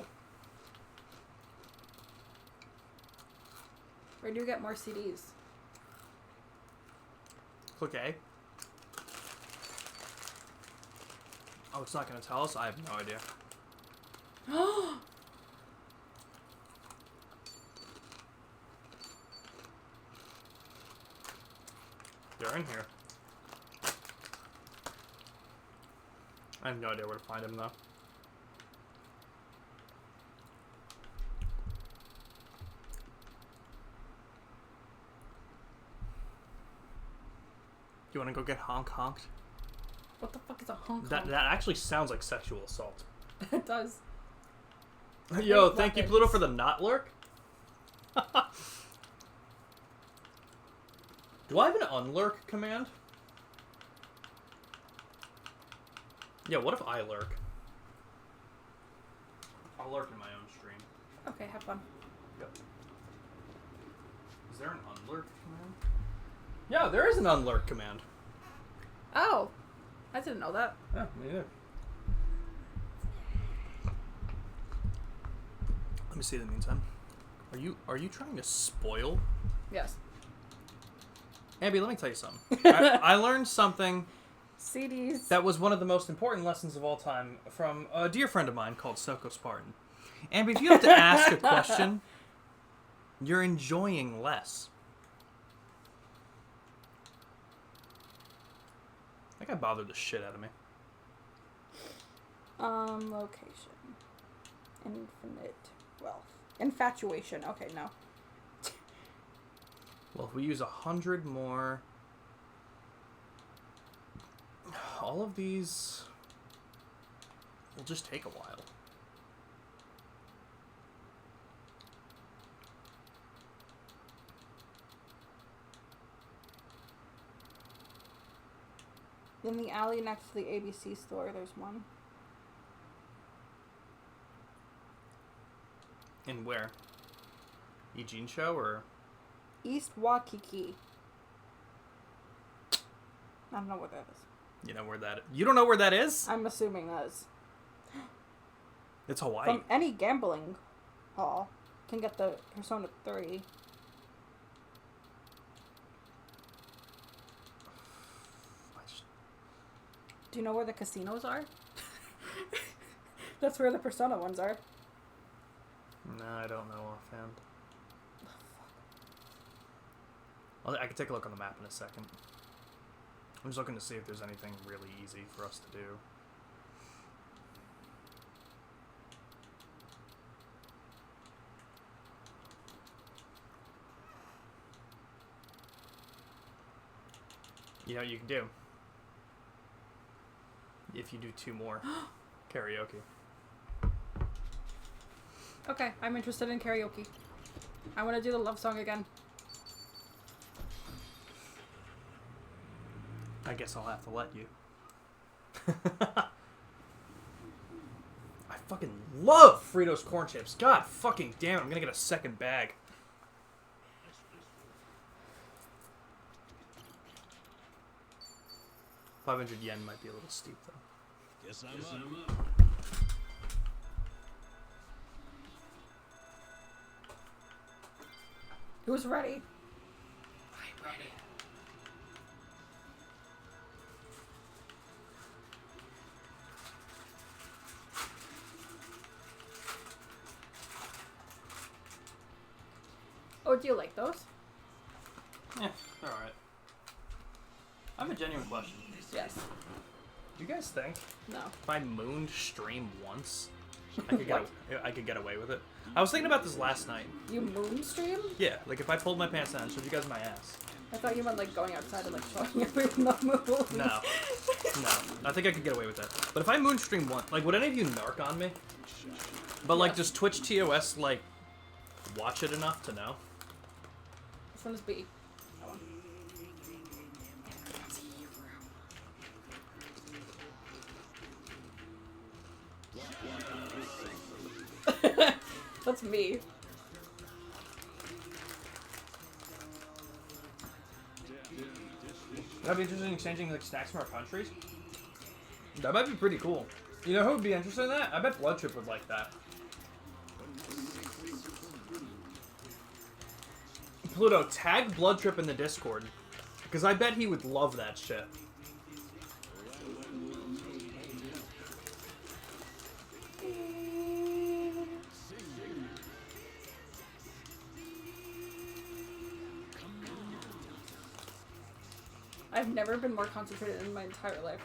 Where do you get more CDs? Click A. Oh, it's not going to tell us? I have no idea. They're in here. I have no idea where to find him, though. Do you want to go get honked? What the fuck is a honk That honk? that actually sounds like sexual assault. It does. Yo, hate thank you, weapons. Pluto, for the not lurk. Do I have an unlurk command? Yeah, what if I lurk? I'll lurk in my own stream. Okay, have fun. Yep. Is there an unlurk command? Yeah, there is an unlurk command. Oh! I didn't know that. Yeah, me neither. Let me see in the meantime. Are you trying to spoil? Yes. Abby, let me tell you something. I learned something CDs. that was one of the most important lessons of all time from a dear friend of mine called Soko Spartan. Abby, if you have to ask a question, you're enjoying less. That guy bothered the shit out of me. Location. Infinite wealth. Infatuation. Okay, no. Well, if we use 100 more... All of these will just take a while. In the alley next to the ABC store, there's one. In where? Eugene Show or? East Waikiki. I don't know where that is. You know where that? You don't know where that is? I'm assuming that is. It's Hawaii. From any gambling hall can get the Persona 3. Do you know where the casinos are? That's where the Persona ones are. No, I don't know offhand. I can take a look on the map in a second. I'm just looking to see if there's anything really easy for us to do. You know what you can do? If you do 2 more. Karaoke. Okay, I'm interested in karaoke. I want to do the love song again. I guess I'll have to let you. I fucking love Fritos corn chips. God fucking damn it, I'm gonna get a second bag. $500 might be a little steep though. Guess I'm up. Who's ready? I'm ready. Oh, do you like those? Yeah, they're alright. I have a genuine question. Yes. Do you guys think No. if I mooned stream once, I could get away with it? I was thinking about this last night. You moon stream? Yeah, like if I pulled my pants down and showed you guys my ass. I thought you meant like going outside and like showing everyone the moves. No. No. I think I could get away with that. But if I moon stream once, like would any of you narc on me? But like, Yes. does Twitch TOS like watch it enough to know? This one is B. That one. That's me. That'd be interesting exchanging like snacks from our countries. That might be pretty cool. You know who would be interested in that? I bet Blood Trip would like that. Pluto, tag Blood Trip in the Discord. Because I bet he would love that shit. I've never been more concentrated in my entire life.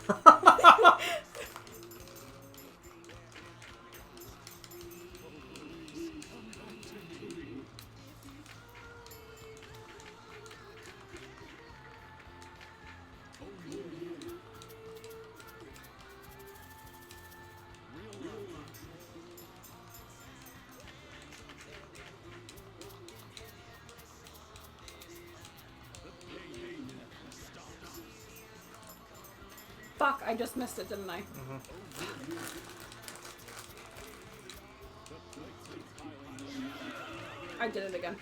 Fuck, I just missed it, didn't I? I did it again.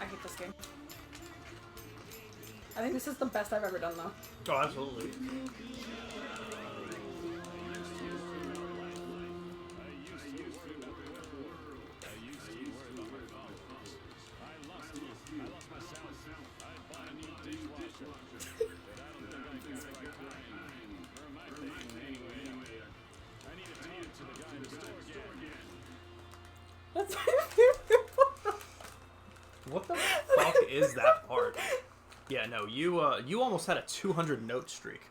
I hate this game. I think this is the best I've ever done, though. Oh, absolutely. That's What the fuck is that part? Yeah, no, you almost had a 200 note streak.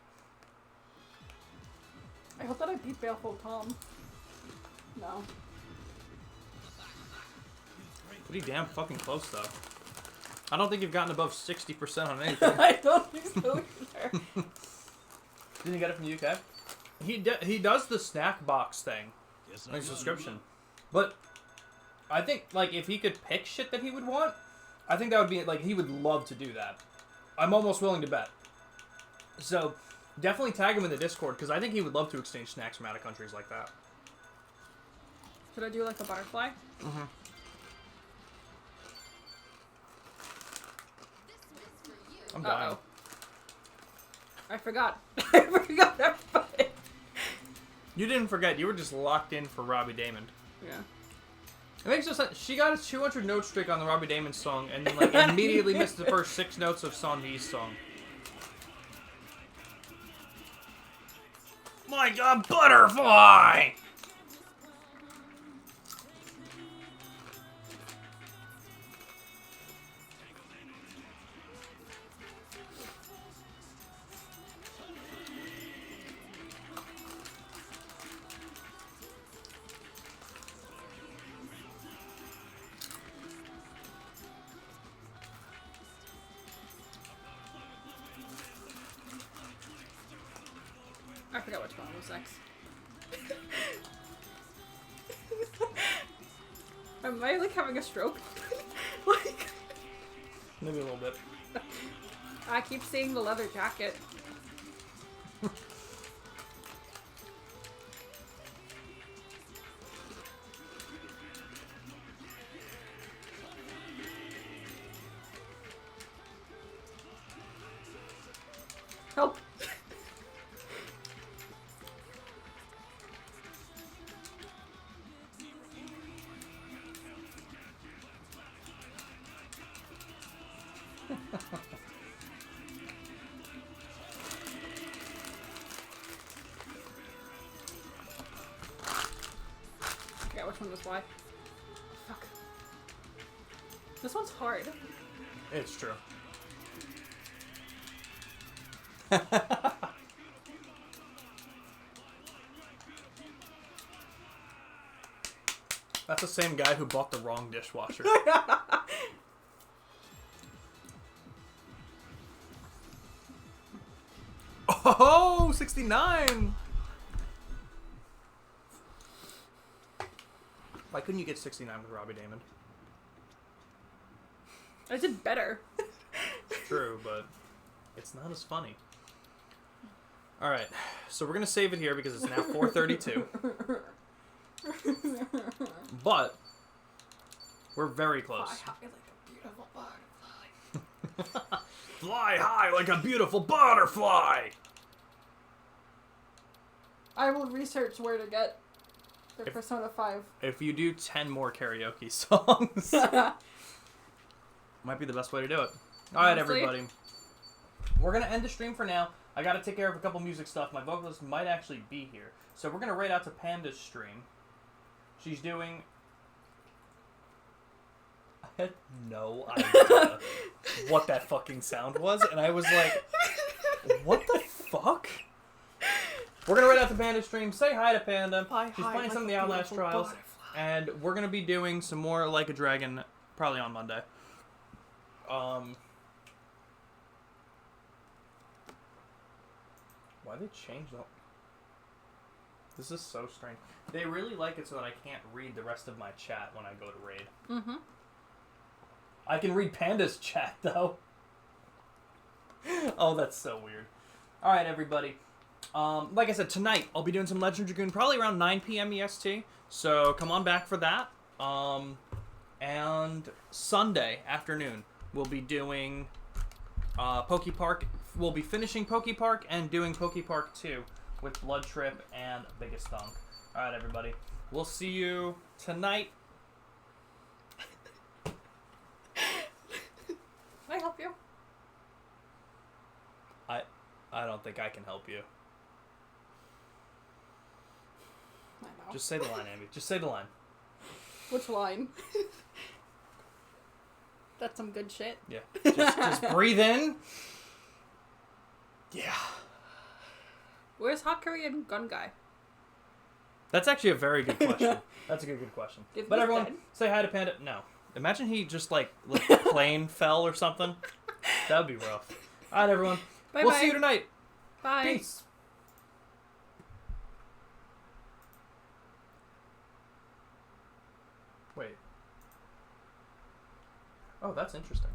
I hope that I beat Baleful Tom. No. Pretty damn fucking close though. I don't think you've gotten above 60% on anything. I don't think so either. Didn't you get it from the UK? He does the snack box thing, Guess like I'm subscription. But I think like if he could pick shit that he would want, I think that would be like he would love to do that. I'm almost willing to bet. So Definitely tag him in the Discord, because I think he would love to exchange snacks from out of countries like that. Should I do like a butterfly? Mm-hmm. I'm dying. Uh-oh. I forgot. I forgot everybody. You didn't forget. You were just locked in for Robbie Damon. Yeah. It makes no sense. She got a 200 note streak on the Robbie Damon song, and then like immediately missed the first 6 notes of Son V's song. Like a butterfly! I forgot which one was next. Am I like having a stroke? Like, Maybe a little bit. I keep seeing the leather jacket. Help! Yeah, which one was why? Fuck. This one's hard. It's true. That's the same guy who bought the wrong dishwasher. Oh, 69! Why couldn't you get 69 with Robbie Damon? I did better. True, but it's not as funny. Alright, so we're going to save it here because it's now 4:32. But we're very close. Fly high like a beautiful butterfly. Fly high like a beautiful butterfly! I will research where to get the Persona 5. If you do 10 more karaoke songs, might be the best way to do it. Alright, Honestly. everybody. We're going to end the stream for now. I got to take care of a couple music stuff. My vocalist might actually be here. So we're going to raid out to Panda's stream. She's doing... I had no idea what that fucking sound was, and I was like, what the fuck? We're going to raid out to Panda's stream. Say hi to Panda. She's playing some of the Outlast Trials. And we're going to be doing some more Like a Dragon probably on Monday. Why they change that? This is so strange. They really like it so that I can't read the rest of my chat when I go to raid. Mm-hmm. I can read Panda's chat, though. Oh, that's so weird. Alright, everybody. Like I said, tonight I'll be doing some Legend Dragoon probably around 9 p.m. EST. So come on back for that. And Sunday afternoon we'll be doing Poke Park. We'll be finishing Poke Park and doing Poke Park 2 with Blood Trip and Biggest Thunk. Alright, everybody. We'll see you tonight. Can I help you? I don't think I can help you. I know. Just say the line, Amy. Just say the line. Which line? That's some good shit. Yeah. Just breathe in. Yeah. Where's Hot Korean Gun Guy? That's actually a very good question. That's a good question. If But he's everyone, dead. say hi to Panda. No. Imagine he just, like plane fell or something. That would be rough. Alright, everyone. Bye-bye. We'll see you tonight. Bye. Peace. Wait. Oh, that's interesting.